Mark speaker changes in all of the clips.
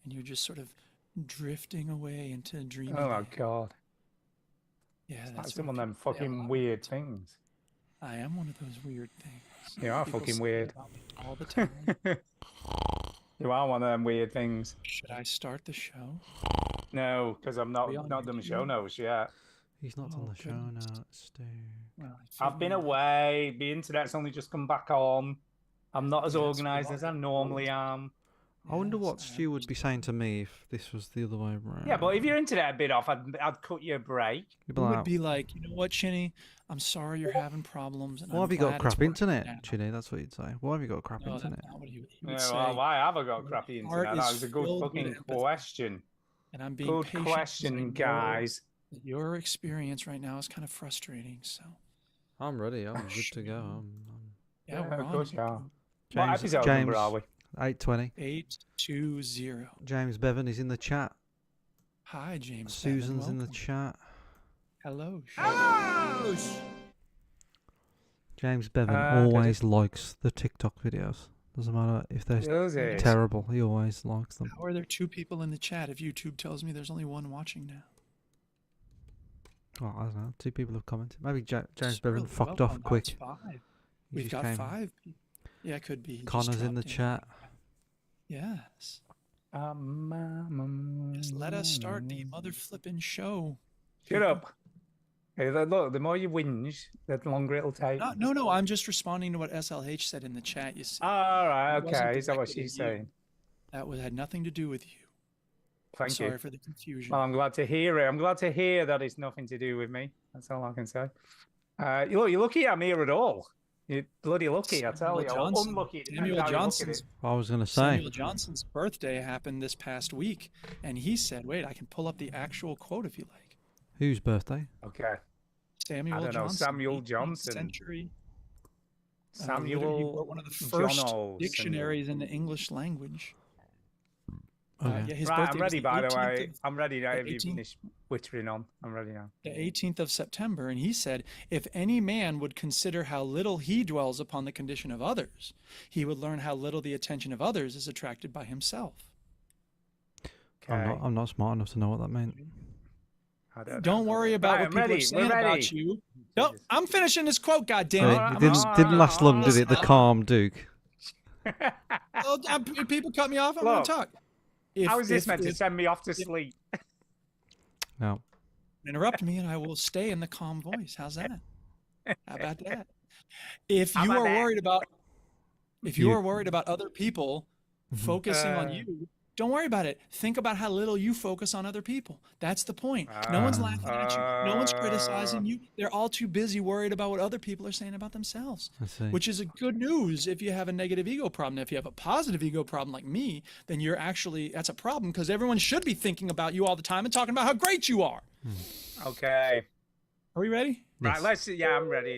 Speaker 1: and you're just sort of drifting away into dreamy
Speaker 2: Oh my
Speaker 1: land.
Speaker 2: god.
Speaker 1: Yeah,
Speaker 2: It's like
Speaker 1: that's
Speaker 2: some
Speaker 1: what
Speaker 2: of them
Speaker 1: people say a
Speaker 2: fucking
Speaker 1: lot.
Speaker 2: weird things.
Speaker 1: I am one of those weird things.
Speaker 2: You are
Speaker 1: People
Speaker 2: fucking
Speaker 1: say
Speaker 2: weird.
Speaker 1: about me all the time.
Speaker 2: You are one of them weird things.
Speaker 1: Should I start the show?
Speaker 2: No, because I'm
Speaker 1: We on
Speaker 2: not done the show
Speaker 1: YouTube?
Speaker 2: notes yet.
Speaker 3: He's not
Speaker 1: Oh,
Speaker 3: on the show
Speaker 1: goodness.
Speaker 3: notes, dude.
Speaker 1: Well,
Speaker 2: I've been
Speaker 1: figured-
Speaker 2: away. The internet's only just come back on. I'm not as
Speaker 1: Yes, we
Speaker 2: organised
Speaker 1: all
Speaker 2: as I
Speaker 1: get
Speaker 2: normally
Speaker 1: bored.
Speaker 2: am.
Speaker 3: I wonder
Speaker 1: Yes,
Speaker 3: what
Speaker 1: I
Speaker 3: Stu would be saying to me if this was the other way around.
Speaker 2: Yeah, but if your internet had been off, I'd cut you a break.
Speaker 3: You'd be
Speaker 1: It would
Speaker 3: like,
Speaker 1: be like, you know what, Chinny? I'm sorry you're having problems. And
Speaker 3: why
Speaker 1: I'm
Speaker 3: have you got
Speaker 1: glad it's
Speaker 3: crap
Speaker 1: working
Speaker 3: internet,
Speaker 1: now."
Speaker 3: Chinny? That's what you'd say. Why have you got crap
Speaker 1: No, that's
Speaker 3: internet?
Speaker 1: not what he would
Speaker 2: Yeah,
Speaker 1: say.
Speaker 2: well, why have I got
Speaker 1: "My
Speaker 2: crappy
Speaker 1: heart
Speaker 2: internet? That
Speaker 1: is
Speaker 2: was a good
Speaker 1: filled with
Speaker 2: fucking
Speaker 1: empathy,
Speaker 2: question.
Speaker 1: And I'm being
Speaker 2: Good
Speaker 1: patient 'cause I
Speaker 2: question,
Speaker 1: know
Speaker 2: guys.
Speaker 1: that your experience right now is kind of frustrating. So,
Speaker 3: I'm ready. I'm good to
Speaker 1: shit.
Speaker 3: go.
Speaker 1: yeah,
Speaker 2: Yeah,
Speaker 1: we're
Speaker 2: of
Speaker 1: on
Speaker 2: course you are.
Speaker 1: YouTube.
Speaker 2: What episode number are we?
Speaker 3: 820.
Speaker 1: 820.
Speaker 3: James Bevan is in the chat.
Speaker 1: Hi, James.
Speaker 3: Susan's in the
Speaker 1: Welcome.
Speaker 3: chat.
Speaker 1: Hello.
Speaker 3: James Bevan
Speaker 2: does
Speaker 3: always likes the TikTok videos. Doesn't matter if they're
Speaker 2: Does it?
Speaker 3: terrible. He always likes them.
Speaker 1: How are there 2 people in the chat if YouTube tells me there's only 1 watching now?
Speaker 3: Oh, I don't know. 2 people have commented. Maybe James
Speaker 1: It's
Speaker 3: Bevan
Speaker 1: really
Speaker 3: fucked
Speaker 1: well
Speaker 3: off
Speaker 1: done. Now
Speaker 3: quick.
Speaker 1: it's 5.
Speaker 3: He
Speaker 1: We've
Speaker 3: just
Speaker 1: got
Speaker 3: came-
Speaker 1: 5 people. Yeah, it could be. He just
Speaker 3: Connor's in the
Speaker 1: dropped
Speaker 3: chat.
Speaker 1: Yes. Just let us start the mother flipping show.
Speaker 2: Shut up. Hey, look, the more you whinge, the longer it'll take.
Speaker 1: No. I'm just responding to what SLH said in the chat. You see,
Speaker 2: All right,
Speaker 1: It wasn't
Speaker 2: okay. Is that what
Speaker 1: directed
Speaker 2: she's
Speaker 1: at you.
Speaker 2: saying?
Speaker 1: that had nothing to do with you. I'm
Speaker 2: Thank
Speaker 1: sorry
Speaker 2: you.
Speaker 1: for the confusion.
Speaker 2: Well, I'm glad to hear it. I'm glad to hear that it's nothing to do with me. That's all I can say. You're lucky I'm here at all. You're bloody lucky, I tell you.
Speaker 1: Samuel
Speaker 2: Or
Speaker 1: Johnson.
Speaker 2: unlucky. depending
Speaker 1: Samuel
Speaker 2: how you look at
Speaker 1: Johnson's
Speaker 2: it.
Speaker 3: I was going to say.
Speaker 1: Samuel Johnson's birthday happened this past week, and he said, "Wait, I can pull up the actual quote if you like."
Speaker 3: Whose birthday?
Speaker 2: Okay.
Speaker 1: Samuel
Speaker 2: don't know,
Speaker 1: Johnson.
Speaker 2: Samuel
Speaker 1: 18th
Speaker 2: Johnson.
Speaker 1: Century. Literally, he
Speaker 2: Samuel
Speaker 1: wrote one of the first
Speaker 2: Johnson.
Speaker 1: dictionaries in the English language.
Speaker 3: Okay.
Speaker 1: Yeah, his
Speaker 2: Right,
Speaker 1: birthday
Speaker 2: I'm
Speaker 1: was
Speaker 2: ready,
Speaker 1: the
Speaker 2: by the
Speaker 1: 18th
Speaker 2: way.
Speaker 1: of-
Speaker 2: I'm ready now.
Speaker 1: the
Speaker 2: If you
Speaker 1: 18th
Speaker 2: finish wittering on, I'm ready now.
Speaker 1: the 18th of September, and he said, if any man would consider how little he dwells upon the condition of others, he would learn how little the attention of others is attracted by himself.
Speaker 2: Okay.
Speaker 3: I'm not smart enough to know what that meant.
Speaker 2: I don't know.
Speaker 1: Don't worry about
Speaker 2: Right,
Speaker 1: what
Speaker 2: I'm
Speaker 1: people
Speaker 2: ready.
Speaker 1: are
Speaker 2: We're
Speaker 1: saying about
Speaker 2: ready.
Speaker 1: you. No, I'm finishing this quote, goddammit.
Speaker 3: It
Speaker 2: Alright,
Speaker 3: didn't last long, did it? The calm Duke.
Speaker 1: Well, people cut me off. I'm going
Speaker 2: Look,
Speaker 1: to talk. If,
Speaker 2: How is this
Speaker 1: if-
Speaker 2: meant to
Speaker 1: if-
Speaker 2: send me off to sleep?
Speaker 3: No.
Speaker 1: interrupt me and I will stay in the calm voice. How's that? How about that? If
Speaker 2: How
Speaker 1: you
Speaker 2: about
Speaker 1: are
Speaker 2: that?
Speaker 1: worried about
Speaker 3: You-
Speaker 1: are worried about other people focusing on you, don't worry about it. Think about how little you focus on other people. That's the point. No one's laughing at you. No one's criticizing you. They're all too busy worried about what other people are saying about themselves,
Speaker 3: I see.
Speaker 1: which is a good news if you have a negative ego problem. If you have a positive ego problem like me, then that's a problem because everyone should be thinking about you all the time and talking about how great you are.
Speaker 2: Okay.
Speaker 1: Are we ready?
Speaker 2: Right, I'm ready.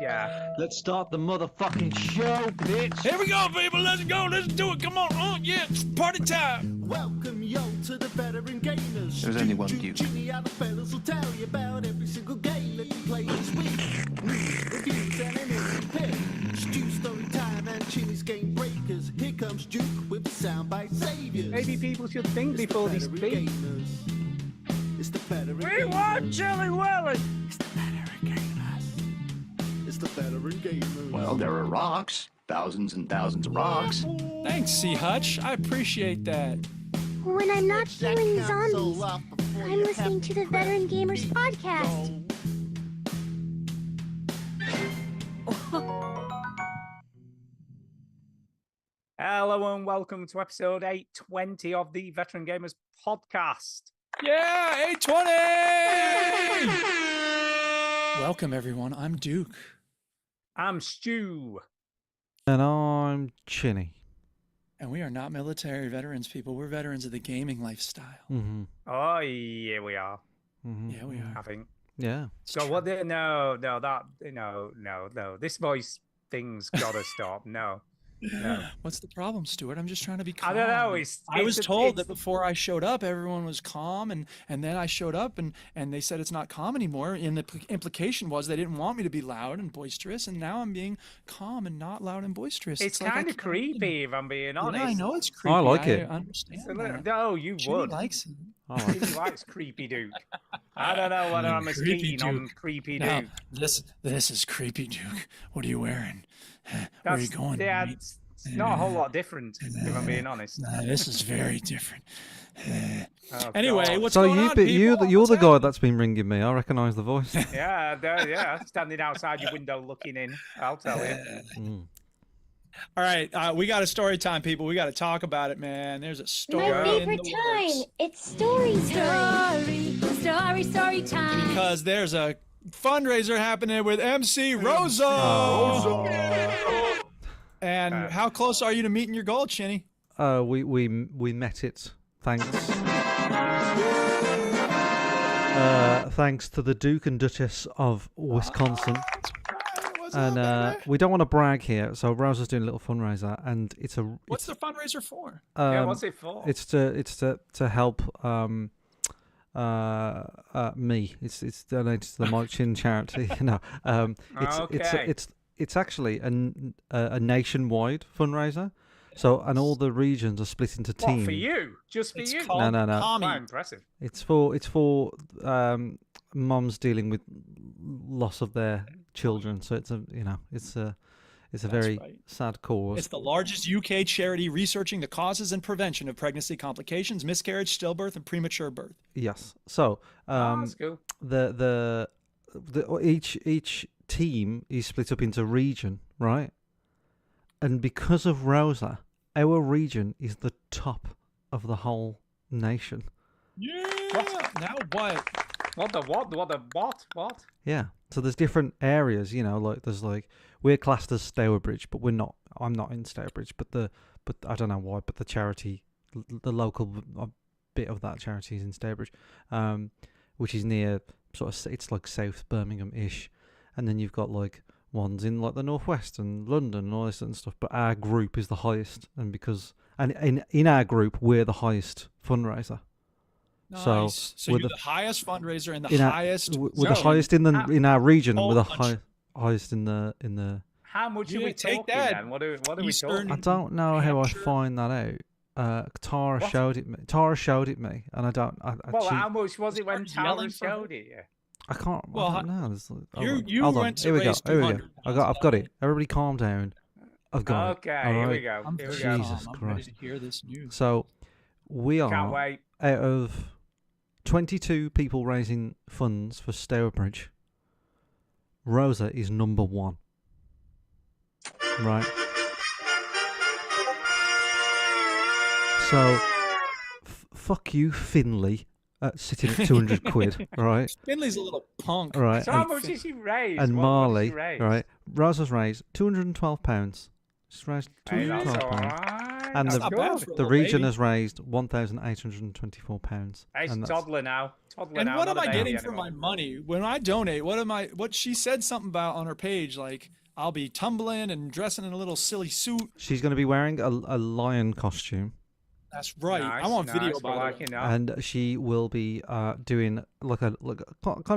Speaker 2: Yeah.
Speaker 4: Let's start the motherfucking show, bitch.
Speaker 1: Here we go, people. Let's go. Let's do it. Come on. Oh, yeah. It's party time.
Speaker 5: Welcome, yo, to the veteran gamers.
Speaker 6: There's only one Duke.
Speaker 5: Jimmy, other fellas will tell you about every single game that you play this week. News, reviews, and an instant pick. Stu story time and Chinny's game breakers. Here comes Duke with the soundbite saviors.
Speaker 2: Maybe people should think before they
Speaker 5: Veteran
Speaker 2: speak.
Speaker 5: gamers. It's the veteran
Speaker 2: We
Speaker 5: gamers.
Speaker 2: want Chili Willy.
Speaker 5: It's the veteran gamers. It's the veteran gamers.
Speaker 6: Well, there are rocks, thousands and thousands of rocks.
Speaker 1: Thanks, C. Hutch. I appreciate that.
Speaker 7: When I'm not
Speaker 5: Switch that
Speaker 7: killing
Speaker 5: console
Speaker 7: zombies,
Speaker 5: off before
Speaker 7: I'm
Speaker 5: you
Speaker 7: listening
Speaker 5: have
Speaker 7: to the
Speaker 5: press
Speaker 7: Veteran Gamers
Speaker 5: me.
Speaker 7: podcast.
Speaker 2: Hello and welcome to episode 820 of the Veteran Gamers podcast.
Speaker 1: Yeah, 820. Welcome, everyone. I'm Duke.
Speaker 2: I'm Stu.
Speaker 3: And I'm Chinny.
Speaker 1: And we are not military veterans, people. We're veterans of the gaming lifestyle.
Speaker 3: Mm-hmm.
Speaker 2: Oh, yeah, we are,
Speaker 3: Mm-hmm.
Speaker 1: Yeah, we are.
Speaker 2: I think.
Speaker 3: Yeah.
Speaker 1: It's
Speaker 2: So
Speaker 1: true.
Speaker 2: what? No. This voice thing's gotta stop. No.
Speaker 1: What's the problem, Stuart? I'm just trying to be
Speaker 2: I
Speaker 1: calm.
Speaker 2: don't know.
Speaker 1: I was told that before I showed up, everyone was calm, and then I showed up, and they said it's not calm anymore. And the implication was they didn't want me to be loud and boisterous, and now I'm being calm and not loud and boisterous.
Speaker 2: It's
Speaker 1: like I
Speaker 2: kind of
Speaker 1: can't
Speaker 2: creepy, if I'm being honest.
Speaker 1: Yeah, I know it's creepy.
Speaker 3: I like it.
Speaker 1: I understand
Speaker 2: So,
Speaker 1: that.
Speaker 2: no, you
Speaker 1: Jimmy
Speaker 2: would.
Speaker 1: likes it.
Speaker 3: I like
Speaker 2: Jimmy likes Creepy Duke. I don't know whether I'm as
Speaker 1: Creepy
Speaker 2: keen on
Speaker 1: Duke.
Speaker 2: Creepy
Speaker 1: Now,
Speaker 2: Duke.
Speaker 1: this is creepy, Duke. What are you wearing? Where are you going?
Speaker 2: Yeah,
Speaker 1: mate?
Speaker 2: it's not a whole lot different, if I'm being honest.
Speaker 1: Nah, this is very different.
Speaker 2: Oh,
Speaker 1: Anyway,
Speaker 2: God.
Speaker 1: what's
Speaker 3: So
Speaker 1: going on, people?
Speaker 3: you're
Speaker 1: What's
Speaker 3: the guy
Speaker 1: happening?
Speaker 3: that's been ringing me. I recognise the voice.
Speaker 2: Yeah, standing outside your window looking in. I'll tell you.
Speaker 3: Mm.
Speaker 1: All right, we got a story time, people. We got to talk about it, man. There's a story
Speaker 7: My
Speaker 1: in
Speaker 7: favorite
Speaker 1: the
Speaker 7: time.
Speaker 1: works.
Speaker 7: It's story time.
Speaker 8: Story time.
Speaker 1: Because there's a fundraiser happening with MC Rosa. And how close are you to meeting your goal, Chinny?
Speaker 3: We met it. Thanks. Thanks to the Duke and Duchess of Wisconsin.
Speaker 1: What's
Speaker 3: And
Speaker 1: up, baby?
Speaker 3: we don't want to brag here, so Rosa's doing a little fundraiser, and it's a.
Speaker 1: What's the fundraiser for?
Speaker 2: Yeah, what's it for?
Speaker 3: It's to help me. It's donated to the Mike Chin charity. No, it's actually a nationwide fundraiser. So and all the regions are split into teams.
Speaker 2: What, for you? Just for
Speaker 1: It's
Speaker 2: you?
Speaker 1: called
Speaker 3: No.
Speaker 1: Tommy.
Speaker 2: Quite impressive.
Speaker 3: It's for moms dealing with loss of their children. So it's a very
Speaker 1: right.
Speaker 3: sad cause.
Speaker 1: It's the largest UK charity researching the causes and prevention of pregnancy complications, miscarriage, stillbirth, and premature birth.
Speaker 3: Yes. So
Speaker 2: That's cool.
Speaker 3: the each team is split up into region, right? And because of Rosa, our region is the top of the whole nation.
Speaker 1: Yeah. Now what?
Speaker 2: What the what?
Speaker 3: Yeah. So there's different areas, like we're classed as Stourbridge, but we're not. I'm not in Stourbridge, but I don't know why, but the charity, the local bit of that charity is in Stourbridge, which is near it's like South Birmingham-ish, and then you've got like ones in like the northwest and London and all this and stuff. But our group is the highest, and in our group we're the highest fundraiser.
Speaker 1: Nice. So
Speaker 3: we're
Speaker 1: you're the highest fundraiser and the
Speaker 3: in our-
Speaker 1: highest.
Speaker 3: we're the
Speaker 1: zone.
Speaker 3: highest in our region.
Speaker 1: whole
Speaker 3: We're the
Speaker 1: country.
Speaker 3: highest in the.
Speaker 2: How much
Speaker 1: You
Speaker 2: are we
Speaker 1: take
Speaker 2: talking
Speaker 1: that,
Speaker 2: then? What are we
Speaker 1: Eastern-
Speaker 2: talking?
Speaker 3: I don't know how I
Speaker 1: Hampshire.
Speaker 3: find that out. Tara
Speaker 2: What?
Speaker 3: showed it me. Tara showed it me, and I don't.
Speaker 2: Well,
Speaker 3: she,
Speaker 2: how much was it when
Speaker 1: started yelling
Speaker 2: Tara
Speaker 1: for her?
Speaker 2: showed it? Yeah.
Speaker 3: I can't.
Speaker 1: Well,
Speaker 3: I don't know. There's,
Speaker 1: you-
Speaker 3: hold
Speaker 1: you
Speaker 3: on.
Speaker 1: went to
Speaker 3: Here we go.
Speaker 1: raise
Speaker 3: Here we go.
Speaker 1: 200.
Speaker 3: I've got it. Everybody, calm down. I've got it.
Speaker 2: Okay,
Speaker 3: all
Speaker 2: here we
Speaker 3: right?
Speaker 2: go.
Speaker 1: I'm
Speaker 2: Here we
Speaker 1: very
Speaker 2: go.
Speaker 3: Jesus
Speaker 1: calm. I'm ready
Speaker 3: Christ.
Speaker 1: to hear this news.
Speaker 3: So we
Speaker 2: Can't
Speaker 3: are
Speaker 2: wait.
Speaker 3: out of 22 people raising funds for Stourbridge. Rosa is number 1. Right. So, fuck you, Finley, sitting at 200 quid, right?
Speaker 1: Finley's a little punk.
Speaker 3: Right.
Speaker 2: So how much did she raise?
Speaker 3: and
Speaker 2: What
Speaker 3: Marley,
Speaker 2: did she raise?
Speaker 3: right? Rosa's raised £212. She's raised
Speaker 2: Hey, that's
Speaker 3: £212.
Speaker 2: alright.
Speaker 3: And
Speaker 2: That's
Speaker 3: the-
Speaker 1: Not bad
Speaker 2: good.
Speaker 1: for a
Speaker 3: The
Speaker 1: little
Speaker 3: region
Speaker 1: baby.
Speaker 3: has raised £1,824.
Speaker 2: Hey,
Speaker 3: and that's-
Speaker 2: toddler now. Toddler
Speaker 1: And
Speaker 2: now.
Speaker 1: what
Speaker 2: not
Speaker 1: am
Speaker 2: a
Speaker 1: I
Speaker 2: baby
Speaker 1: getting for
Speaker 2: anymore.
Speaker 1: my money when I donate? What she said something about on her page, like I'll be tumbling and dressing in a little silly suit.
Speaker 3: She's going to be wearing a lion costume,
Speaker 1: That's right.
Speaker 2: Nice,
Speaker 1: I want video
Speaker 2: nice,
Speaker 1: about
Speaker 2: like
Speaker 1: it.
Speaker 3: and she will be doing kind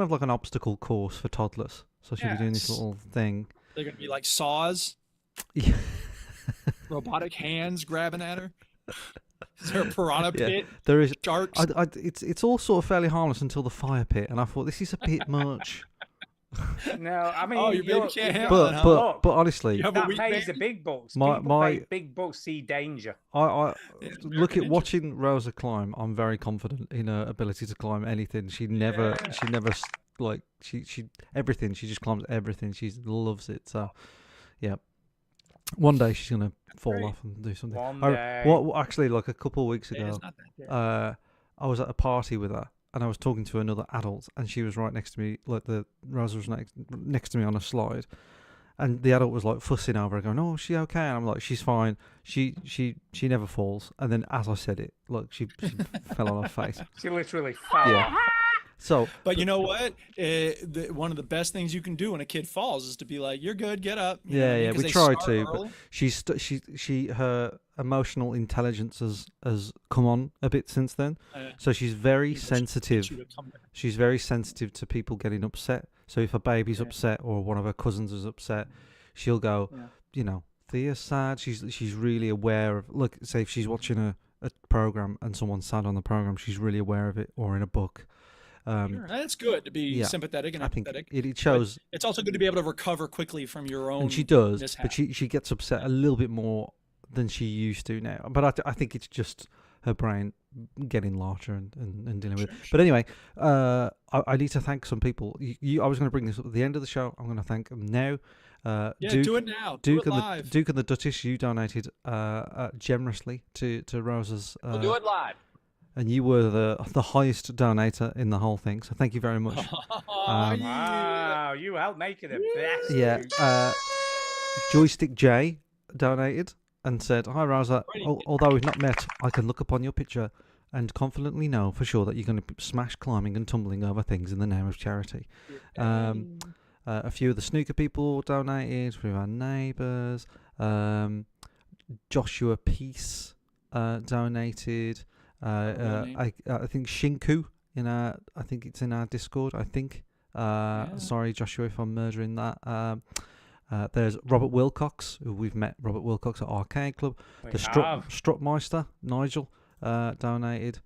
Speaker 3: of like an obstacle course for toddlers. So she'll be doing this
Speaker 1: Yes.
Speaker 3: little thing.
Speaker 1: They're gonna be like saws,
Speaker 3: Yeah.
Speaker 1: robotic hands grabbing at her. Is there a piranha pit?
Speaker 3: There is.
Speaker 1: Sharks?
Speaker 3: It's all sort of fairly harmless until the fire pit, and I thought this is a bit much.
Speaker 2: No, I mean,
Speaker 1: Oh, your baby
Speaker 2: you're-
Speaker 1: can't handle
Speaker 3: But
Speaker 1: it, huh?
Speaker 3: but but honestly,
Speaker 1: You have a
Speaker 2: that
Speaker 1: weak
Speaker 2: pays
Speaker 1: baby?
Speaker 2: the big bucks.
Speaker 3: My-
Speaker 2: People
Speaker 3: my-
Speaker 2: pay big bucks see danger.
Speaker 3: I
Speaker 1: Yeah,
Speaker 3: look
Speaker 1: American
Speaker 3: at
Speaker 1: Ninja.
Speaker 3: watching Rosa climb. I'm very confident in her ability to climb anything. She never like she everything. She just climbs everything. She loves it. So yeah, one day she's gonna fall
Speaker 2: Great.
Speaker 3: off and do something.
Speaker 2: One
Speaker 3: I-
Speaker 2: day.
Speaker 3: What actually, like a couple of weeks
Speaker 1: Yeah,
Speaker 3: ago,
Speaker 1: it's not that bad.
Speaker 3: I was at a party with her, and I was talking to another adult, and she was right next to me, like Rosa was next to me on a slide, and the adult was like fussing over her, going, "Oh, is she okay?" And I'm like, "She's fine. She never falls." And then as I said it, look, she fell on her face.
Speaker 2: She literally fell
Speaker 3: Yeah.
Speaker 2: off.
Speaker 3: So,
Speaker 1: But you know what? One of the best things you can do when a kid falls is to be like, "You're good, get up." You know what I mean?
Speaker 3: yeah,
Speaker 1: 'Cause
Speaker 3: we
Speaker 1: they
Speaker 3: try
Speaker 1: start
Speaker 3: to, but
Speaker 1: early.
Speaker 3: her emotional intelligence has come on a bit since then. So she's very
Speaker 1: People should get
Speaker 3: sensitive.
Speaker 1: you to come back.
Speaker 3: She's very sensitive to people getting upset. So if a baby's upset or one of her cousins is upset, she'll go, you know, Thea's sad. She's really aware of. Look, say if she's watching a program and someone's sad on the program, she's really aware of it, or in a book.
Speaker 1: Sure. And it's good to be
Speaker 3: yeah,
Speaker 1: sympathetic and
Speaker 3: I think
Speaker 1: empathetic.
Speaker 3: it shows,
Speaker 1: It's also good to be able to recover quickly from your own.
Speaker 3: and she does,
Speaker 1: mishap.
Speaker 3: but she gets upset a little bit more than she used to now. But I think it's just her brain getting larger and dealing with it. But anyway, I need to thank some people. I was going to bring this up at the end of the show. I'm going to thank them now. Duke,
Speaker 1: do it now. Do it live.
Speaker 3: Duke and the Duchess, you donated generously to Rosa's.
Speaker 4: We'll do it live.
Speaker 3: And you were the highest donator in the whole thing, so thank you very much.
Speaker 2: Wow, you helped make it a best.
Speaker 3: Yeah, Joystick J donated and said, "Hi Rosa, although we've not met, I can look upon your picture and confidently know for sure that you're going to smash climbing and tumbling over things in the name of charity." A few of the snooker people donated, a few of our neighbours. Joshua Peace donated. I think Shinku I think it's in our Discord. I think. Sorry, Joshua, if I'm murdering that. There's Robert Wilcox, who we've met. Robert Wilcox at Arcade Club. Strutmeister Nigel donated.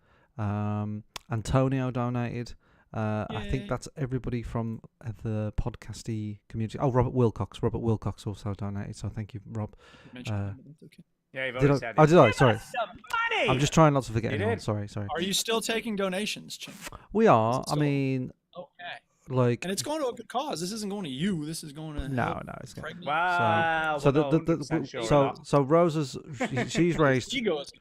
Speaker 3: Antonio donated. I think that's everybody from the podcasty community. Oh, Robert Wilcox. Robert Wilcox also donated. So thank you, Rob.
Speaker 2: Yeah, you've already said it.
Speaker 3: Did I? Sorry.
Speaker 2: Some money!
Speaker 3: I'm just trying not to forget
Speaker 2: You
Speaker 3: anyone.
Speaker 2: did.
Speaker 3: Sorry.
Speaker 1: Are you still taking donations, Ching?
Speaker 3: We are.
Speaker 1: So-
Speaker 3: I mean,
Speaker 1: Okay.
Speaker 3: like.
Speaker 1: And it's going to a good cause. This isn't going to you. This is going to
Speaker 3: No, it's good.
Speaker 1: pregnant.
Speaker 2: Wow.
Speaker 3: So
Speaker 2: we're not 100% sure of that.
Speaker 3: so Rosa's she's raised
Speaker 1: Ego is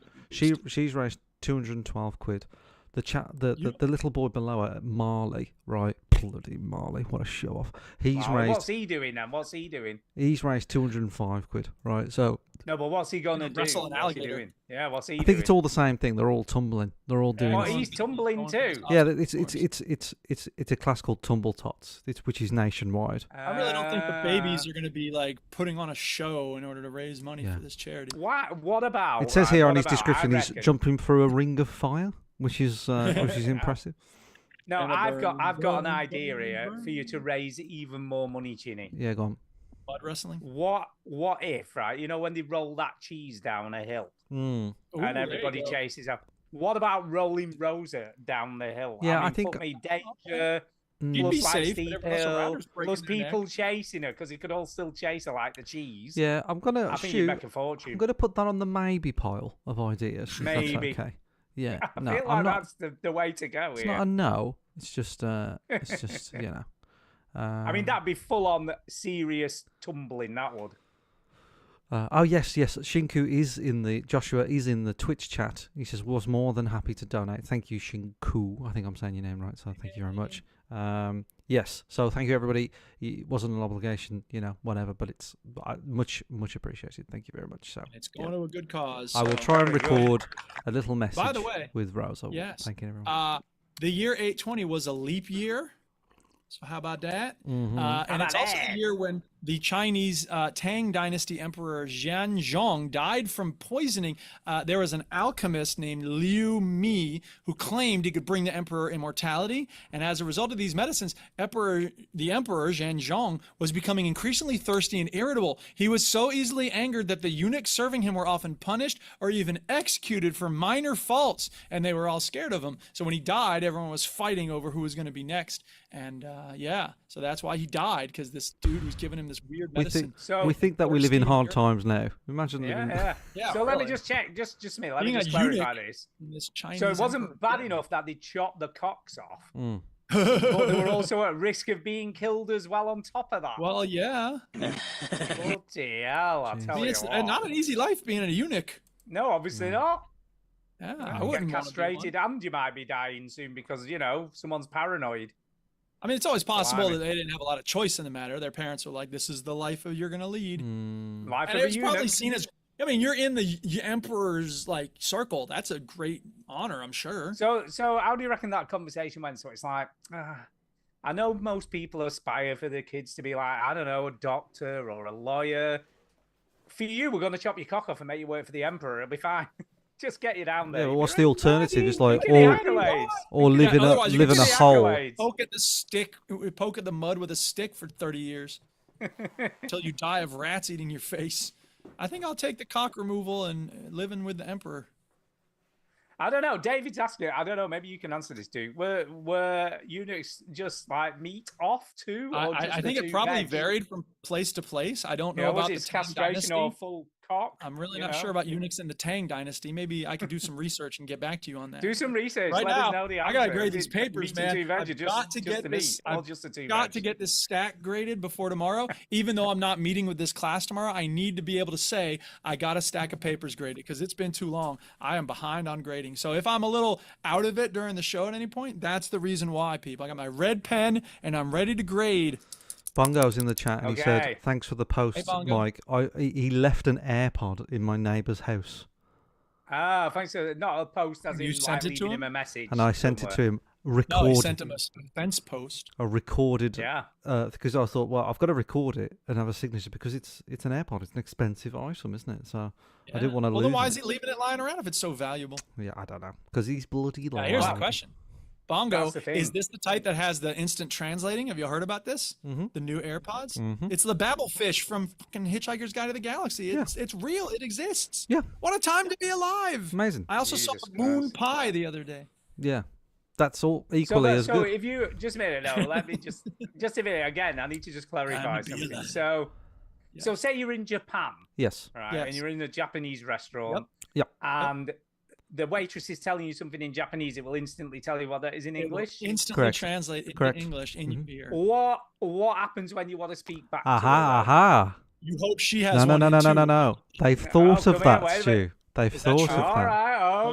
Speaker 3: she's raised 212 quid. The little boy below her, Marley, right? Bloody Marley, what a show off. He's raised.
Speaker 2: What's he doing then? What's he doing?
Speaker 3: He's raised 205 quid, right? So
Speaker 2: No, but what's he gonna do?
Speaker 1: wrestle an
Speaker 2: What's he
Speaker 1: alligator.
Speaker 2: doing? Yeah, what's he
Speaker 3: I
Speaker 2: doing?
Speaker 3: think it's all the same thing. They're all tumbling. They're all doing.
Speaker 2: Oh,
Speaker 1: Yeah.
Speaker 2: he's tumbling too.
Speaker 3: Yeah, it's a class called Tumble Tots, which is nationwide.
Speaker 1: I really don't think the babies are going to be like putting on a show in order to raise money
Speaker 3: Yeah.
Speaker 1: for this charity.
Speaker 2: What about?
Speaker 3: It says here
Speaker 2: right,
Speaker 3: on his
Speaker 2: what about,
Speaker 3: description
Speaker 2: I
Speaker 3: he's
Speaker 2: reckon-
Speaker 3: jumping through a ring of fire, which is impressive.
Speaker 2: No,
Speaker 1: And a
Speaker 2: I've got an
Speaker 1: burn,
Speaker 2: idea
Speaker 1: burn,
Speaker 2: here
Speaker 1: burn.
Speaker 2: for you to raise even more money, Chinny.
Speaker 3: Yeah, go on.
Speaker 1: Blood wrestling.
Speaker 2: What if, right? You know when they roll that cheese down a hill
Speaker 3: Mm.
Speaker 1: Ooh,
Speaker 2: and
Speaker 1: there
Speaker 2: everybody
Speaker 1: you go.
Speaker 2: chases up? What about rolling Rosa down the hill?
Speaker 3: Yeah, I
Speaker 2: mean,
Speaker 3: think-
Speaker 2: put me danger.
Speaker 1: You'd
Speaker 2: Plus
Speaker 1: be
Speaker 2: like
Speaker 1: safe,
Speaker 2: steep
Speaker 1: but everyone else around
Speaker 2: hill,
Speaker 1: her's breaking
Speaker 2: plus
Speaker 1: their neck.
Speaker 2: people chasing her because he could all still chase her like the cheese.
Speaker 3: Yeah, I'm gonna
Speaker 2: I think you'd
Speaker 3: shoot.
Speaker 2: make a fortune.
Speaker 3: I'm gonna put that on the maybe pile of ideas. If
Speaker 2: Maybe.
Speaker 3: That's okay. Yeah.
Speaker 2: I
Speaker 3: No,
Speaker 2: feel like
Speaker 3: I'm not.
Speaker 2: that's the way to go
Speaker 3: It's
Speaker 2: here.
Speaker 3: not a no. It's just you know.
Speaker 2: I mean, that'd be full on serious tumbling. That would.
Speaker 3: Oh yes. Shinku Joshua is in the Twitch chat. He says was more than happy to donate. Thank you, Shinku. I think I'm saying your name right, so thank you very much. Yes. So thank you everybody. It wasn't an obligation, whatever, but it's much appreciated. Thank you very much. So
Speaker 1: It's going to a good cause.
Speaker 3: I will
Speaker 1: so-
Speaker 3: try and
Speaker 2: very good.
Speaker 3: record a little message.
Speaker 1: By the way,
Speaker 3: with Rosa.
Speaker 1: yes.
Speaker 3: Thank you everyone.
Speaker 1: The year 820 was a leap year. So how about that?
Speaker 3: Mhm.
Speaker 1: And it's
Speaker 2: about
Speaker 1: also
Speaker 2: that?
Speaker 1: the year when the Chinese Tang Dynasty Emperor Xianzong died from poisoning. There was an alchemist named Liu Mi who claimed he could bring the emperor immortality. And as a result of these medicines, the emperor Xianzong was becoming increasingly thirsty and irritable. He was so easily angered that the eunuchs serving him were often punished or even executed for minor faults, and they were all scared of him. So when he died, everyone was fighting over who was going to be next. And so that's why he died, because this dude was giving him this weird
Speaker 3: we
Speaker 1: medicine.
Speaker 3: think
Speaker 2: So-
Speaker 3: we think that we live in
Speaker 1: Stephen
Speaker 3: hard
Speaker 1: Europe.
Speaker 3: times now. Imagine living.
Speaker 1: Yeah,
Speaker 2: So let me
Speaker 1: really.
Speaker 2: just check. Just a minute. Let
Speaker 1: Being
Speaker 2: me
Speaker 1: a
Speaker 2: just clarify
Speaker 1: eunuch
Speaker 2: this.
Speaker 1: in this Chinese
Speaker 2: So it wasn't
Speaker 1: emperor.
Speaker 2: bad enough that they chopped the cocks off,
Speaker 3: Mm.
Speaker 2: but they were also at risk of being killed as well on top of that.
Speaker 1: Well, yeah.
Speaker 2: Bloody hell, I
Speaker 3: Jeez.
Speaker 2: tell
Speaker 1: I mean,
Speaker 2: you
Speaker 1: it's
Speaker 2: what.
Speaker 1: not an easy life being a eunuch.
Speaker 2: No, obviously not.
Speaker 1: Yeah,
Speaker 2: You
Speaker 1: I
Speaker 2: get
Speaker 1: wouldn't want to be
Speaker 2: castrated
Speaker 1: one.
Speaker 2: and you might be dying soon because, someone's paranoid.
Speaker 1: I mean, it's always possible
Speaker 2: Blimey.
Speaker 1: that they didn't have a lot of choice in the matter. Their parents were like, "This is the life you're going to lead,"
Speaker 3: Mm.
Speaker 2: Life
Speaker 1: and
Speaker 2: of
Speaker 1: it was
Speaker 2: a
Speaker 1: probably
Speaker 2: eunuch.
Speaker 1: seen as I mean, you're in the emperor's like circle. That's a great honor, I'm sure.
Speaker 2: So how do you reckon that conversation went? So it's like, I know most people aspire for their kids to be like, I don't know, a doctor or a lawyer. For you, we're going to chop your cock off and make you work for the emperor. It'll be fine. Just get you down there.
Speaker 3: Yeah, but
Speaker 2: You'll
Speaker 3: what's
Speaker 2: be
Speaker 3: the
Speaker 2: right.
Speaker 3: alternative? It's like
Speaker 2: Look at the accolades.
Speaker 3: or live in
Speaker 1: Otherwise, you
Speaker 3: live
Speaker 1: could
Speaker 3: in a
Speaker 1: see the
Speaker 3: hole.
Speaker 2: accolades.
Speaker 1: Poke at the mud with a stick for 30 years until you die of rats eating your face. I think I'll take the cock removal and living with the emperor.
Speaker 2: I don't know. David's asking. I don't know. Maybe you can answer this, Duke. Were eunuchs just like meat off too? Or just
Speaker 1: I
Speaker 2: the
Speaker 1: think it
Speaker 2: two
Speaker 1: probably
Speaker 2: veg?
Speaker 1: varied from place to place. I don't know
Speaker 2: Yeah,
Speaker 1: about
Speaker 2: was
Speaker 1: the
Speaker 2: it
Speaker 1: Tang
Speaker 2: castration
Speaker 1: dynasty.
Speaker 2: or full cock?
Speaker 1: I'm really
Speaker 2: you
Speaker 1: not
Speaker 2: know?
Speaker 1: sure about eunuchs in the Tang dynasty. Maybe I could do some research and get back to you on that.
Speaker 2: Do some research.
Speaker 1: Right
Speaker 2: Let
Speaker 1: now,
Speaker 2: us know the
Speaker 1: I
Speaker 2: answer.
Speaker 1: gotta grade
Speaker 2: Is
Speaker 1: these
Speaker 2: it
Speaker 1: papers,
Speaker 2: meat and
Speaker 1: man.
Speaker 2: two veg, or
Speaker 1: I've
Speaker 2: just,
Speaker 1: got to
Speaker 2: just
Speaker 1: get
Speaker 2: the
Speaker 1: this.
Speaker 2: meat, or
Speaker 1: I've
Speaker 2: just the two
Speaker 1: got
Speaker 2: veg?
Speaker 1: to get this stack graded before tomorrow. Even though I'm not meeting with this class tomorrow, I need to be able to say I got a stack of papers graded because it's been too long. I am behind on grading. So if I'm a little out of it during the show at any point, that's the reason why, people. I got my red pen and I'm ready to grade.
Speaker 3: Bongo's in the chat and he said,
Speaker 2: Okay.
Speaker 3: "Thanks for the post,
Speaker 1: Bongo.
Speaker 3: Mike. He left an AirPod in my neighbour's house,
Speaker 2: Ah, thanks. Not a post as
Speaker 1: You
Speaker 2: in
Speaker 1: sent
Speaker 2: like
Speaker 1: it to
Speaker 2: leaving him
Speaker 1: him?
Speaker 2: a message.
Speaker 3: and I sent it to him
Speaker 1: No,
Speaker 3: recorded,
Speaker 1: he sent him a fence post.
Speaker 3: a recorded,
Speaker 2: Yeah.
Speaker 3: because I thought, well, I've got to record it and have a signature because it's an AirPod. It's an expensive item, isn't it? So I didn't want to
Speaker 1: Well,
Speaker 3: lose
Speaker 1: then why
Speaker 3: it.
Speaker 1: is he leaving it lying around if it's so valuable?
Speaker 3: Yeah, I don't know because he's bloody
Speaker 1: Now,
Speaker 3: lying.
Speaker 1: here's the question. Bongo,
Speaker 2: That's the thing.
Speaker 1: is this the type that has the instant translating? Have you heard about this?
Speaker 3: Mhm.
Speaker 1: The new AirPods?
Speaker 3: Mhm.
Speaker 1: It's the Babelfish from fucking Hitchhiker's Guide to the Galaxy. It's real. It exists.
Speaker 3: Yeah.
Speaker 1: What a time to be alive.
Speaker 3: Amazing.
Speaker 1: I also saw
Speaker 2: Jesus
Speaker 1: Moon
Speaker 2: Christ.
Speaker 1: Pie the other day.
Speaker 3: Yeah, that's all equally as
Speaker 2: so
Speaker 3: good.
Speaker 2: if you just a minute, no, let me just a minute again. I need to just clarify
Speaker 1: I'm a
Speaker 2: something.
Speaker 1: dealer.
Speaker 2: So say you're in Japan,
Speaker 3: Yes.
Speaker 2: right,
Speaker 1: Yes.
Speaker 2: and you're in a Japanese restaurant,
Speaker 3: Yep.
Speaker 2: and the waitress is telling you something in Japanese. It will instantly tell you what that is in
Speaker 1: It will
Speaker 2: English.
Speaker 1: instantly
Speaker 3: Correct.
Speaker 1: translate into
Speaker 3: Correct.
Speaker 1: English in your ear.
Speaker 2: What happens when you want to speak back? to her,
Speaker 3: Aha,
Speaker 2: though?
Speaker 3: aha.
Speaker 1: You hope she has
Speaker 3: No, no,
Speaker 1: one
Speaker 3: no,
Speaker 1: in
Speaker 3: no, no,
Speaker 1: too.
Speaker 3: no, no. They've
Speaker 2: Oh,
Speaker 3: thought
Speaker 2: come
Speaker 3: of
Speaker 2: here,
Speaker 3: that,
Speaker 2: wait a
Speaker 3: Stu.
Speaker 2: minute.
Speaker 3: They've
Speaker 1: Is that
Speaker 3: thought
Speaker 1: true?
Speaker 3: of
Speaker 2: All
Speaker 3: that.
Speaker 2: right,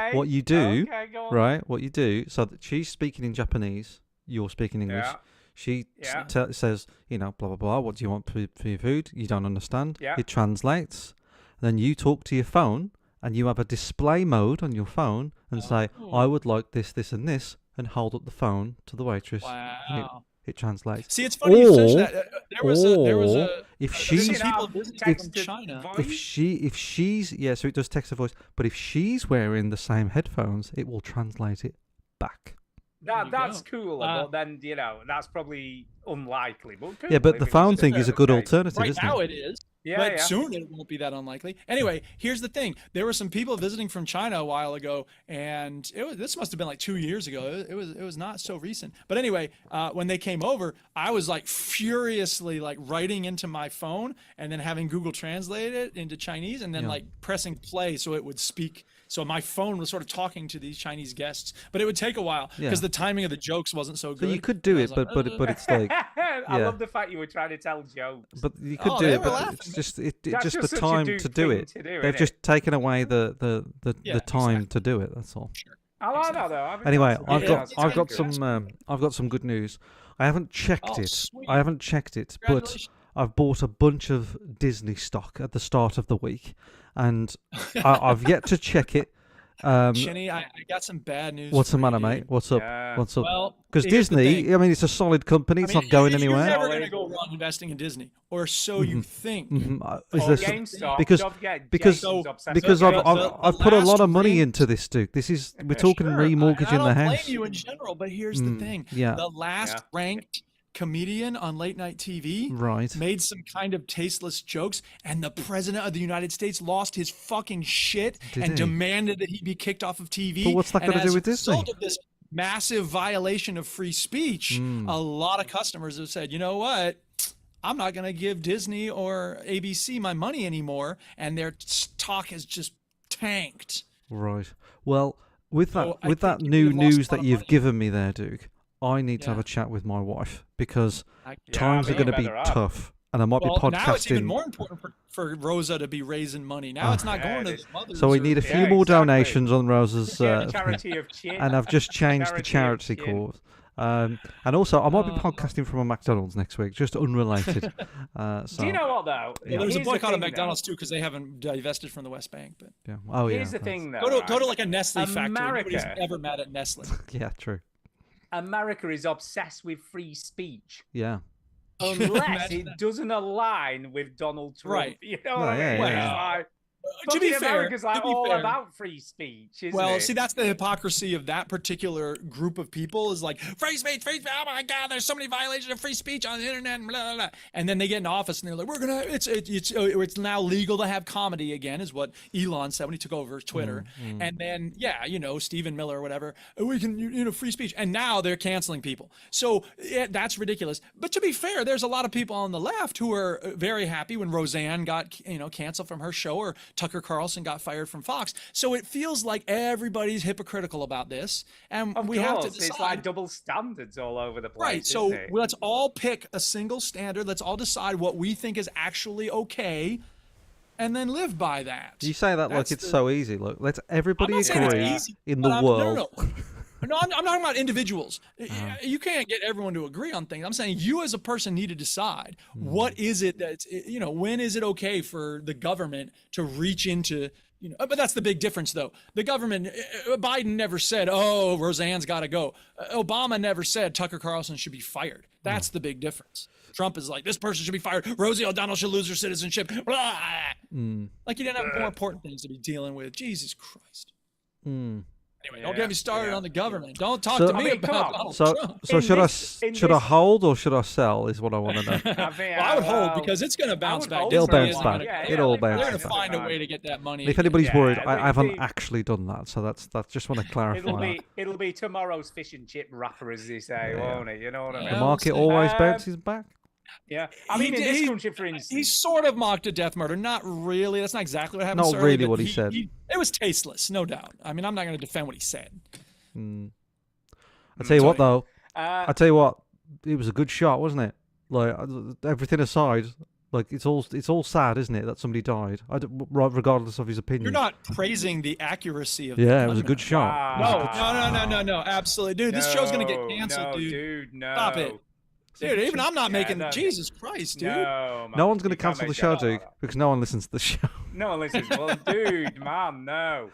Speaker 2: okay.
Speaker 3: What you do,
Speaker 2: Okay, go on.
Speaker 3: right? What you do, so that she's speaking in Japanese, you're speaking English.
Speaker 2: Yeah.
Speaker 3: She
Speaker 2: Yeah.
Speaker 3: says, blah, blah, blah. What do you want for your food? You don't understand.
Speaker 2: Yeah.
Speaker 3: It translates. Then you talk to your phone and you have a display mode on your phone and say, I would like this, this, and this, and hold up the phone to the waitress. and
Speaker 1: Wow.
Speaker 3: It translates.
Speaker 1: See, it's funny you
Speaker 3: Or-
Speaker 1: said that. There was a
Speaker 3: if
Speaker 1: there's
Speaker 3: she's
Speaker 1: some people visiting from
Speaker 2: texted
Speaker 1: China.
Speaker 2: voice?
Speaker 3: if she's so it does text her voice, but if she's wearing the same headphones, it will translate it back.
Speaker 1: There you
Speaker 2: That's
Speaker 1: go.
Speaker 2: cool, but then that's probably unlikely. But cool
Speaker 3: Yeah, but
Speaker 2: if
Speaker 3: the
Speaker 2: it's
Speaker 3: phone
Speaker 2: just
Speaker 3: thing is a good
Speaker 2: okay.
Speaker 3: alternative,
Speaker 1: Right
Speaker 3: isn't
Speaker 1: now
Speaker 3: it?
Speaker 1: it is.
Speaker 2: Yeah,
Speaker 1: but
Speaker 2: yeah.
Speaker 1: soon it won't be that unlikely. Anyway, here's the thing: there were some people visiting from China a while ago, and this must have been like 2 years ago. It was not so recent. But anyway, when they came over, I was like furiously like writing into my phone and then having Google translate it into Chinese, and then
Speaker 3: Yeah.
Speaker 1: like pressing play so it would speak. So my phone was sort of talking to these Chinese guests, but it would take a while
Speaker 3: Yeah.
Speaker 1: because the timing of the jokes wasn't so
Speaker 3: So
Speaker 1: good.
Speaker 3: you could do
Speaker 1: And I
Speaker 3: it,
Speaker 1: was like,
Speaker 3: but it's like,
Speaker 2: I
Speaker 3: yeah.
Speaker 2: love the fact you were trying to tell jokes.
Speaker 3: but you could
Speaker 1: Oh,
Speaker 3: do
Speaker 1: they
Speaker 3: it,
Speaker 1: were
Speaker 3: but
Speaker 1: laughing,
Speaker 3: it's
Speaker 1: man.
Speaker 3: just
Speaker 2: That's
Speaker 3: just
Speaker 2: just
Speaker 3: the
Speaker 2: such a
Speaker 3: time
Speaker 2: Duke
Speaker 3: to do
Speaker 2: thing
Speaker 3: it.
Speaker 2: to do,
Speaker 3: They've
Speaker 2: innit?
Speaker 3: just taken away the
Speaker 1: Yeah,
Speaker 3: time
Speaker 1: exactly.
Speaker 3: to do it. That's all.
Speaker 2: I like that though. I think
Speaker 3: Anyway,
Speaker 2: that's a
Speaker 3: I've
Speaker 2: good-
Speaker 3: got
Speaker 2: that's
Speaker 3: I've got
Speaker 2: good.
Speaker 3: I've got some good news. I haven't checked
Speaker 1: Oh,
Speaker 3: it.
Speaker 1: sweet.
Speaker 3: I haven't checked it, but
Speaker 1: Congratulations.
Speaker 3: I've bought a bunch of Disney stock at the start of the week, and I've yet to check it.
Speaker 1: Chinny, I got some bad news.
Speaker 3: What's the
Speaker 1: for
Speaker 3: matter,
Speaker 1: you,
Speaker 3: mate?
Speaker 1: dude.
Speaker 3: What's up?
Speaker 2: Yeah.
Speaker 3: What's up?
Speaker 1: Well,
Speaker 3: Because
Speaker 1: here's the
Speaker 3: Disney,
Speaker 1: thing.
Speaker 3: I mean, it's a solid company. It's
Speaker 1: I mean,
Speaker 3: not going
Speaker 1: you're
Speaker 3: anywhere.
Speaker 1: never going to
Speaker 2: Solid.
Speaker 1: go wrong investing in Disney, or so you think.
Speaker 3: Mhm. Is
Speaker 1: Oh,
Speaker 3: there
Speaker 1: game-
Speaker 2: GameStop.
Speaker 3: because-
Speaker 2: don't forget
Speaker 3: because-
Speaker 2: Jason's obsessed
Speaker 3: because
Speaker 2: with
Speaker 3: I've
Speaker 2: GameStop.
Speaker 3: I've put a lot
Speaker 1: last
Speaker 3: of money
Speaker 1: ring-
Speaker 3: into this, Duke. This is we're talking
Speaker 1: Sure,
Speaker 3: remortgaging
Speaker 1: and I
Speaker 3: the
Speaker 1: don't
Speaker 3: house.
Speaker 1: blame you in general, but here's the thing:
Speaker 3: yeah.
Speaker 1: the last ranked comedian on late night TV
Speaker 3: Right.
Speaker 1: made some kind of tasteless jokes, and the president of the United States lost his fucking shit
Speaker 3: Did
Speaker 1: and
Speaker 3: he?
Speaker 1: demanded that he be kicked off of TV.
Speaker 3: But what's that
Speaker 1: And
Speaker 3: got to do
Speaker 1: as
Speaker 3: with
Speaker 1: a
Speaker 3: Disney?
Speaker 1: result of this massive violation of free speech,
Speaker 3: Hmm.
Speaker 1: a lot of customers have said, you know what? I'm not going to give Disney or ABC my money anymore, and their stock has just tanked.
Speaker 3: Right. Well, with that
Speaker 1: So I
Speaker 3: with that
Speaker 1: think
Speaker 3: new
Speaker 1: you've lost a
Speaker 3: news
Speaker 1: lot
Speaker 3: that
Speaker 1: of
Speaker 3: you've
Speaker 1: money.
Speaker 3: given me there, Duke, I need to have
Speaker 1: Yeah.
Speaker 3: a chat with my wife because
Speaker 1: I-
Speaker 3: times
Speaker 2: I
Speaker 3: are
Speaker 2: think
Speaker 3: going to
Speaker 2: you
Speaker 3: be
Speaker 2: better have.
Speaker 3: tough, and I might
Speaker 1: Well,
Speaker 3: be
Speaker 1: now it's even
Speaker 3: podcasting.
Speaker 1: more important for Rosa to be raising money. Now it's not
Speaker 2: Yeah,
Speaker 1: going to
Speaker 2: it
Speaker 1: the
Speaker 2: is.
Speaker 1: mothers.
Speaker 3: So we
Speaker 1: or-
Speaker 3: need a
Speaker 2: Yeah,
Speaker 3: few more
Speaker 2: exactly.
Speaker 3: donations on Rosa's,
Speaker 2: Yeah, the charity of cheer.
Speaker 3: and I've just changed the
Speaker 2: Charity
Speaker 3: charity
Speaker 2: of chin.
Speaker 3: cause. And also, I might be
Speaker 1: Uh,
Speaker 3: podcasting from a McDonald's next week, just unrelated. So,
Speaker 2: Do you know what though?
Speaker 3: Yeah.
Speaker 1: There's a
Speaker 2: Here's the
Speaker 1: boycott of
Speaker 2: thing, though.
Speaker 1: McDonald's too because they haven't divested from the West Bank. But
Speaker 3: yeah. Oh, yeah.
Speaker 2: Here's the
Speaker 3: that's-
Speaker 2: thing, though.
Speaker 1: go to
Speaker 2: right?
Speaker 1: like a Nestle factory. Nobody's
Speaker 2: America.
Speaker 1: ever mad at Nestle.
Speaker 3: Yeah, true.
Speaker 2: America is obsessed with free speech.
Speaker 3: Yeah.
Speaker 2: Unless
Speaker 1: Imagine
Speaker 2: it
Speaker 1: that.
Speaker 2: doesn't align with Donald Trump.
Speaker 1: Right.
Speaker 2: You know
Speaker 3: No,
Speaker 2: what I
Speaker 3: yeah,
Speaker 2: mean?
Speaker 3: yeah,
Speaker 2: It's
Speaker 3: yeah.
Speaker 2: like,
Speaker 1: To be
Speaker 2: fucking
Speaker 1: fair,
Speaker 2: America's like
Speaker 1: to be
Speaker 2: all
Speaker 1: fair.
Speaker 2: about free speech, isn't
Speaker 1: Well,
Speaker 2: it?
Speaker 1: see, that's the hypocrisy of that particular group of people is like, free speech, oh my God, there's so many violations of free speech on the internet, and blah, blah, blah. And then they get in office and they're like, it's now legal to have comedy again, is what Elon said when he took over Twitter. And then, Stephen Miller or whatever, we can, free speech. And now they're canceling people. So that's ridiculous. But to be fair, there's a lot of people on the left who are very happy when Roseanne got, canceled from her show or Tucker Carlson got fired from Fox. So it feels like everybody's hypocritical about this, and
Speaker 2: of
Speaker 1: we
Speaker 2: course,
Speaker 1: have to
Speaker 2: it's
Speaker 1: decide.
Speaker 2: like double standards all over the place.
Speaker 1: Right. So
Speaker 2: isn't it?
Speaker 1: let's all pick a single standard. Let's all decide what we think is actually okay, and then live by that.
Speaker 3: You say that like
Speaker 1: That's
Speaker 3: it's
Speaker 1: the-
Speaker 3: so easy. Look, let's everybody
Speaker 1: I'm not saying it's
Speaker 3: agree
Speaker 1: easy,
Speaker 3: in
Speaker 1: but
Speaker 3: the
Speaker 1: I'm-
Speaker 3: world.
Speaker 1: No, I'm talking about individuals. You can't get everyone to agree on things. I'm saying you as a person need to decide what is it that's, when is it okay for the government to reach into, but that's the big difference though. The government, Biden never said, oh, Roseanne's got to go. Obama never said Tucker Carlson should be fired. That's the big difference. Trump is like, this person should be fired. Rosie O'Donnell should lose her citizenship. Blah. Like you didn't have more important things to be dealing with. Jesus Christ. Anyway, don't get me started on the government. Don't talk
Speaker 3: So-
Speaker 1: to
Speaker 3: I
Speaker 1: me
Speaker 2: mean, come
Speaker 1: about
Speaker 2: on.
Speaker 1: Donald
Speaker 3: So,
Speaker 1: Trump.
Speaker 3: so
Speaker 2: In
Speaker 3: should
Speaker 2: this- in
Speaker 3: I
Speaker 2: this-
Speaker 3: hold or should I sell? Is what I want to know.
Speaker 2: I think,
Speaker 1: Well, I would hold
Speaker 2: well,
Speaker 1: because it's going to bounce
Speaker 2: would
Speaker 1: back.
Speaker 2: hold
Speaker 3: It'll
Speaker 1: Disney
Speaker 3: bounce
Speaker 1: isn't
Speaker 3: back.
Speaker 1: gonna-
Speaker 2: Yeah,
Speaker 3: It'll
Speaker 2: yeah,
Speaker 3: bounce
Speaker 1: They're
Speaker 3: back.
Speaker 1: going to find a way to get that money.
Speaker 3: If anybody's
Speaker 2: Yeah,
Speaker 3: worried,
Speaker 2: it
Speaker 3: I
Speaker 2: would
Speaker 3: haven't
Speaker 2: be-
Speaker 3: actually done that, so that's just want to clarify.
Speaker 2: it'll be tomorrow's fish and chip wrapper, as they say, won't it? You know what I
Speaker 3: The
Speaker 2: mean?
Speaker 1: Yeah.
Speaker 3: market
Speaker 1: Um,
Speaker 3: always bounces back.
Speaker 2: Yeah. I mean, in this
Speaker 1: he-
Speaker 2: country, for instance,
Speaker 1: He sort of mocked a death murder. Not really. That's not exactly what happened.
Speaker 3: Not
Speaker 1: Sterling,
Speaker 3: really
Speaker 1: but
Speaker 3: what he said.
Speaker 1: It was tasteless, no doubt. I mean, I'm not going to defend what he said.
Speaker 3: I tell you what, though.
Speaker 2: uh,
Speaker 3: I tell you what, it was a good shot, wasn't it? Like everything aside, like it's all sad, isn't it, that somebody died? Regardless of his opinion.
Speaker 1: You're not praising the accuracy of.
Speaker 3: Yeah,
Speaker 1: the
Speaker 3: it was a good shot.
Speaker 2: Wow.
Speaker 3: It was a good shot.
Speaker 1: No, absolutely, dude. This show's going to get canceled,
Speaker 2: no,
Speaker 1: dude.
Speaker 2: No.
Speaker 1: Stop it. Dude, even I'm not
Speaker 2: Yeah,
Speaker 1: making.
Speaker 2: no.
Speaker 1: Jesus Christ, dude.
Speaker 2: No,
Speaker 3: No one's going to
Speaker 2: you can't
Speaker 3: cancel the
Speaker 2: make
Speaker 3: show,
Speaker 2: that
Speaker 3: Duke,
Speaker 2: up.
Speaker 3: because no one listens to the show.
Speaker 2: No one listens. Well, dude, man, no.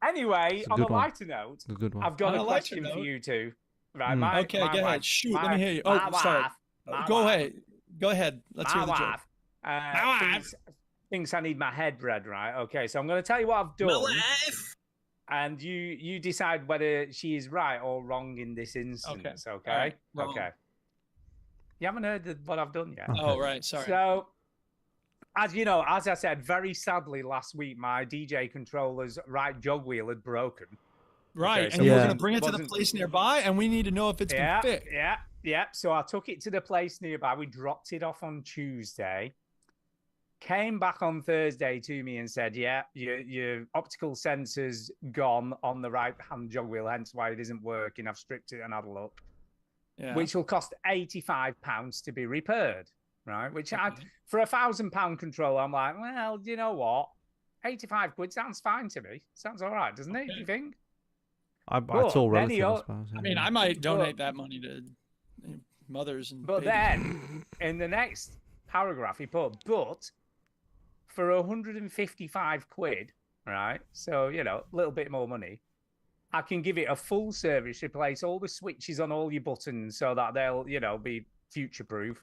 Speaker 2: Anyway,
Speaker 3: a
Speaker 2: on a
Speaker 3: good one.
Speaker 2: lighter note,
Speaker 3: It's a good one.
Speaker 2: I've got
Speaker 1: On
Speaker 2: a
Speaker 1: a lighter
Speaker 2: question for
Speaker 1: note?
Speaker 2: you two. Right,
Speaker 3: Hmm.
Speaker 1: Okay, go ahead. Shoot, let me hear you. Oh,
Speaker 2: my
Speaker 1: sorry.
Speaker 2: wife, my
Speaker 1: Go
Speaker 2: wife,
Speaker 1: ahead. Go ahead. Let's hear
Speaker 2: My
Speaker 1: the joke.
Speaker 2: wife,
Speaker 1: My
Speaker 2: thinks I need my head bread, right? Okay, so I'm going to tell you what I've done. And you decide whether she is right or wrong in this instance, okay?
Speaker 1: All right, wrong.
Speaker 2: Okay. You haven't heard what I've done yet.
Speaker 1: Oh, right. Sorry.
Speaker 2: So, as you know, as I said, very sadly last week, my DJ controller's right jog wheel had broken.
Speaker 1: Right.
Speaker 2: Okay,
Speaker 1: And
Speaker 3: so
Speaker 1: we're
Speaker 3: Yeah.
Speaker 1: going to bring it to the
Speaker 2: wasn't-
Speaker 1: place nearby, and we need to know if it's
Speaker 2: Yeah,
Speaker 1: been fixed.
Speaker 2: yeah. So I took it to the place nearby. We dropped it off on Tuesday. Came back on Thursday to me and said, yeah, your optical sensor's gone on the right-hand jog wheel, hence why it isn't working. I've stripped it and had a look.
Speaker 1: Yeah.
Speaker 2: Which will cost £85 to be repaired, right? Which for £1,000 controller, I'm like, well, you know what? 85 quid sounds fine to me. Sounds all right, doesn't it? Do you think?
Speaker 3: It's all
Speaker 2: then he
Speaker 3: relative, I
Speaker 2: al-
Speaker 3: suppose.
Speaker 1: I mean, I might donate that money to mothers and
Speaker 2: But
Speaker 1: babies.
Speaker 2: then in the next paragraph, he put, but for 155 quid, right? So, a little bit more money. I can give it a full service, replace all the switches on all your buttons so that they'll, be future proof.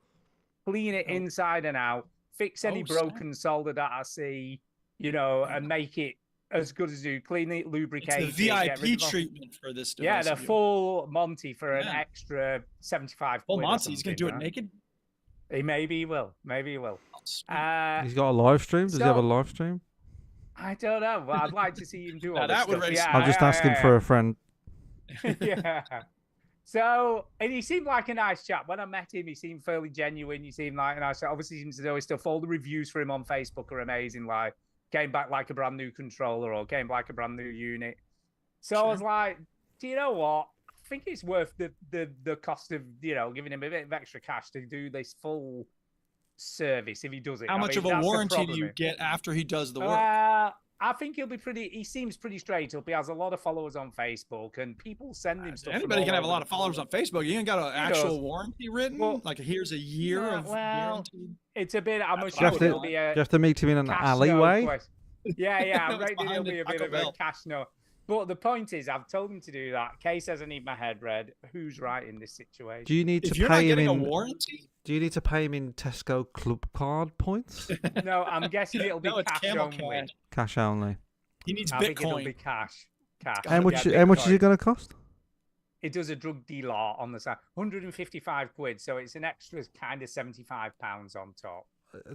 Speaker 2: Clean it inside and out, fix any
Speaker 1: Oh, snap.
Speaker 2: broken solder that I see, and make it as good as you. Clean it, lubricate
Speaker 1: It's the
Speaker 2: it, get rid
Speaker 1: VIP
Speaker 2: of all-
Speaker 1: treatment for this device.
Speaker 2: Yeah, the
Speaker 1: of yours.
Speaker 2: full Monty for an
Speaker 1: Yeah.
Speaker 2: extra 75
Speaker 1: Well,
Speaker 2: quid. or
Speaker 1: Monty, he's going to do it
Speaker 2: something, right?
Speaker 1: naked.
Speaker 2: Maybe he will. Maybe he will.
Speaker 1: Sweet.
Speaker 3: He's got a live stream. Does he have a
Speaker 2: so-
Speaker 3: live stream?
Speaker 2: I don't know. But I'd like to see him do all
Speaker 1: Now
Speaker 2: this
Speaker 1: that would
Speaker 2: stuff.
Speaker 1: raise-
Speaker 2: Yeah,
Speaker 3: I'm just
Speaker 2: yeah,
Speaker 3: asking
Speaker 2: yeah,
Speaker 3: for a friend.
Speaker 2: yeah. So, and he seemed like a nice chap. When I met him, he seemed fairly genuine. He seemed like a nice chap. Obviously, he seems to know his stuff. All the reviews for him on Facebook are amazing. Like, came back like a brand new controller or came back like a brand new unit. So I was like, do you know what? I think it's worth the cost of, giving him a bit of extra cash to do this full service if he does it.
Speaker 1: How
Speaker 2: I
Speaker 1: much
Speaker 2: mean,
Speaker 1: of a
Speaker 2: that's the
Speaker 1: warranty do
Speaker 2: problem
Speaker 1: you
Speaker 2: here.
Speaker 1: get after he does the work?
Speaker 2: I I think he'll be pretty. He seems pretty straight up. He has a lot of followers on Facebook, and people send him stuff. from
Speaker 1: Anybody
Speaker 2: all
Speaker 1: can have a
Speaker 2: over
Speaker 1: lot
Speaker 2: the
Speaker 1: of followers on
Speaker 2: world.
Speaker 1: Facebook. You ain't got an
Speaker 2: He
Speaker 1: actual
Speaker 2: does.
Speaker 1: warranty written.
Speaker 2: Well,
Speaker 1: like here's a year
Speaker 2: no,
Speaker 1: of
Speaker 2: well,
Speaker 1: guaranteed.
Speaker 2: It's a bit. I'm
Speaker 1: That's
Speaker 2: sure
Speaker 1: what I
Speaker 2: there'll
Speaker 1: would
Speaker 2: be a
Speaker 3: Do you have to meet him in an
Speaker 2: cash no
Speaker 3: alleyway?
Speaker 2: quest- Yeah, I'm
Speaker 1: It's
Speaker 2: ready. There'll
Speaker 1: behind
Speaker 2: be
Speaker 1: the
Speaker 2: a bit
Speaker 1: Taco
Speaker 2: of a
Speaker 1: Bell.
Speaker 2: cash no. But the point is, I've told him to do that. Kay says I need my head read. Who's right in this situation?
Speaker 3: Do you need
Speaker 1: If
Speaker 3: to
Speaker 1: you're not
Speaker 3: pay him
Speaker 1: getting a
Speaker 3: in?
Speaker 1: warranty,
Speaker 3: Do you need to pay him in Tesco Club Card points?
Speaker 2: No, I'm guessing it'll be
Speaker 1: no, it's
Speaker 2: cash
Speaker 1: camel
Speaker 2: only.
Speaker 1: cash.
Speaker 3: Cash only.
Speaker 1: He needs
Speaker 2: I think it'll be
Speaker 1: Bitcoin.
Speaker 2: cash. Cash.
Speaker 3: How much?
Speaker 2: Yeah,
Speaker 3: How much is
Speaker 2: Bitcoin.
Speaker 3: it going to cost?
Speaker 2: It does a drug dealer on the side. 155 quid, so it's an extra kind of 75 pounds on top.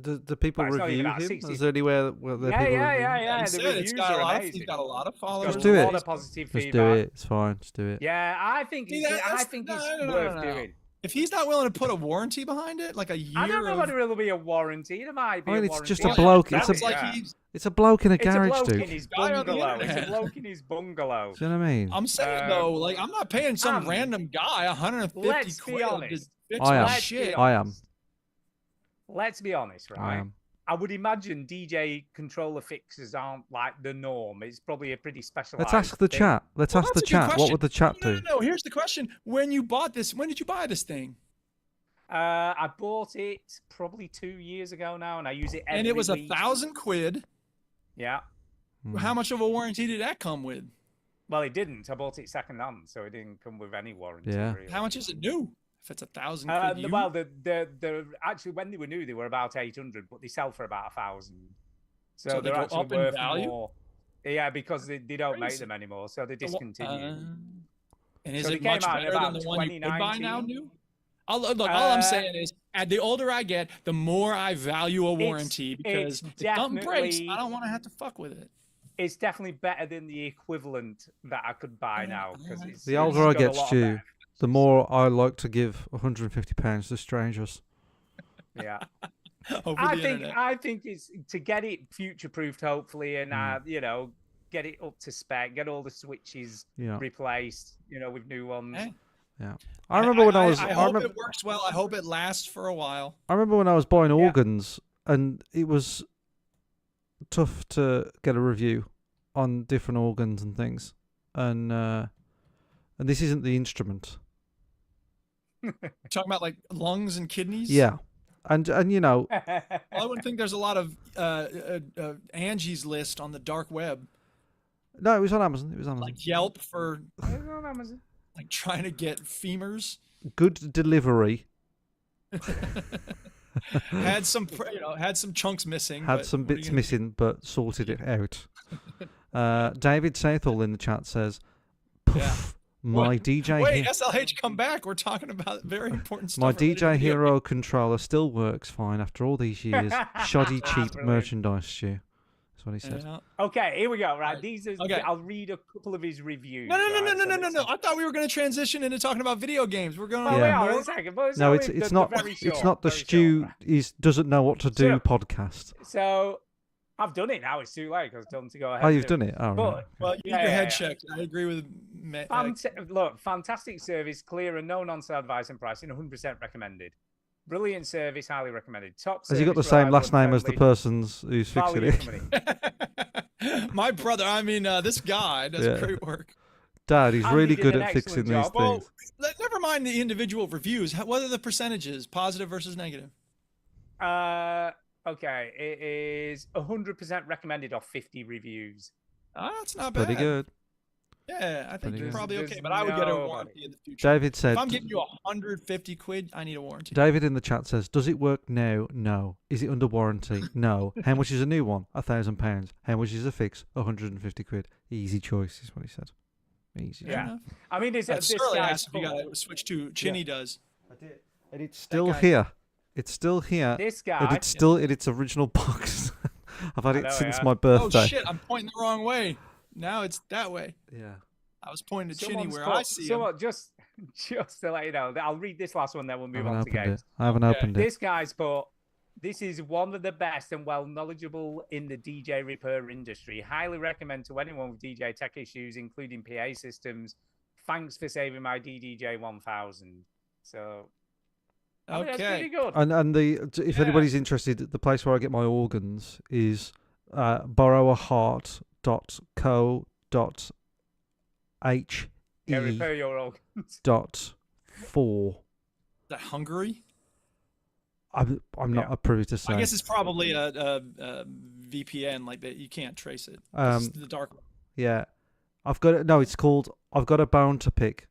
Speaker 3: Do people
Speaker 2: Well, it's not even
Speaker 3: review
Speaker 2: that,
Speaker 3: him?
Speaker 2: 60.
Speaker 3: Is there anywhere where
Speaker 2: Yeah,
Speaker 3: people
Speaker 2: yeah,
Speaker 3: review
Speaker 2: yeah,
Speaker 3: him?
Speaker 2: yeah.
Speaker 1: He
Speaker 2: The
Speaker 1: said it's
Speaker 2: reviews
Speaker 1: got
Speaker 2: are
Speaker 1: a lot.
Speaker 2: amazing.
Speaker 1: He's got a lot of followers.
Speaker 3: Just
Speaker 2: There's
Speaker 3: do
Speaker 2: a
Speaker 3: it.
Speaker 2: lot of positive
Speaker 3: Just
Speaker 2: feedback.
Speaker 3: do it. It's fine. Just do it.
Speaker 2: Yeah, I think
Speaker 1: See,
Speaker 2: it's,
Speaker 1: that's-
Speaker 2: I think
Speaker 1: no,
Speaker 2: it's
Speaker 1: no, no,
Speaker 2: worth
Speaker 1: no, no.
Speaker 2: doing.
Speaker 1: If he's not willing to put a warranty behind it, like a year
Speaker 2: I don't know
Speaker 1: of,
Speaker 2: whether it'll be a warranty. There might be
Speaker 3: I mean,
Speaker 2: a
Speaker 3: it's
Speaker 2: warranty.
Speaker 3: just a
Speaker 2: on it.
Speaker 3: bloke.
Speaker 1: Sounds
Speaker 3: It's a
Speaker 1: like
Speaker 2: Yeah.
Speaker 1: he's.
Speaker 3: It's a bloke in a
Speaker 2: It's a
Speaker 3: garage,
Speaker 2: bloke
Speaker 3: dude.
Speaker 2: in his
Speaker 1: Guy on the
Speaker 2: bungalow. It's a
Speaker 1: internet.
Speaker 2: bloke in his bungalow.
Speaker 3: Do you know what I mean?
Speaker 1: I'm saying
Speaker 2: Um,
Speaker 1: though, like I'm not paying some
Speaker 2: I'm-
Speaker 1: random guy 150
Speaker 2: Let's be
Speaker 1: quid to
Speaker 2: honest.
Speaker 1: fix
Speaker 3: I am.
Speaker 1: my
Speaker 2: Let's be
Speaker 1: shit.
Speaker 3: I am.
Speaker 2: honest. Let's be honest,
Speaker 3: I
Speaker 2: right?
Speaker 3: am.
Speaker 2: I would imagine DJ controller fixes aren't like the norm. It's probably a pretty specialized.
Speaker 3: Let's ask the
Speaker 2: thing.
Speaker 3: chat. Let's
Speaker 1: Well,
Speaker 3: ask the
Speaker 1: that's a good
Speaker 3: chat. What
Speaker 1: question.
Speaker 3: would the chat
Speaker 1: No,
Speaker 3: do?
Speaker 1: no, no. Here's the question: when you bought this, when did you buy this thing?
Speaker 2: I bought it probably 2 years ago now, and I use it every
Speaker 1: And it was
Speaker 2: week.
Speaker 1: £1,000.
Speaker 2: Yeah.
Speaker 3: Hmm.
Speaker 1: How much of a warranty did that come with?
Speaker 2: Well, it didn't. I bought it second hand, so it didn't come with any warranty.
Speaker 3: Yeah.
Speaker 2: Really.
Speaker 1: How much is it new? If it's £1,000 quid,
Speaker 2: Well, the actually when they were new, they were about 800, but they sell for about 1,000. So,
Speaker 1: So they
Speaker 2: they're
Speaker 1: go
Speaker 2: actually
Speaker 1: up in
Speaker 2: worth
Speaker 1: value?
Speaker 2: more. Yeah, because they don't make
Speaker 1: Crazy.
Speaker 2: them anymore, so they discontinued.
Speaker 1: and is
Speaker 2: So they
Speaker 1: it
Speaker 2: came
Speaker 1: much
Speaker 2: out in
Speaker 1: better than
Speaker 2: about
Speaker 1: the one you could buy now
Speaker 2: 2019.
Speaker 1: new? All I'm saying is, the older I get, the more I value a warranty because
Speaker 2: it's
Speaker 1: if something breaks,
Speaker 2: definitely-
Speaker 1: I don't want to have to fuck with it.
Speaker 2: It's definitely better than the equivalent that I could buy now because it's
Speaker 3: The
Speaker 2: it's
Speaker 3: older I
Speaker 2: got a
Speaker 3: get,
Speaker 2: lot of
Speaker 3: Stu,
Speaker 2: better
Speaker 3: the more I like to give £150 to strangers.
Speaker 2: Yeah,
Speaker 1: Over
Speaker 2: I
Speaker 1: the
Speaker 2: think
Speaker 1: internet.
Speaker 2: it's to get it future proofed hopefully, and get it up to spec, get all the switches
Speaker 3: Yeah.
Speaker 2: replaced, with new ones.
Speaker 1: Hey.
Speaker 3: Yeah. I remember when I was.
Speaker 1: I
Speaker 3: I
Speaker 1: hope
Speaker 3: remember,
Speaker 1: it works well. I hope it lasts for a while.
Speaker 3: I remember when I was buying
Speaker 2: Yeah.
Speaker 3: organs, and it was tough to get a review on different organs and things, and this isn't the instrument.
Speaker 1: Talking about like lungs and kidneys.
Speaker 3: Yeah, and
Speaker 1: Well, I wouldn't think there's a lot of Angie's List on the dark web,
Speaker 3: no, it was on Amazon. It was on Amazon.
Speaker 1: like Yelp for
Speaker 2: It's on Amazon.
Speaker 1: like trying to get femurs.
Speaker 3: Good delivery.
Speaker 1: Had some, had some chunks missing.
Speaker 3: Had
Speaker 1: but
Speaker 3: some
Speaker 1: what are you
Speaker 3: bits
Speaker 1: gonna do?
Speaker 3: missing, but sorted it out. David Southall in the chat says, "Poof, my
Speaker 1: What?
Speaker 3: DJ."
Speaker 1: Wait, SLH, come back. We're talking about very important stuff.
Speaker 3: My
Speaker 1: related to
Speaker 3: DJ
Speaker 1: video
Speaker 3: Hero controller still works fine after all these years. Shoddy, cheap
Speaker 2: Brilliant.
Speaker 3: merchandise, Stu. That's what he
Speaker 1: games.
Speaker 3: said.
Speaker 1: Yeah.
Speaker 2: Okay, here we go. Right,
Speaker 1: Right.
Speaker 2: these are.
Speaker 1: Okay.
Speaker 2: I'll read a couple of his reviews.
Speaker 1: No.
Speaker 2: right? So
Speaker 1: I
Speaker 2: it's-
Speaker 1: thought we were going to transition into talking about video games. We're going
Speaker 2: Well,
Speaker 1: to
Speaker 2: we
Speaker 3: Yeah.
Speaker 2: are in a second, but
Speaker 3: No,
Speaker 2: only
Speaker 3: it's
Speaker 2: the
Speaker 3: not.
Speaker 2: very
Speaker 3: It's
Speaker 2: short,
Speaker 3: not the
Speaker 2: very short,
Speaker 3: Stu.
Speaker 2: right?
Speaker 3: He doesn't know what to do.
Speaker 2: Sure.
Speaker 3: Podcast.
Speaker 2: So I've done it now. It's too late because I told him to go ahead.
Speaker 3: Oh,
Speaker 2: and
Speaker 3: you've
Speaker 2: do
Speaker 3: done it. Oh,
Speaker 2: But-
Speaker 3: right.
Speaker 1: Well, you need
Speaker 2: Yeah,
Speaker 1: your
Speaker 2: yeah,
Speaker 1: head
Speaker 2: yeah.
Speaker 1: checked. I agree with.
Speaker 2: Look, fantastic service, clear and no non-sale advice and pricing, 100% recommended. Brilliant service, highly recommended. Top.
Speaker 3: Has he got the
Speaker 2: service,
Speaker 3: same
Speaker 2: reliable
Speaker 3: last
Speaker 2: and
Speaker 3: name as the
Speaker 2: friendly.
Speaker 3: person's who's fixing
Speaker 2: Value
Speaker 3: it?
Speaker 2: for money.
Speaker 1: My brother, this guy does
Speaker 3: Yeah.
Speaker 1: great work.
Speaker 3: Dad, he's
Speaker 2: Andy
Speaker 3: really
Speaker 2: did
Speaker 3: good
Speaker 2: an
Speaker 3: at fixing
Speaker 2: excellent
Speaker 3: these
Speaker 2: job.
Speaker 1: Well,
Speaker 3: things.
Speaker 1: never mind the individual reviews. What are the percentages, positive versus negative?
Speaker 2: Okay, it is 100% recommended off 50 reviews.
Speaker 1: That's not bad.
Speaker 3: Pretty good.
Speaker 1: Yeah, I think
Speaker 3: Pretty
Speaker 1: you're
Speaker 3: good.
Speaker 1: probably
Speaker 2: There's
Speaker 1: okay, but I would get a
Speaker 2: nobody.
Speaker 1: warranty in the future.
Speaker 3: David said.
Speaker 1: If I'm getting you 150 quid, I need a warranty.
Speaker 3: David in the chat says, "Does it work now? No. Is it under warranty? No. How much is a new one? £1,000. How much is a fix? 150 quid. Easy choice," is what he said. Easy.
Speaker 1: Fair
Speaker 2: Yeah.
Speaker 1: enough.
Speaker 2: I mean, this
Speaker 1: That's
Speaker 2: this
Speaker 1: Sterling
Speaker 2: guy's
Speaker 1: asked if you got to switch to Chinny does.
Speaker 3: I did. And it's still
Speaker 1: guy-
Speaker 3: here. It's still here.
Speaker 2: This
Speaker 3: And
Speaker 2: guy.
Speaker 3: it's still in its original box. I've had
Speaker 2: I
Speaker 3: it
Speaker 2: know,
Speaker 3: since
Speaker 2: yeah.
Speaker 3: my
Speaker 1: Oh
Speaker 3: birthday.
Speaker 1: shit! I'm pointing the wrong way. Now it's that way.
Speaker 3: Yeah.
Speaker 1: I was pointing to Chinny
Speaker 2: Someone's
Speaker 1: where
Speaker 2: put-
Speaker 1: I see him.
Speaker 2: someone, just to let you know, I'll read this last one, then we'll
Speaker 3: I
Speaker 2: move
Speaker 3: haven't
Speaker 2: on to
Speaker 3: opened
Speaker 2: games.
Speaker 3: it. I haven't
Speaker 1: Okay.
Speaker 3: opened it.
Speaker 2: This guy's put, this is one of the best and well knowledgeable in the DJ repair industry. Highly recommend to anyone with DJ tech issues, including PA systems. Thanks for saving my DDJ 1000. So, I mean, that's
Speaker 1: Okay.
Speaker 2: pretty good.
Speaker 3: And if
Speaker 1: Yeah.
Speaker 3: anybody's interested, the place where I get my organs is borrowaheart.co.he
Speaker 2: Yeah, repair your organs.
Speaker 3: .4.
Speaker 1: Is that Hungary?
Speaker 3: I'm not
Speaker 2: Yeah.
Speaker 3: privy to say.
Speaker 1: I guess it's probably a VPN, like that. You can't trace it. It's the dark.
Speaker 3: Yeah, I've got it. No, it's called. I've got a bone to pick.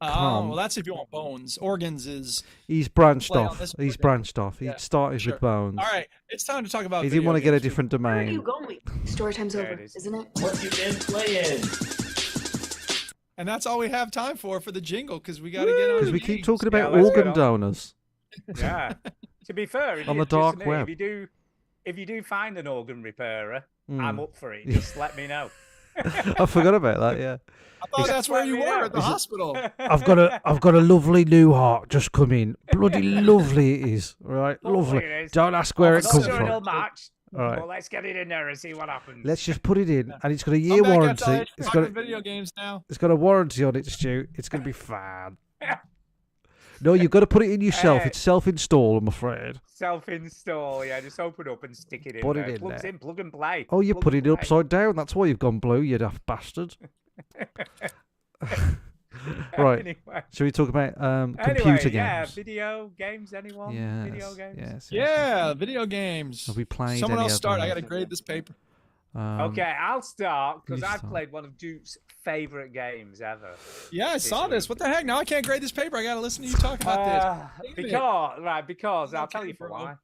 Speaker 1: Oh, well, that's if you want bones. Organs is.
Speaker 3: He's branched
Speaker 1: Play on
Speaker 3: off.
Speaker 1: this
Speaker 3: He's
Speaker 1: program.
Speaker 3: branched off. He
Speaker 1: Yeah,
Speaker 3: started
Speaker 1: sure.
Speaker 3: with bones.
Speaker 1: All right, it's time to talk about.
Speaker 3: He didn't want to
Speaker 1: video
Speaker 3: get a
Speaker 1: games.
Speaker 3: different
Speaker 8: Where are you
Speaker 3: domain.
Speaker 8: going? Story time's
Speaker 2: There
Speaker 8: over,
Speaker 2: it is.
Speaker 8: isn't it?
Speaker 6: What you been playing?
Speaker 1: And that's all we have time for the jingle because we got to get on.
Speaker 3: Because
Speaker 1: to
Speaker 3: we keep
Speaker 1: games.
Speaker 3: talking about
Speaker 2: let's get
Speaker 3: organ
Speaker 2: on.
Speaker 3: donors.
Speaker 2: Yeah. To be fair,
Speaker 3: On the
Speaker 2: just
Speaker 3: dark
Speaker 2: me,
Speaker 3: web.
Speaker 2: If you do find an organ repairer,
Speaker 3: Mm.
Speaker 2: I'm up for it. Just let me know.
Speaker 3: I forgot about that. Yeah,
Speaker 1: I thought that's where you
Speaker 2: Let me
Speaker 1: were
Speaker 2: know.
Speaker 1: at the hospital.
Speaker 3: I've got a lovely new heart just come in. Bloody lovely it is. Right, lovely.
Speaker 2: it is.
Speaker 3: Don't ask where
Speaker 2: I'm
Speaker 3: it
Speaker 2: not
Speaker 3: comes
Speaker 2: sure
Speaker 3: from.
Speaker 2: it'll match.
Speaker 3: All right.
Speaker 2: Well, let's get it in there and see what happens.
Speaker 3: Let's just put it in, and it's got a
Speaker 1: I'm
Speaker 3: year
Speaker 1: back
Speaker 3: warranty.
Speaker 1: outside
Speaker 3: It's
Speaker 1: talking
Speaker 3: got
Speaker 1: video games now.
Speaker 3: it's got a warranty on it, Stu. It's gonna be fine. No, you've got to put it in yourself. It's self-install, I'm afraid.
Speaker 2: Self-install, yeah. Just open up and stick it in.
Speaker 3: Put it
Speaker 2: there.
Speaker 3: in
Speaker 2: Plugs
Speaker 3: there.
Speaker 2: in, plug and play.
Speaker 3: Oh, you
Speaker 2: Plug
Speaker 3: put
Speaker 2: and
Speaker 3: it
Speaker 2: play.
Speaker 3: upside down. That's why you've gone blue, you daft bastard. Right.
Speaker 2: Anyway.
Speaker 3: Shall we talk about computer
Speaker 2: Anyway,
Speaker 3: games?
Speaker 2: yeah, video games. Anyone?
Speaker 3: Yes,
Speaker 2: Video games.
Speaker 3: yes.
Speaker 1: Yeah, video games.
Speaker 3: Have we played
Speaker 1: Someone
Speaker 3: any
Speaker 1: else
Speaker 3: of
Speaker 1: start. I
Speaker 3: them?
Speaker 1: got to grade this paper.
Speaker 2: Okay, I'll start because
Speaker 3: you
Speaker 2: I've
Speaker 3: start.
Speaker 2: played one of Duke's favorite games ever.
Speaker 1: Yeah, I saw this.
Speaker 2: week.
Speaker 1: What the heck? Now I can't grade this paper. I got to listen to you talk about this. Damn it.
Speaker 2: Because I'll tell
Speaker 1: Okay,
Speaker 2: you for
Speaker 1: bro.
Speaker 2: why.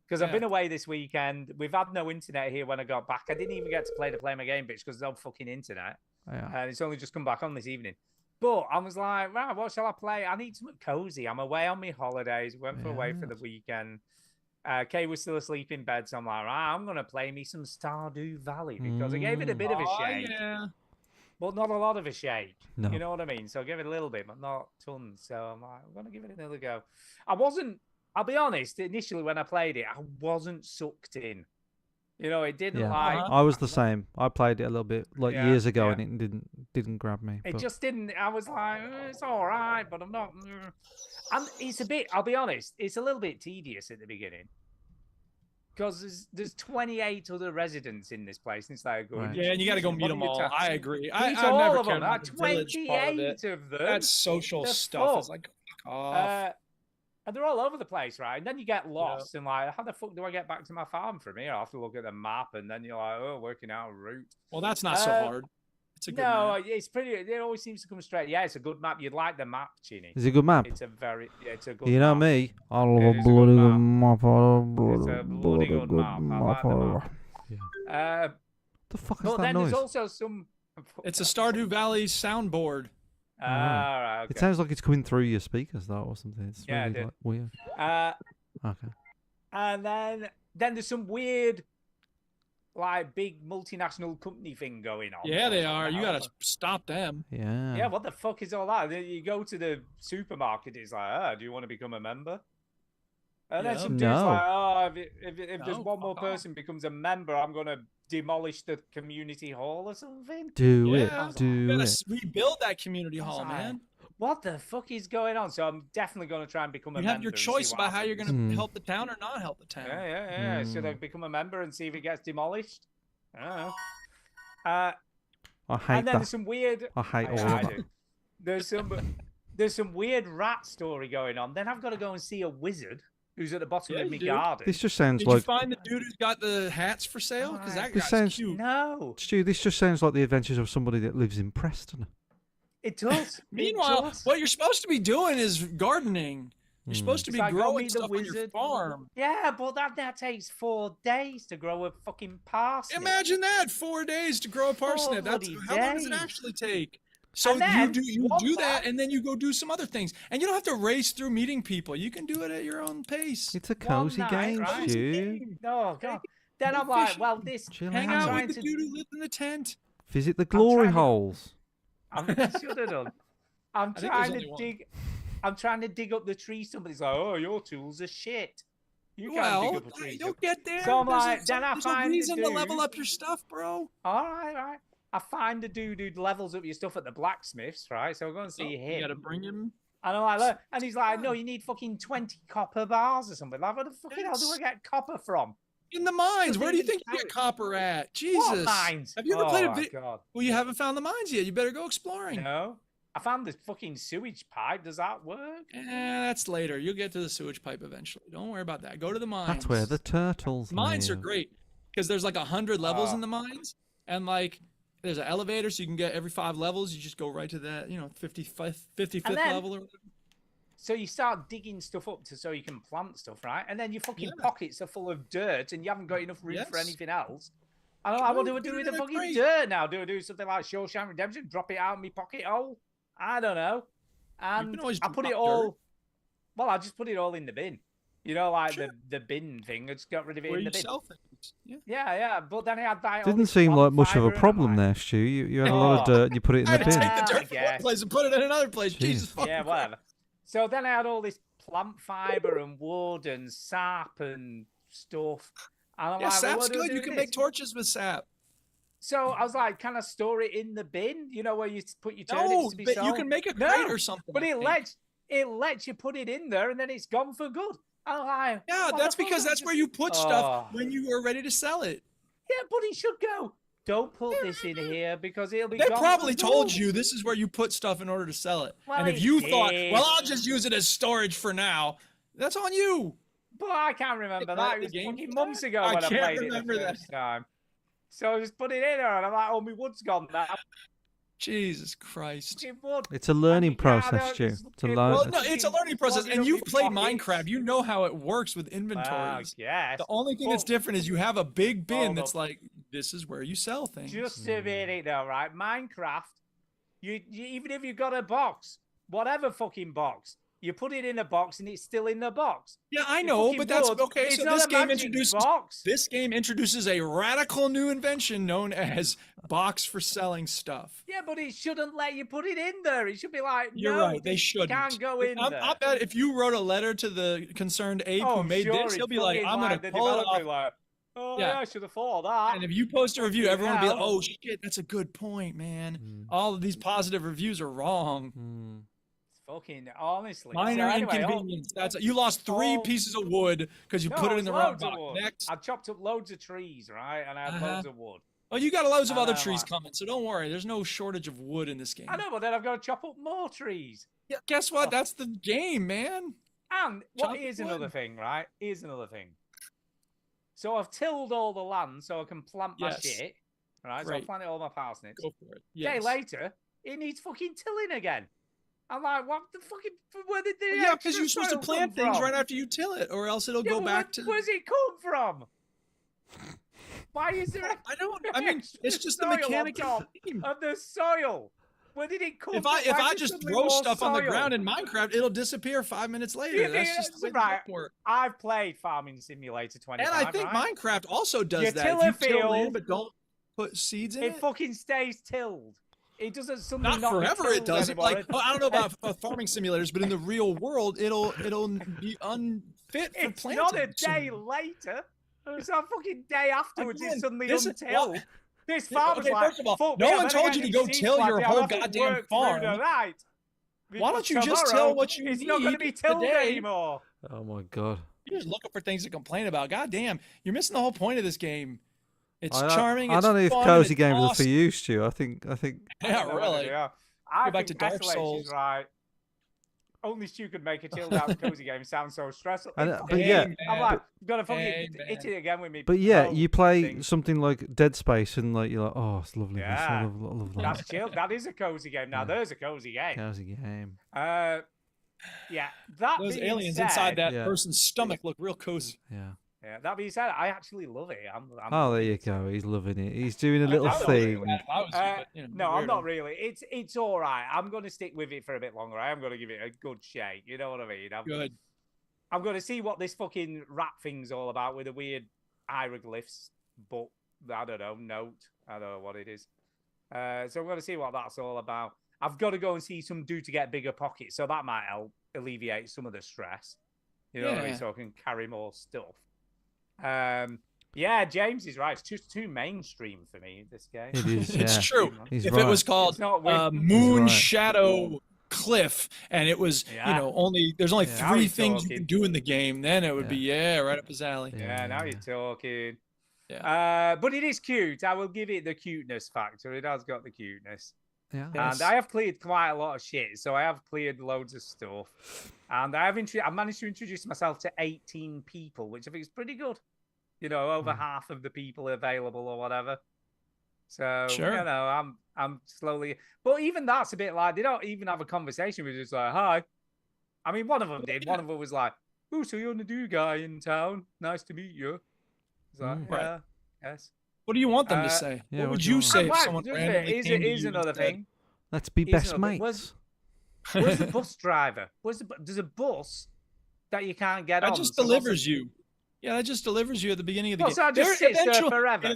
Speaker 2: Because I've
Speaker 1: Yeah.
Speaker 2: been away this weekend. We've had no internet here when I got back. I didn't even get to play my game, bitch, because there's no fucking internet.
Speaker 3: Yeah.
Speaker 2: And it's only just come back on this evening. But I was like, right, what shall I play? I need something cozy. I'm away on my holidays. Went away for the weekend. Kay was still asleep in bed, so I'm like, right, I'm going to play me some Stardew Valley because I gave it a bit of a
Speaker 1: Oh,
Speaker 2: shake,
Speaker 1: yeah.
Speaker 2: but not a lot of a shake.
Speaker 3: No.
Speaker 2: You know what I mean? So I gave it a little bit, but not tons. So I'm like, I'm going to give it another go. I'll be honest, initially when I played it, I wasn't sucked in. You know, it didn't
Speaker 3: Yeah.
Speaker 2: like.
Speaker 3: I was the same. I played it a little bit
Speaker 2: Yeah,
Speaker 3: years ago,
Speaker 2: yeah.
Speaker 3: and it didn't grab me.
Speaker 2: It
Speaker 3: but-
Speaker 2: just didn't. I was like, it's all right, but I'm not. And it's a bit. I'll be honest. It's a little bit tedious at the beginning because there's 28 other residents in this place. And it's like going.
Speaker 3: Right.
Speaker 1: Yeah, and you got to go
Speaker 2: What
Speaker 1: meet
Speaker 2: are
Speaker 1: them
Speaker 2: you
Speaker 1: all.
Speaker 2: ta-
Speaker 1: I agree.
Speaker 2: Meet
Speaker 1: I've
Speaker 2: all
Speaker 1: never
Speaker 2: of
Speaker 1: cared
Speaker 2: them.
Speaker 1: about the village part of it.
Speaker 2: 28 of them.
Speaker 1: That's social
Speaker 2: The
Speaker 1: stuff.
Speaker 2: fuck?
Speaker 1: It's like, fuck off.
Speaker 2: And they're all over the place, right? And then you get lost and like, how the fuck do I get back to my farm from here? I have to look at the map, and then you're like, oh, working out a route.
Speaker 1: Well, that's not so hard. It's a good
Speaker 2: No,
Speaker 1: map.
Speaker 2: it's pretty. It always seems to come straight. Yeah, it's a good map. You'd like the map, Chinny.
Speaker 3: Is it a good map?
Speaker 2: It's a very. Yeah, it's a good.
Speaker 3: You know
Speaker 2: map.
Speaker 3: me. I love
Speaker 2: It
Speaker 3: a
Speaker 2: is a good
Speaker 3: bloody good
Speaker 2: map.
Speaker 3: map. I love
Speaker 2: It's a bloody good map. I like the map.
Speaker 3: The fuck is
Speaker 2: But
Speaker 3: that
Speaker 2: then
Speaker 3: noise?
Speaker 2: there's also some.
Speaker 1: It's a Stardew Valley soundboard.
Speaker 2: All right.
Speaker 3: It
Speaker 2: Okay.
Speaker 3: sounds like it's coming through your speakers though, or something. It's
Speaker 2: Yeah, it
Speaker 3: really
Speaker 2: did.
Speaker 3: like, weird. Okay.
Speaker 2: And then there's some weird, like big multinational company thing going on.
Speaker 1: Yeah, they are. You got
Speaker 2: Wow.
Speaker 1: to stop them.
Speaker 3: Yeah.
Speaker 2: Yeah, what the fuck is all that? Then you go to the supermarket, it's like, do you want to become a member? And then
Speaker 1: Yeah.
Speaker 2: some dude's
Speaker 3: No.
Speaker 2: like, if there's
Speaker 1: No,
Speaker 2: one more
Speaker 1: fuck off.
Speaker 2: person becomes a member, I'm going to demolish the community hall or something.
Speaker 3: Do
Speaker 1: Yeah.
Speaker 3: it. Do
Speaker 1: You got
Speaker 3: it.
Speaker 1: to rebuild that community hall,
Speaker 2: like,
Speaker 1: man.
Speaker 2: What the fuck is going on? So I'm definitely going to try and become a
Speaker 1: You
Speaker 2: member.
Speaker 1: have your
Speaker 2: and see
Speaker 1: choice
Speaker 2: what
Speaker 1: about how you're going to
Speaker 3: Hmm.
Speaker 1: help the town or not help the town.
Speaker 2: Yeah. Should I become a member and see if it gets demolished? I don't know.
Speaker 3: I
Speaker 2: And
Speaker 3: hate
Speaker 2: then
Speaker 3: that.
Speaker 2: there's some weird.
Speaker 3: I hate all
Speaker 2: I
Speaker 3: of that.
Speaker 2: do. There's some weird rat story going on. Then I've got to go and see a wizard who's at the bottom
Speaker 1: Yeah,
Speaker 2: of
Speaker 1: you
Speaker 2: my
Speaker 1: do.
Speaker 2: garden.
Speaker 3: This just sounds
Speaker 1: Did you
Speaker 3: like
Speaker 1: find the dude who's got the hats for sale? Because that
Speaker 3: This
Speaker 1: guy's
Speaker 3: sounds-
Speaker 1: cute.
Speaker 2: No,
Speaker 3: Stu. This just sounds like the adventures of somebody that lives in Preston.
Speaker 2: it does.
Speaker 1: Meanwhile,
Speaker 2: it does.
Speaker 1: what you're supposed to be doing is gardening. You're supposed to
Speaker 2: It's
Speaker 1: be
Speaker 2: like, go
Speaker 1: growing
Speaker 2: meet the
Speaker 1: stuff on your
Speaker 2: wizard.
Speaker 1: farm.
Speaker 2: Yeah, but that takes 4 days to grow a fucking parsnip.
Speaker 1: Imagine that, 4 days to grow a parsnip. That's
Speaker 2: bloody
Speaker 1: how long does it
Speaker 2: days.
Speaker 1: actually take? So
Speaker 2: And then,
Speaker 1: you
Speaker 2: one
Speaker 1: do that,
Speaker 2: man-
Speaker 1: and then you go do some other things, and you don't have to race through meeting people. You can do it at your own pace.
Speaker 3: It's a
Speaker 2: One
Speaker 3: cozy
Speaker 2: night,
Speaker 3: game,
Speaker 2: right?
Speaker 3: Stu.
Speaker 2: Oh god. Then
Speaker 1: Go
Speaker 2: I'm like,
Speaker 1: fishing.
Speaker 2: well, this.
Speaker 3: Chill
Speaker 1: Hang
Speaker 3: out.
Speaker 1: out
Speaker 2: trying
Speaker 1: with the
Speaker 2: to-
Speaker 1: dude who lived in the tent.
Speaker 3: Visit the glory
Speaker 2: trying to-
Speaker 3: holes.
Speaker 2: I should have done. I'm
Speaker 1: I think there's
Speaker 2: trying
Speaker 1: only
Speaker 2: to
Speaker 1: one.
Speaker 2: dig. I'm trying to dig up the tree. Somebody's like, "Oh, your tools are shit. You can't
Speaker 1: Well,
Speaker 2: dig up a tree."
Speaker 1: you'll get there.
Speaker 2: So I'm
Speaker 1: There's
Speaker 2: like, then I
Speaker 1: there's
Speaker 2: find
Speaker 1: a
Speaker 2: the
Speaker 1: reason to level
Speaker 2: dude.
Speaker 1: up your stuff, bro.
Speaker 2: All right. I find the dude who levels up your stuff at the blacksmiths, right? So I go and see
Speaker 1: Oh,
Speaker 2: him.
Speaker 1: You gotta bring him.
Speaker 2: And I'm like, look, and he's like, no, you need fucking 20 copper bars or something. Like, where the fucking hell do I
Speaker 1: Yes.
Speaker 2: get copper from?
Speaker 1: In the mines. Where do you think you
Speaker 2: What
Speaker 1: get copper at? Jesus.
Speaker 2: mines?
Speaker 1: Have you ever played a
Speaker 2: my
Speaker 1: bit?
Speaker 2: God.
Speaker 1: Well, you haven't found the mines yet. You better go exploring.
Speaker 2: No. I found this fucking sewage pipe. Does that work?
Speaker 1: That's later. You'll get to the sewage pipe eventually. Don't worry about that. Go to the mines.
Speaker 3: That's where the turtles
Speaker 1: mines are
Speaker 3: live.
Speaker 1: great because there's like 100 levels in the mines, and like there's an elevator, so you can get every 5 levels. You just go right to that, 55th
Speaker 2: And then-
Speaker 1: level or whatever.
Speaker 2: So you start digging stuff up so you can plant stuff, right? And then your fucking pockets are full of dirt, and you haven't got enough room for
Speaker 1: Yes.
Speaker 2: anything else. I don't know. What do I
Speaker 1: Put
Speaker 2: do
Speaker 1: it
Speaker 2: with
Speaker 1: in
Speaker 2: the
Speaker 1: a
Speaker 2: fucking
Speaker 1: crate.
Speaker 2: dirt now? Do I do something like Shawshank Redemption? Drop it out in my pocket hole? I don't know. And
Speaker 1: always
Speaker 2: I put it
Speaker 1: drop
Speaker 2: all.
Speaker 1: dirt.
Speaker 2: Well, I just put it all in the bin. You know, like
Speaker 1: Sure.
Speaker 2: the bin thing. I just got rid of it
Speaker 1: Where
Speaker 2: in
Speaker 1: you
Speaker 2: the bin.
Speaker 1: sell things. Yeah.
Speaker 2: Yeah. But then I had that.
Speaker 3: Didn't seem like much of a problem there, Stu. You had a lot of dirt and you put it in
Speaker 1: I
Speaker 3: the
Speaker 1: had to
Speaker 3: bin.
Speaker 1: take the
Speaker 2: I
Speaker 1: dirt from one
Speaker 2: guess.
Speaker 1: place and put it in another place. Jesus
Speaker 3: Jeez.
Speaker 1: fucking
Speaker 2: Yeah,
Speaker 1: Christ.
Speaker 2: whatever. So then I had all this plant fiber and wood and sap and stuff. And I'm
Speaker 1: Yeah,
Speaker 2: like, well,
Speaker 1: sap's
Speaker 2: what do I
Speaker 1: good.
Speaker 2: do
Speaker 1: You
Speaker 2: with
Speaker 1: can
Speaker 2: this?
Speaker 1: make torches with sap.
Speaker 2: So I was like, can I store it in the bin? You know, where you put your
Speaker 1: No,
Speaker 2: turnips to be
Speaker 1: but you
Speaker 2: sold?
Speaker 1: can make a
Speaker 2: No,
Speaker 1: crate or something.
Speaker 2: But
Speaker 1: I
Speaker 2: it
Speaker 1: think.
Speaker 2: lets you put it in there, and then it's gone for good. I'm like,
Speaker 1: Yeah,
Speaker 2: what
Speaker 1: that's
Speaker 2: the fuck?
Speaker 1: because that's where you put
Speaker 2: Oh.
Speaker 1: stuff when you are ready to sell it.
Speaker 2: Yeah, but it should go. Don't put this in here because it'll be.
Speaker 1: They
Speaker 2: gone
Speaker 1: probably
Speaker 2: for
Speaker 1: told
Speaker 2: good."
Speaker 1: you this is where you put stuff in order to sell it.
Speaker 2: Well,
Speaker 1: and if
Speaker 2: it
Speaker 1: you thought,
Speaker 2: did.
Speaker 1: well, I'll just use it as storage for now, that's on you.
Speaker 2: But I can't remember
Speaker 1: Is
Speaker 2: that.
Speaker 1: that
Speaker 2: It
Speaker 1: the
Speaker 2: was
Speaker 1: game
Speaker 2: fucking
Speaker 1: for
Speaker 2: months
Speaker 1: that?
Speaker 2: ago
Speaker 1: I
Speaker 2: when I
Speaker 1: can't
Speaker 2: played it
Speaker 1: remember
Speaker 2: the
Speaker 1: that.
Speaker 2: first time. So I just put it in there, and I'm like, oh, my wood's gone now.
Speaker 1: Jesus Christ.
Speaker 2: Fucking wood.
Speaker 3: It's a learning
Speaker 2: And you can't,
Speaker 3: process, Stu.
Speaker 2: just
Speaker 3: It's a
Speaker 2: fucking
Speaker 3: learn.
Speaker 1: Well,
Speaker 2: wood.
Speaker 1: no, it's a learning process,
Speaker 2: Plug it
Speaker 1: and
Speaker 2: up
Speaker 1: you've
Speaker 2: your
Speaker 1: played
Speaker 2: pockets.
Speaker 1: Minecraft. You know how it works with
Speaker 2: Well,
Speaker 1: inventories.
Speaker 2: yes.
Speaker 1: The only thing that's
Speaker 2: But
Speaker 1: different is you have a big bin
Speaker 2: Hold
Speaker 1: that's
Speaker 2: up.
Speaker 1: like, this is where you sell things.
Speaker 2: Just to admit it though, right? Minecraft, you even if you got a box, whatever fucking box, you put it in a box and it's still in the box.
Speaker 1: Yeah, I
Speaker 2: It's
Speaker 1: know,
Speaker 2: fucking
Speaker 1: but that's
Speaker 2: wood.
Speaker 1: okay.
Speaker 2: It's
Speaker 1: So
Speaker 2: not
Speaker 1: this
Speaker 2: a
Speaker 1: game
Speaker 2: magic
Speaker 1: introduces
Speaker 2: box.
Speaker 1: a radical new invention known as box for selling stuff.
Speaker 2: Yeah, but it shouldn't let you put it in there. It should be like,
Speaker 1: You're
Speaker 2: no,
Speaker 1: right. They
Speaker 2: this
Speaker 1: shouldn't.
Speaker 2: can't go in there.
Speaker 1: I bet if you wrote a letter to the concerned ape
Speaker 2: Oh,
Speaker 1: who made
Speaker 2: sure,
Speaker 1: this, he'll
Speaker 2: it's
Speaker 1: be like,
Speaker 2: fucking
Speaker 1: "I'm gonna
Speaker 2: the
Speaker 1: pull it
Speaker 2: developer
Speaker 1: off."
Speaker 2: like, oh
Speaker 1: Yeah.
Speaker 2: yeah, I should have thought of that.
Speaker 1: And if you post a review, everyone will be like,
Speaker 2: Yeah.
Speaker 1: "Oh shit, that's a good point, man.
Speaker 3: Mm.
Speaker 1: All of these positive reviews are wrong.
Speaker 3: Mm.
Speaker 2: Fucking honestly.
Speaker 1: Minor
Speaker 2: So anyway,
Speaker 1: inconvenience. That's you lost 3
Speaker 2: oh.
Speaker 1: pieces of wood because you
Speaker 2: no,
Speaker 1: put it
Speaker 2: it's
Speaker 1: in the wrong
Speaker 2: loads of
Speaker 1: box.
Speaker 2: wood.
Speaker 1: Next,
Speaker 2: I chopped up loads of trees, right? And I had
Speaker 1: Uh-huh.
Speaker 2: loads of wood.
Speaker 1: oh, you got loads of
Speaker 2: I
Speaker 1: other
Speaker 2: know,
Speaker 1: trees
Speaker 2: like-
Speaker 1: coming, so don't worry. There's no shortage of wood in this game.
Speaker 2: I know, but then I've got to chop up more trees.
Speaker 1: Yeah, guess what?
Speaker 2: Oh.
Speaker 1: That's the game, man.
Speaker 2: And
Speaker 1: Chop
Speaker 2: what here's
Speaker 1: wood.
Speaker 2: another thing, right? Here's another thing. So I've tilled all the land so I can plant my
Speaker 1: Yes.
Speaker 2: shit. Right? So I
Speaker 1: Great.
Speaker 2: planted all my parsnips.
Speaker 1: Go for it.
Speaker 2: Day
Speaker 1: Yes.
Speaker 2: later, it needs fucking tilling again. I'm like, what the fucking? Where did the
Speaker 1: Well, yeah, because
Speaker 2: extra
Speaker 1: you're supposed to
Speaker 2: soil
Speaker 1: plant
Speaker 2: come
Speaker 1: things
Speaker 2: from?
Speaker 1: right after you till it, or else it'll
Speaker 2: Yeah,
Speaker 1: go
Speaker 2: but
Speaker 1: back to.
Speaker 2: Where's it come from? Why is there?
Speaker 1: I don't. I mean,
Speaker 2: extra
Speaker 1: it's just the
Speaker 2: soil on
Speaker 1: mechanic of
Speaker 2: top
Speaker 1: the game.
Speaker 2: of the soil. Where did it come
Speaker 1: If
Speaker 2: from?
Speaker 1: I
Speaker 2: Why is
Speaker 1: just
Speaker 2: suddenly
Speaker 1: throw
Speaker 2: more
Speaker 1: stuff on the
Speaker 2: soil?
Speaker 1: ground in Minecraft, it'll disappear 5 minutes later.
Speaker 2: Yeah,
Speaker 1: That's
Speaker 2: yeah,
Speaker 1: just the way the
Speaker 2: right.
Speaker 1: game works.
Speaker 2: I've played Farming Simulator 25.
Speaker 1: And I think
Speaker 2: right?
Speaker 1: Minecraft also does
Speaker 2: You
Speaker 1: that.
Speaker 2: till
Speaker 1: If you
Speaker 2: a
Speaker 1: till land
Speaker 2: field,
Speaker 1: but don't put seeds in
Speaker 2: it
Speaker 1: it.
Speaker 2: fucking stays tilled. It doesn't suddenly
Speaker 1: Not
Speaker 2: be
Speaker 1: forever, it
Speaker 2: tilled
Speaker 1: doesn't.
Speaker 2: anymore.
Speaker 1: Like, I don't know about farming simulators, but in the real world, it'll be unfit for
Speaker 2: It's
Speaker 1: planting.
Speaker 2: not a
Speaker 1: So-
Speaker 2: day later. It's a fucking day afterwards.
Speaker 1: Again,
Speaker 2: It's suddenly
Speaker 1: this-
Speaker 2: untilled.
Speaker 1: well,
Speaker 2: This
Speaker 1: yeah,
Speaker 2: farmer's
Speaker 1: okay,
Speaker 2: like,
Speaker 1: first of all,
Speaker 2: "Fuck
Speaker 1: no
Speaker 2: me, I
Speaker 1: one
Speaker 2: better
Speaker 1: told
Speaker 2: get
Speaker 1: you to
Speaker 2: these
Speaker 1: go
Speaker 2: seeds
Speaker 1: till your
Speaker 2: planted. I'll
Speaker 1: whole
Speaker 2: have to
Speaker 1: goddamn
Speaker 2: work through
Speaker 1: farm.
Speaker 2: the night,
Speaker 1: Why don't
Speaker 2: because
Speaker 1: you just
Speaker 2: tomorrow
Speaker 1: till what you
Speaker 2: it's
Speaker 1: need
Speaker 2: not going to be tilled
Speaker 1: today?
Speaker 2: anymore.
Speaker 3: Oh my god.
Speaker 1: You're just looking for things to complain about. God damn, you're missing the whole point of this game. It's
Speaker 3: I
Speaker 1: charming.
Speaker 3: I
Speaker 1: it's
Speaker 3: don't know if
Speaker 1: fun,
Speaker 3: cozy
Speaker 1: it's
Speaker 3: games are
Speaker 1: awesome.
Speaker 3: for you, Stu. I think.
Speaker 1: Yeah,
Speaker 2: No,
Speaker 1: really.
Speaker 2: yeah. I
Speaker 1: back to
Speaker 2: think
Speaker 1: Dark
Speaker 2: Escalation's
Speaker 1: Souls.
Speaker 2: right. Only Stu could make a chilled out cozy game sound so stressful.
Speaker 3: I
Speaker 2: It
Speaker 3: know, but
Speaker 2: fucking
Speaker 3: yeah,
Speaker 2: is. I'm like, gotta fucking
Speaker 1: Hey,
Speaker 2: hit
Speaker 1: man.
Speaker 2: it again with me.
Speaker 3: But yeah,
Speaker 2: pro
Speaker 3: you play
Speaker 2: thing.
Speaker 3: something like Dead Space, and like you're like, oh, it's lovely. This. I
Speaker 2: Yeah.
Speaker 3: love that.
Speaker 2: That's chill. That is a cozy game. Now
Speaker 3: Yeah.
Speaker 2: there's a cozy game.
Speaker 3: Cozy game.
Speaker 2: Yeah. That
Speaker 1: Those
Speaker 2: being
Speaker 1: aliens
Speaker 2: said,
Speaker 1: inside that
Speaker 3: Yeah.
Speaker 1: person's stomach look real cozy.
Speaker 3: Yeah.
Speaker 2: Yeah, that being said, I actually love it. I'm
Speaker 3: Oh, there you go. He's loving it. He's doing a little
Speaker 2: I don't
Speaker 3: thing.
Speaker 2: really.
Speaker 1: If I was you, but, you know,
Speaker 2: No, I'm
Speaker 1: weirdo.
Speaker 2: not really. It's all right. I'm going to stick with it for a bit longer. I am going to give it a good shake. You know what I mean?
Speaker 1: Good.
Speaker 2: I'm going to see what this fucking rat thing's all about with the weird hieroglyphs, but I don't know, note. I don't know what it is. So I'm going to see what that's all about. I've got to go and see some dude to get bigger pockets, so that might help alleviate some of the stress. You know what I mean?
Speaker 1: Yeah.
Speaker 2: So I can carry more stuff. Yeah, James is right. It's just too mainstream for me, this game.
Speaker 3: It is.
Speaker 1: It's
Speaker 3: Yeah.
Speaker 1: true.
Speaker 3: He's
Speaker 1: if
Speaker 3: right.
Speaker 1: it was called
Speaker 2: It's not with-
Speaker 1: Moon
Speaker 3: right.
Speaker 1: Shadow cliff and it was, there's only
Speaker 2: Now
Speaker 1: 3
Speaker 2: you're
Speaker 1: things you
Speaker 2: talking.
Speaker 1: can do in the game, then it would be, right up his alley.
Speaker 2: Yeah, now you're talking.
Speaker 1: Yeah.
Speaker 2: But it is cute. I will give it the cuteness factor. It has got the cuteness.
Speaker 3: Yeah.
Speaker 1: Yes.
Speaker 2: And I have cleared quite a lot of shit, so I have cleared loads of stuff. And I managed to introduce myself to 18 people, which I think is pretty good. Over half of the people available or whatever. So
Speaker 1: Sure.
Speaker 2: I'm slowly, but even that's a bit like they don't even have a conversation with just like hi. I mean, one of them did. One of them was like, "Oh, so you're the new guy in town? Nice to meet you." It's like,
Speaker 1: Right.
Speaker 2: yeah, yes.
Speaker 1: What do you want them to say?
Speaker 3: yeah,
Speaker 1: what
Speaker 3: what
Speaker 1: would
Speaker 3: do you
Speaker 1: you
Speaker 3: want?
Speaker 1: say if
Speaker 2: Right,
Speaker 1: someone
Speaker 2: just
Speaker 1: randomly
Speaker 2: here's
Speaker 1: came to
Speaker 2: here's
Speaker 1: you and
Speaker 2: another
Speaker 1: said,
Speaker 2: thing.
Speaker 3: Let's be
Speaker 2: Here's
Speaker 3: best
Speaker 2: another-
Speaker 3: mates.
Speaker 2: Where's the bus driver? There's a bus that you can't get on.
Speaker 1: That just
Speaker 2: so what's
Speaker 1: delivers
Speaker 2: the-
Speaker 1: you. Yeah, that just delivers you at the beginning of the
Speaker 2: Well,
Speaker 1: game.
Speaker 2: so it just sits there forever.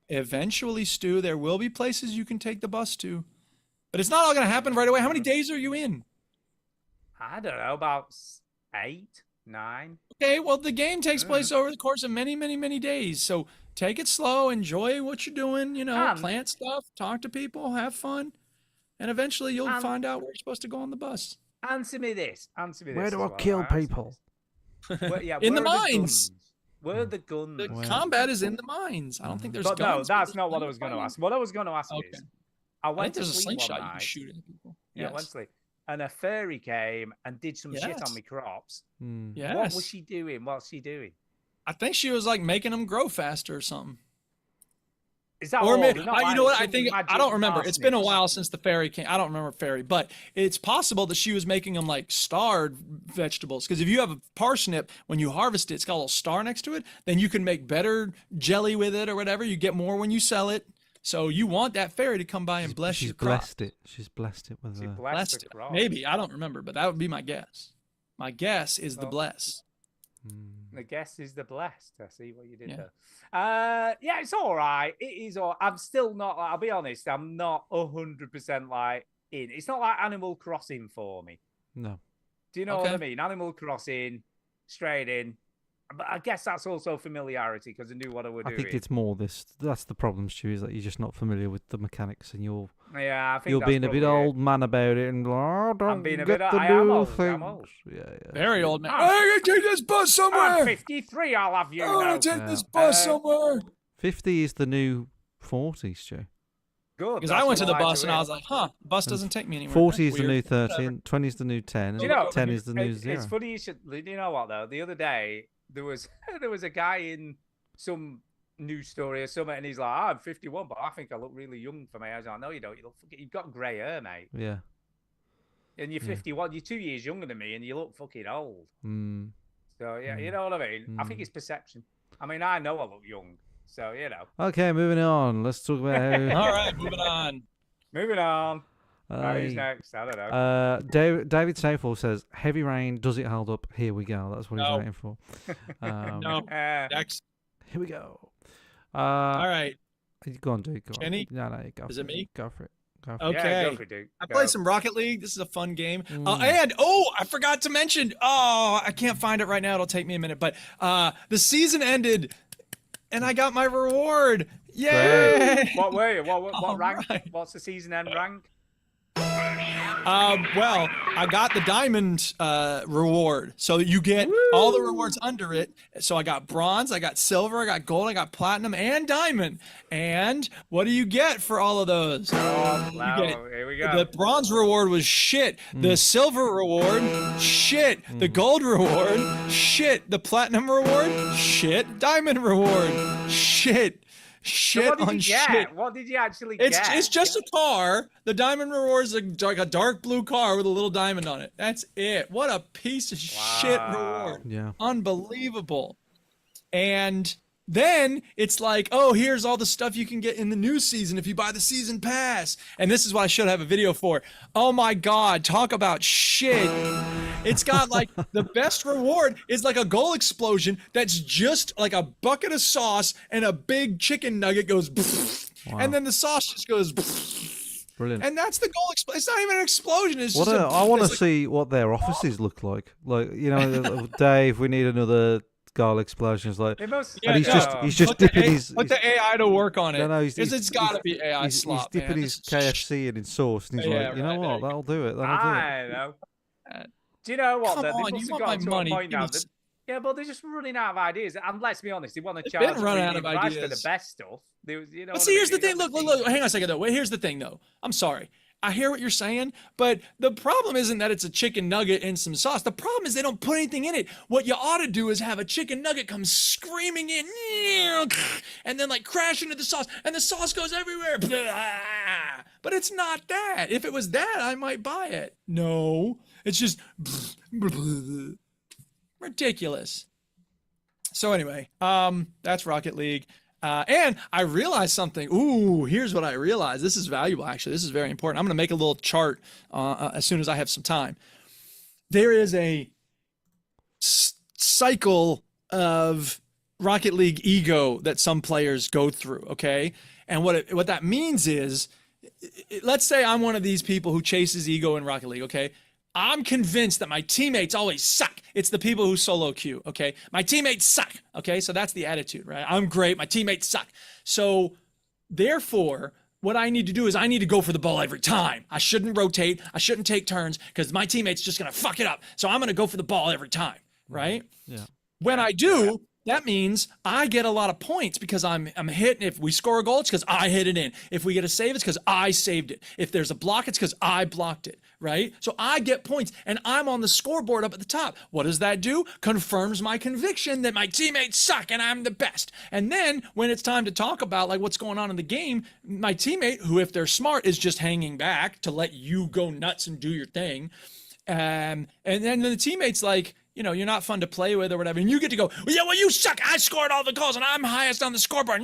Speaker 1: Eventually, Stu, there will be places you can take the bus to. But it's not all going to happen right away. How many days are you in?
Speaker 2: I don't know, about 8, 9.
Speaker 1: Okay, well, the game takes
Speaker 2: Mm-hmm.
Speaker 1: place over the course of many, many, many days. So take it slow, enjoy what you're doing, plant stuff, talk to people, have fun. And eventually you'll find out where you're supposed to go on the bus.
Speaker 2: Answer me this.
Speaker 3: Where do I
Speaker 2: as well,
Speaker 3: kill
Speaker 2: right? Answer
Speaker 3: people?
Speaker 2: this. Where,
Speaker 1: In the
Speaker 2: where are
Speaker 1: mines.
Speaker 2: guns? Where are the guns?
Speaker 1: The
Speaker 3: Wow.
Speaker 1: combat is in the mines. I don't think there's
Speaker 2: But no,
Speaker 1: guns. but
Speaker 2: that's
Speaker 1: there's
Speaker 2: not what I
Speaker 1: plenty
Speaker 2: was
Speaker 1: of
Speaker 2: going to
Speaker 1: fighting.
Speaker 2: ask. What I was going to ask
Speaker 1: Okay.
Speaker 2: is,
Speaker 1: I
Speaker 2: I
Speaker 1: think
Speaker 2: went to
Speaker 1: there's a
Speaker 2: sleep
Speaker 1: slingshot
Speaker 2: one
Speaker 1: you can
Speaker 2: night.
Speaker 1: shoot at people.
Speaker 2: Yeah,
Speaker 1: Yes.
Speaker 2: I went to sleep, and a fairy came and did some shit
Speaker 1: Yes.
Speaker 2: on me crops.
Speaker 3: Hmm.
Speaker 1: Yes.
Speaker 2: What was she doing? What's she doing?
Speaker 1: I think she was like making them grow faster or something.
Speaker 2: Is that
Speaker 1: Or
Speaker 2: all?
Speaker 1: maybe,
Speaker 2: They're not
Speaker 1: you
Speaker 2: like
Speaker 1: know what? I
Speaker 2: some
Speaker 1: think I
Speaker 2: magic
Speaker 1: don't remember. It's been a
Speaker 2: parsnips.
Speaker 1: while since the fairy came. I don't remember fairy, but it's possible that she was making them like starred vegetables. Because if you have a parsnip, when you harvest it, it's got a little star next to it. Then you can make better jelly with it or whatever. You get more when you sell it. So you want that fairy to come by and bless
Speaker 3: She's
Speaker 1: your crop.
Speaker 3: blessed it. She's blessed it with
Speaker 2: She
Speaker 3: a.
Speaker 2: blessed
Speaker 1: Blessed
Speaker 2: the
Speaker 1: it.
Speaker 2: crop.
Speaker 1: Maybe I don't remember, but that would be my guess. My guess is the
Speaker 2: Well,
Speaker 1: bless.
Speaker 2: The guess is the blessed. I see what you did
Speaker 1: Yeah.
Speaker 2: there. Yeah, it's all right. It is all. I'm still not. I'll be honest. I'm not 100% like in. It's not like Animal Crossing for me.
Speaker 3: No.
Speaker 2: Do you know what I
Speaker 1: Okay.
Speaker 2: mean? Animal Crossing, straight in. But I guess that's also familiarity because I knew what I would
Speaker 3: I
Speaker 2: do.
Speaker 3: think it's more this. That's the problem, Stu, is that you're just not familiar with the mechanics, and you're
Speaker 2: Yeah, I think
Speaker 3: you're
Speaker 2: that's
Speaker 3: being a bit
Speaker 2: probably it.
Speaker 3: old man about it, and oh, don't
Speaker 2: being a
Speaker 3: get
Speaker 2: bit-
Speaker 3: the
Speaker 2: I am
Speaker 3: new
Speaker 2: old, I'm
Speaker 3: things.
Speaker 2: old.
Speaker 3: Yeah.
Speaker 1: Very old man.
Speaker 2: Ah.
Speaker 1: Hey, I gotta take this bus
Speaker 2: I'm
Speaker 1: somewhere.
Speaker 2: 53. I'll have you
Speaker 1: I
Speaker 2: know.
Speaker 1: want to take this
Speaker 3: Yeah.
Speaker 1: bus somewhere.
Speaker 3: 50 is the new 40, Stu.
Speaker 2: Good.
Speaker 1: Because
Speaker 2: that's
Speaker 1: I went to
Speaker 2: what
Speaker 1: the
Speaker 2: I like
Speaker 1: bus and
Speaker 2: hear.
Speaker 1: I was like, huh, bus doesn't take me anywhere.
Speaker 3: 40
Speaker 1: That's
Speaker 3: is the new
Speaker 1: weird.
Speaker 3: 13, 20 is the new 10,
Speaker 2: Do
Speaker 3: and
Speaker 2: you know,
Speaker 3: 10 is the new
Speaker 2: it's
Speaker 3: 0.
Speaker 2: funny you should. Do you know what though? The other day there was there was a guy in some news story or something, and he's like, "I'm 51, but I think I look really young for my age." I was like, "No, you don't. You've got grey hair, mate,
Speaker 3: Yeah.
Speaker 2: and you're 51. You're 2 years younger than me, and you look fucking old."
Speaker 3: Mm.
Speaker 2: So yeah, you know what I mean. I think it's perception. I mean, I know I look young, so you know.
Speaker 3: Okay, moving on. Let's talk about how.
Speaker 1: All right, moving on.
Speaker 2: Moving on. Who's
Speaker 3: Uh,
Speaker 2: next? I don't know.
Speaker 3: David Seyful says, "Heavy rain. Does it hold up?" Here we go. That's what he's
Speaker 1: No.
Speaker 3: waiting for.
Speaker 1: No, next.
Speaker 3: Here we go.
Speaker 1: All right.
Speaker 3: Go on, dude. Go on.
Speaker 1: Jenny?
Speaker 3: No, go.
Speaker 1: Is
Speaker 3: for
Speaker 1: it me?
Speaker 3: Go for it. Go for
Speaker 1: Okay.
Speaker 2: Yeah, go for it, dude.
Speaker 1: I
Speaker 2: Go.
Speaker 1: played some Rocket League. This is a fun game.
Speaker 3: Mm.
Speaker 1: And I forgot to mention. Oh, I can't find it right now. It'll take me a minute. But the season ended, and I got my reward. Yay!
Speaker 2: What were you? What
Speaker 1: All
Speaker 2: rank?
Speaker 1: right.
Speaker 2: What's the season end rank?
Speaker 1: Well, I got the diamond reward, so you get all the rewards under it. So I got bronze, I got silver, I got gold, I got platinum, and diamond. And what do you get for all of those?
Speaker 2: Oh,
Speaker 1: You
Speaker 2: wow,
Speaker 1: get
Speaker 2: here we go.
Speaker 1: The bronze reward was shit. The silver reward, shit. The gold reward, shit. The platinum reward, shit. Diamond reward, shit.
Speaker 2: So
Speaker 1: Shit
Speaker 2: what did
Speaker 1: on
Speaker 2: you
Speaker 1: shit.
Speaker 2: get? What did you actually get?
Speaker 1: It's just a car. The diamond reward is like a dark blue car with a little diamond on it. That's it. What a piece of shit reward.
Speaker 3: Yeah.
Speaker 1: Unbelievable. And then it's like, oh, here's all the stuff you can get in the new season if you buy the season pass. And this is what I should have a video for. Oh my God, talk about shit. It's got like the best reward is like a goal explosion that's just like a bucket of sauce and a big chicken nugget goes, and then the sauce just goes,
Speaker 3: Brilliant.
Speaker 1: and that's the goal explosion. It's not even an explosion. It's
Speaker 3: What
Speaker 1: just
Speaker 3: I want to
Speaker 1: it's like-
Speaker 3: see what their offices look like. Like, you know, Dave, we need another garlic explosions. Like,
Speaker 2: It must.
Speaker 3: and he's
Speaker 1: no.
Speaker 3: just dipping his.
Speaker 1: Put the AI to work on it.
Speaker 3: No, no,
Speaker 1: It's got to be AI
Speaker 3: he's
Speaker 1: slop,
Speaker 3: dipping
Speaker 1: man.
Speaker 3: his
Speaker 1: This is-
Speaker 3: KFC in sauce, and he's
Speaker 1: Yeah,
Speaker 3: like, you know
Speaker 1: right,
Speaker 3: what?
Speaker 1: there you
Speaker 3: That'll do it. That'll do it.
Speaker 2: I know. Do you know what?
Speaker 1: Come
Speaker 2: though?
Speaker 1: on,
Speaker 2: They
Speaker 1: you
Speaker 2: must have
Speaker 1: want
Speaker 2: gotten
Speaker 1: my
Speaker 2: to
Speaker 1: money,
Speaker 2: a point
Speaker 1: give
Speaker 2: now
Speaker 1: me
Speaker 2: that, yeah, but they're just running out of ideas. And let's be honest, they want to
Speaker 1: They've
Speaker 2: charge
Speaker 1: been running out
Speaker 2: premium
Speaker 1: of
Speaker 2: price for the
Speaker 1: ideas.
Speaker 2: best stuff. They, you know
Speaker 1: But
Speaker 2: what
Speaker 1: see,
Speaker 2: I
Speaker 1: here's the
Speaker 2: mean?
Speaker 1: thing. Look, hang on a second though. Wait, here's the thing though. I'm sorry. I hear what you're saying, but the problem isn't that it's a chicken nugget and some sauce. The problem is they don't put anything in it. What you ought to do is have a chicken nugget come screaming in, and then like crash into the sauce, and the sauce goes everywhere. But it's not that. If it was that, I might buy it. No, it's just ridiculous. So anyway, that's Rocket League. And I realized something. Ooh, here's what I realized. This is valuable, actually. This is very important. I'm going to make a little chart as soon as I have some time. There is a cycle of Rocket League ego that some players go through, okay? And what that means is, let's say I'm one of these people who chases ego in Rocket League, okay? I'm convinced that my teammates always suck. It's the people who solo queue, okay? My teammates suck, okay? So that's the attitude, right? I'm great. My teammates suck. So therefore, what I need to do is I need to go for the ball every time. I shouldn't rotate. I shouldn't take turns because my teammate's just going to fuck it up. So I'm going to go for the ball every time, right?
Speaker 3: Yeah.
Speaker 1: When I do, that means I get a lot of points because I'm hitting. If we score a goal, it's because I hit it in. If we get a save, it's because I saved it. If there's a block, it's because I blocked it, right? So I get points, and I'm on the scoreboard up at the top. What does that do? Confirms my conviction that my teammates suck and I'm the best. And then when it's time to talk about like what's going on in the game, my teammate, who if they're smart, is just hanging back to let you go nuts and do your thing. And then the teammate's like, you know, you're not fun to play with or whatever. And you get to go, well, yeah, well, you suck. I scored all the goals and I'm highest on the scoreboard.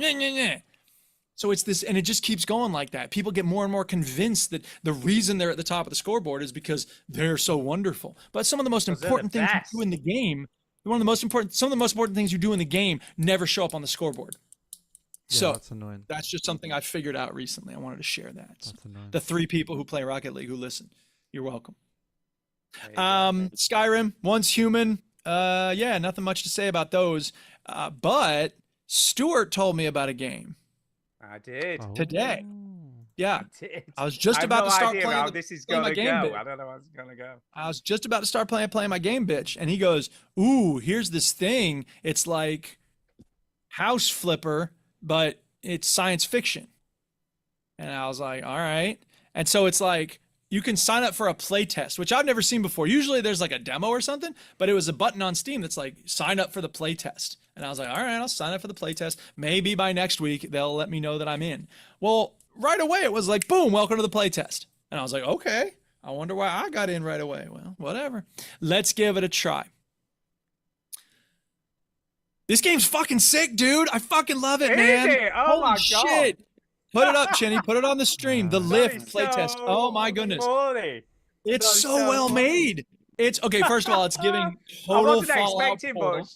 Speaker 1: So it's this, and it just keeps going like that. People get more and more convinced that the reason they're at the top of the scoreboard is because they're so wonderful. But some of the most important things you do in the game, some of the most important things you do in the game never show up on the scoreboard.
Speaker 3: Yeah,
Speaker 1: So
Speaker 3: that's annoying.
Speaker 1: that's just something I figured out recently. I wanted to share that.
Speaker 3: That's annoying.
Speaker 1: The 3 people who play Rocket League who listen, you're welcome. Skyrim, Once Human. Yeah, nothing much to say about those. But Stuart told me about a game
Speaker 2: I did.
Speaker 1: today. Yeah,
Speaker 2: I did.
Speaker 1: I was just
Speaker 2: I have
Speaker 1: about
Speaker 2: no
Speaker 1: to start
Speaker 2: idea
Speaker 1: playing.
Speaker 2: how this is
Speaker 1: playing my
Speaker 2: gonna
Speaker 1: game
Speaker 2: go.
Speaker 1: bit.
Speaker 2: I don't know how it's gonna go.
Speaker 1: I was just about to start playing my game, bitch, and he goes, "Ooh, here's this thing. It's like House Flipper, but it's science fiction." And I was like, "All right." And so it's like you can sign up for a play test, which I've never seen before. Usually there's like a demo or something, but it was a button on Steam that's like sign up for the play test. And I was like, all right, I'll sign up for the play test. Maybe by next week they'll let me know that I'm in. Well, right away it was like, boom, welcome to the play test. And I was like, okay, I wonder why I got in right away. Well, whatever. Let's give it a try. This game's fucking sick, dude. I fucking love it, man.
Speaker 2: Is it? Oh
Speaker 1: Holy
Speaker 2: my
Speaker 1: shit.
Speaker 2: God.
Speaker 1: Put it up, Chinny. Put it on the stream. The Lift playtest. Oh my goodness.
Speaker 2: Funny.
Speaker 1: It's
Speaker 2: That's
Speaker 1: so
Speaker 2: so
Speaker 1: well
Speaker 2: funny.
Speaker 1: made. It's okay. First of all, it's giving
Speaker 2: I
Speaker 1: total
Speaker 2: wasn't
Speaker 1: Fallout.
Speaker 2: expecting
Speaker 1: Portal.
Speaker 2: much.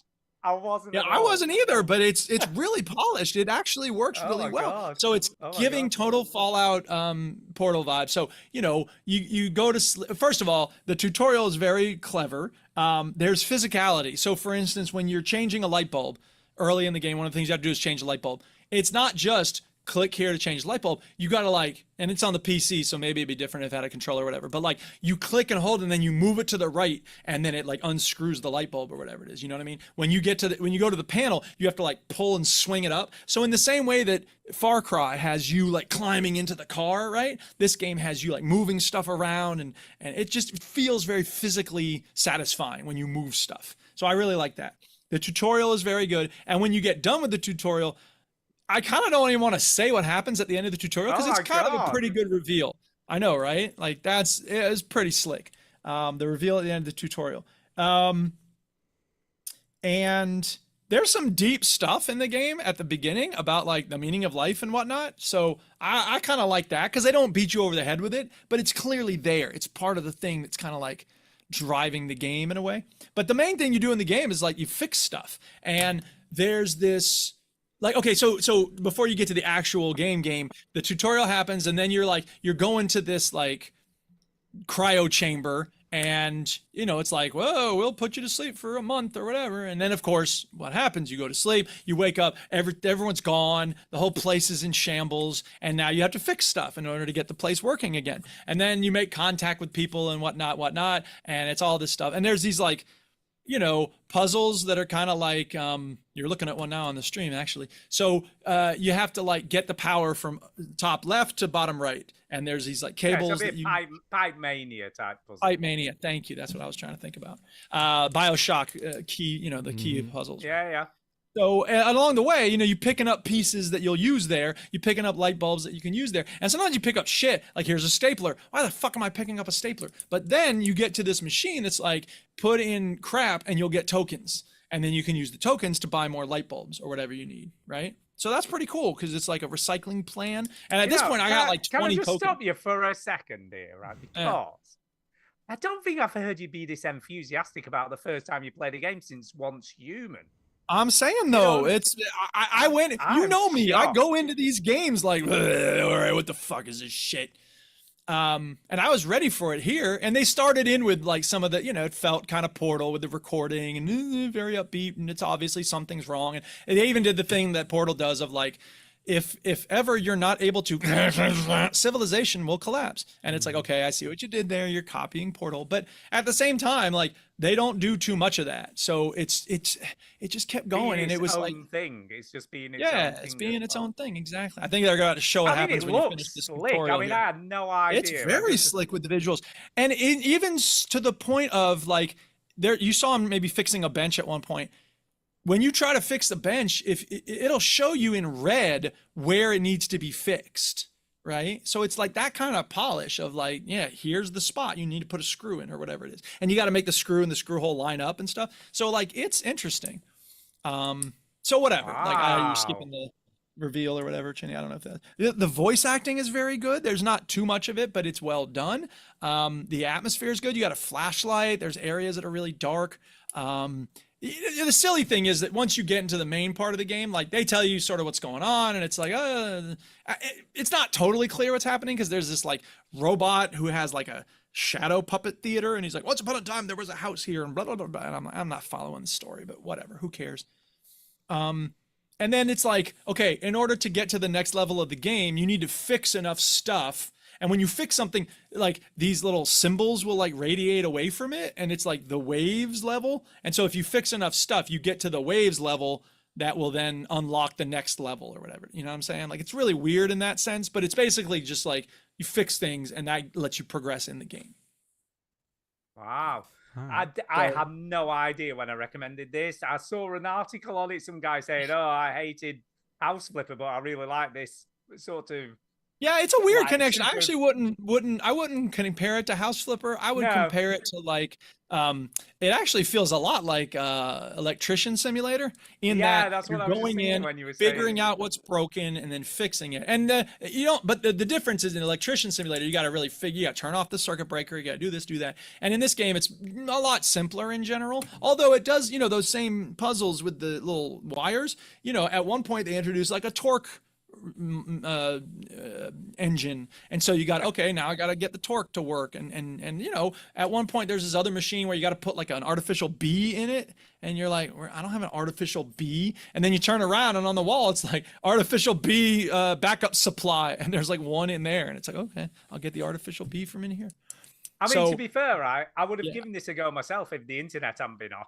Speaker 2: I wasn't.
Speaker 1: Yeah,
Speaker 2: at
Speaker 1: I
Speaker 2: all.
Speaker 1: wasn't either, but it's really polished. It actually works
Speaker 2: Oh
Speaker 1: really
Speaker 2: my
Speaker 1: well.
Speaker 2: God.
Speaker 1: So it's
Speaker 2: Oh my
Speaker 1: giving
Speaker 2: God.
Speaker 1: total Fallout Portal vibe. So you know, you go to first of all, the tutorial is very clever. There's physicality. So for instance, when you're changing a light bulb early in the game, one of the things you have to do is change the light bulb. It's not just click here to change the light bulb. You got to like, and it's on the PC, so maybe it'd be different if it had a controller or whatever, but like you click and hold and then you move it to the right and then it like unscrews the light bulb or whatever it is. You know what I mean? When you get to when you go to the panel, you have to like pull and swing it up. So in the same way that Far Cry has you like climbing into the car, right? This game has you like moving stuff around and it just feels very physically satisfying when you move stuff. So I really like that. The tutorial is very good. And when you get done with the tutorial, I kind of don't even want to say what happens at the end of the tutorial because
Speaker 2: Oh
Speaker 1: it's
Speaker 2: my
Speaker 1: kind of a
Speaker 2: God.
Speaker 1: pretty good reveal. I know, right? Like it's pretty slick. The reveal at the end of the tutorial. And there's some deep stuff in the game at the beginning about like the meaning of life and whatnot. So I kind of like that because they don't beat you over the head with it, but it's clearly there. It's part of the thing that's kind of like driving the game in a way. But the main thing you do in the game is like you fix stuff. And there's this like, okay, so before you get to the actual game, the tutorial happens and then you're going to this like cryo chamber And, you know, it's like, whoa, we'll put you to sleep for a month or whatever. And then, of course, what happens? You go to sleep, you wake up, everyone's gone, the whole place is in shambles, and now you have to fix stuff in order to get the place working again. And then you make contact with people and whatnot, and it's all this stuff. And there's these, like, you know, puzzles that are kind of like, you're looking at one now on the stream, actually. So you have to, like, get the power from top left to bottom right. And there's these, like, cables
Speaker 2: it's a
Speaker 1: that
Speaker 2: bit
Speaker 1: you...
Speaker 2: Pipe Mania type puzzle.
Speaker 1: Pipe Mania, thank you. That's what I was trying to think about. BioShock key, you know, the key puzzles.
Speaker 2: Yeah.
Speaker 1: So along the way, you know, you're picking up pieces that you'll use there. You're picking up light bulbs that you can use there. And sometimes you pick up shit, like here's a stapler. Why the fuck am I picking up a stapler? But then you get to this machine that's like, put in crap and you'll get tokens. And then you can use the tokens to buy more light bulbs or whatever you need, right? So that's pretty cool because it's like a recycling plan. And at this point, I got like 20
Speaker 2: tokens. Can I just
Speaker 1: tokens.
Speaker 2: stop you for a second here, right? Because I don't think I've heard you be this enthusiastic about the first time you played a game since Once Human.
Speaker 1: I'm saying though, it's I went. You know me.
Speaker 2: Shocked.
Speaker 1: I go into these games like, all right, what the fuck is this shit? And I was ready for it here. And they started in with like some of the, you know, it felt kind of Portal with the recording and very upbeat, and it's obviously something's wrong. And they even did the thing that Portal does of like, if ever you're not able to, civilization will collapse. And it's like, okay, I see what you did there. You're copying Portal, but at the same time, like they don't do too much of that. So it just kept going, and it was like
Speaker 2: thing. It's just being its
Speaker 1: yeah,
Speaker 2: own thing
Speaker 1: it's being its own thing. Exactly. I think they're going to show what happens when you finish this tutorial.
Speaker 2: I mean, I had no idea.
Speaker 1: It's very slick with the visuals, and even to the point of like there, you saw him maybe fixing a bench at one point. When you try to fix the bench, if it'll show you in red where it needs to be fixed, right? So it's like that kind of polish of like, yeah, here's the spot you need to put a screw in or whatever it is. And you got to make the screw and the screw hole line up and stuff. So like, it's interesting. So whatever,
Speaker 2: wow.
Speaker 1: You're skipping the reveal or whatever, Chinny. I don't know if that, the voice acting is very good. There's not too much of it, but it's well done. The atmosphere is good. You got a flashlight. There's areas that are really dark. The silly thing is that once you get into the main part of the game, like they tell you sort of what's going on, and it's like, it's not totally clear what's happening because there's this like robot who has like a shadow puppet theater, and he's like, once upon a time there was a house here, and blah blah blah. blah. And I'm not following the story, but whatever, who cares? And then it's like, okay, in order to get to the next level of the game, you need to fix enough stuff. And when you fix something, like these little symbols will like radiate away from it, and it's like the waves level. And so if you fix enough stuff, you get to the waves level that will then unlock the next level or whatever. You know what I'm saying? Like it's really weird in that sense, but it's basically just like you fix things and that lets you progress in the game.
Speaker 2: Wow. I had no idea when I recommended this. I saw an article on it, some guy saying, oh, I hated House Flipper, but I really like this sort of.
Speaker 1: Yeah, it's a weird connection. I actually wouldn't compare it to House Flipper. I would compare it to like, it actually feels a lot like Electrician Simulator in that
Speaker 2: that's
Speaker 1: you're
Speaker 2: what I was
Speaker 1: going in,
Speaker 2: when you were
Speaker 1: figuring
Speaker 2: saying.
Speaker 1: out what's broken and then fixing it. And you don't, but the difference is in Electrician Simulator, you got to really figure, you got to turn off the circuit breaker, you got to do this, do that. And in this game, it's a lot simpler in general, although it does, you know, those same puzzles with the little wires, you know, at one point they introduce like a torque engine, and so you got, okay, now I got to get the torque to work, and you know, at one point there's this other machine where you got to put like an artificial bee in it, and you're like, I don't have an artificial bee, and then you turn around and on the wall it's like artificial bee backup supply, and there's like one in there, and it's like, okay, I'll get the artificial bee from in here.
Speaker 2: I mean, to be fair, I would have given this a go myself if the internet hadn't been off.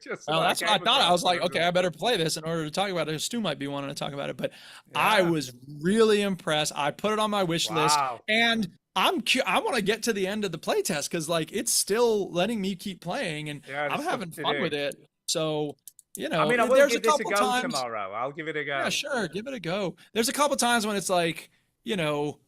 Speaker 2: Just
Speaker 1: well, that's what I thought. I was like, okay, I better play this in order to talk about it. Stu might be wanting to talk about it, but I was really impressed. I put it on my wish list, and I want to get to the end of the playtest because like it's still letting me keep playing, and I'm having fun with it. So, you know,
Speaker 2: I mean, I will
Speaker 1: there's
Speaker 2: give
Speaker 1: a
Speaker 2: this
Speaker 1: couple
Speaker 2: a go
Speaker 1: times
Speaker 2: tomorrow. I'll give it a go.
Speaker 1: Yeah, sure, give it a go. There's a couple times when it's like, you know,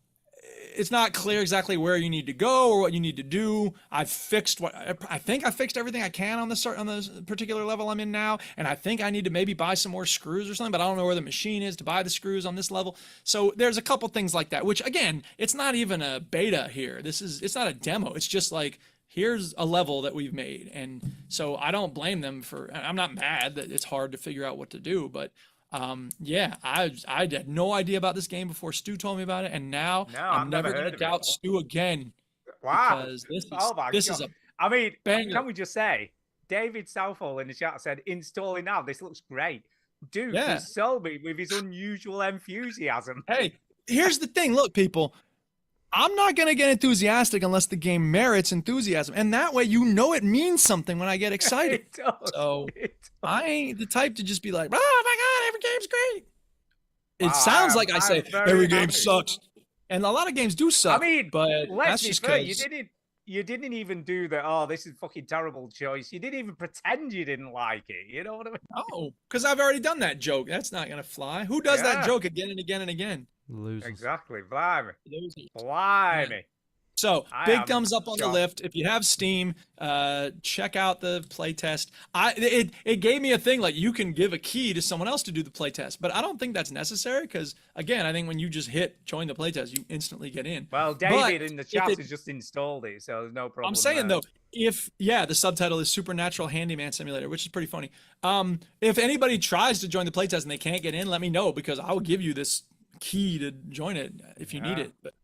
Speaker 1: it's not clear exactly where you need to go or what you need to do. I've fixed what I think I fixed everything I can on the particular level I'm in now, and I think I need to maybe buy some more screws or something, but I don't know where the machine is to buy the screws on this level. So there's a couple things like that, which again, it's not even a beta here. It's not a demo. It's just like, here's a level that we've made, and so I don't blame them for. I'm not mad that it's hard to figure out what to do, but. Yeah, I had no idea about this game before Stu told me about it, and now I'm never going to doubt Stu again.
Speaker 2: Wow,
Speaker 1: because this is
Speaker 2: I mean,
Speaker 1: Banger.
Speaker 2: can we just say, David Southall in the chat said, installing now, this looks great. Dude
Speaker 1: Yeah.
Speaker 2: just sold me with his unusual enthusiasm.
Speaker 1: Hey, here's the thing. Look, people, I'm not going to get enthusiastic unless the game merits enthusiasm. And that way, you know, it means something when I get excited.
Speaker 2: It does.
Speaker 1: So
Speaker 2: It does.
Speaker 1: I ain't the type to just be like, oh my God, every game's great. It
Speaker 2: Wow,
Speaker 1: sounds like I
Speaker 2: I'm
Speaker 1: say
Speaker 2: very
Speaker 1: every game
Speaker 2: happy.
Speaker 1: sucks. And a lot of games do suck.
Speaker 2: I mean,
Speaker 1: but
Speaker 2: let's
Speaker 1: that's
Speaker 2: be
Speaker 1: just
Speaker 2: fair,
Speaker 1: because
Speaker 2: you didn't even do the, oh, this is a fucking terrible choice. You didn't even pretend you didn't like it. You know what I mean?
Speaker 1: oh, because I've already done that joke. That's not gonna fly. Who does that
Speaker 2: Yeah.
Speaker 1: joke again and again and again?
Speaker 3: Losers.
Speaker 2: Exactly. Blimey.
Speaker 1: Losers.
Speaker 2: Blimey.
Speaker 1: So
Speaker 2: I
Speaker 1: big
Speaker 2: am
Speaker 1: thumbs up on the
Speaker 2: shocked.
Speaker 1: lift. If you have Steam, check out the playtest. It gave me a thing like you can give a key to someone else to do the playtest, but I don't think that's necessary because again, I think when you just hit join the playtest, you instantly get in.
Speaker 2: Well,
Speaker 1: But
Speaker 2: David in the
Speaker 1: if
Speaker 2: chat
Speaker 1: it-
Speaker 2: has just installed it, so there's no problem.
Speaker 1: I'm saying
Speaker 2: there.
Speaker 1: though, if the subtitle is Supernatural Handyman Simulator, which is pretty funny. If anybody tries to join the playtest and they can't get in, let me know because I will give you this key to join it if you need
Speaker 2: Yeah.
Speaker 1: it. But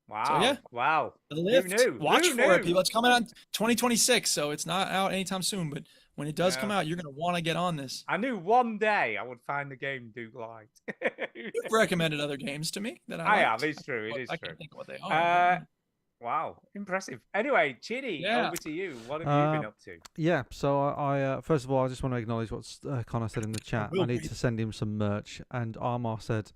Speaker 2: Wow.
Speaker 1: yeah.
Speaker 2: Wow.
Speaker 1: the
Speaker 2: Who
Speaker 1: lift,
Speaker 2: knew?
Speaker 1: watch
Speaker 2: Who
Speaker 1: for it,
Speaker 2: knew?
Speaker 1: people. It's coming out in 2026, so it's not out anytime soon. But when it does
Speaker 2: Yeah.
Speaker 1: come out, you're gonna want to get on this.
Speaker 2: I knew one day I would find the game Duke liked.
Speaker 1: You've recommended other games to me that I
Speaker 2: I
Speaker 1: liked.
Speaker 2: have. It's true. It
Speaker 1: Well,
Speaker 2: is
Speaker 1: I
Speaker 2: true.
Speaker 1: can't think of what they are.
Speaker 2: Wow. Impressive. Anyway, Chidi,
Speaker 1: Yeah.
Speaker 2: over to you. What have you been up to?
Speaker 3: Yeah, so I first of all, I just want to acknowledge what Connor said in the chat.
Speaker 1: will
Speaker 3: I need
Speaker 1: be.
Speaker 3: to send him some merch, and Armar said,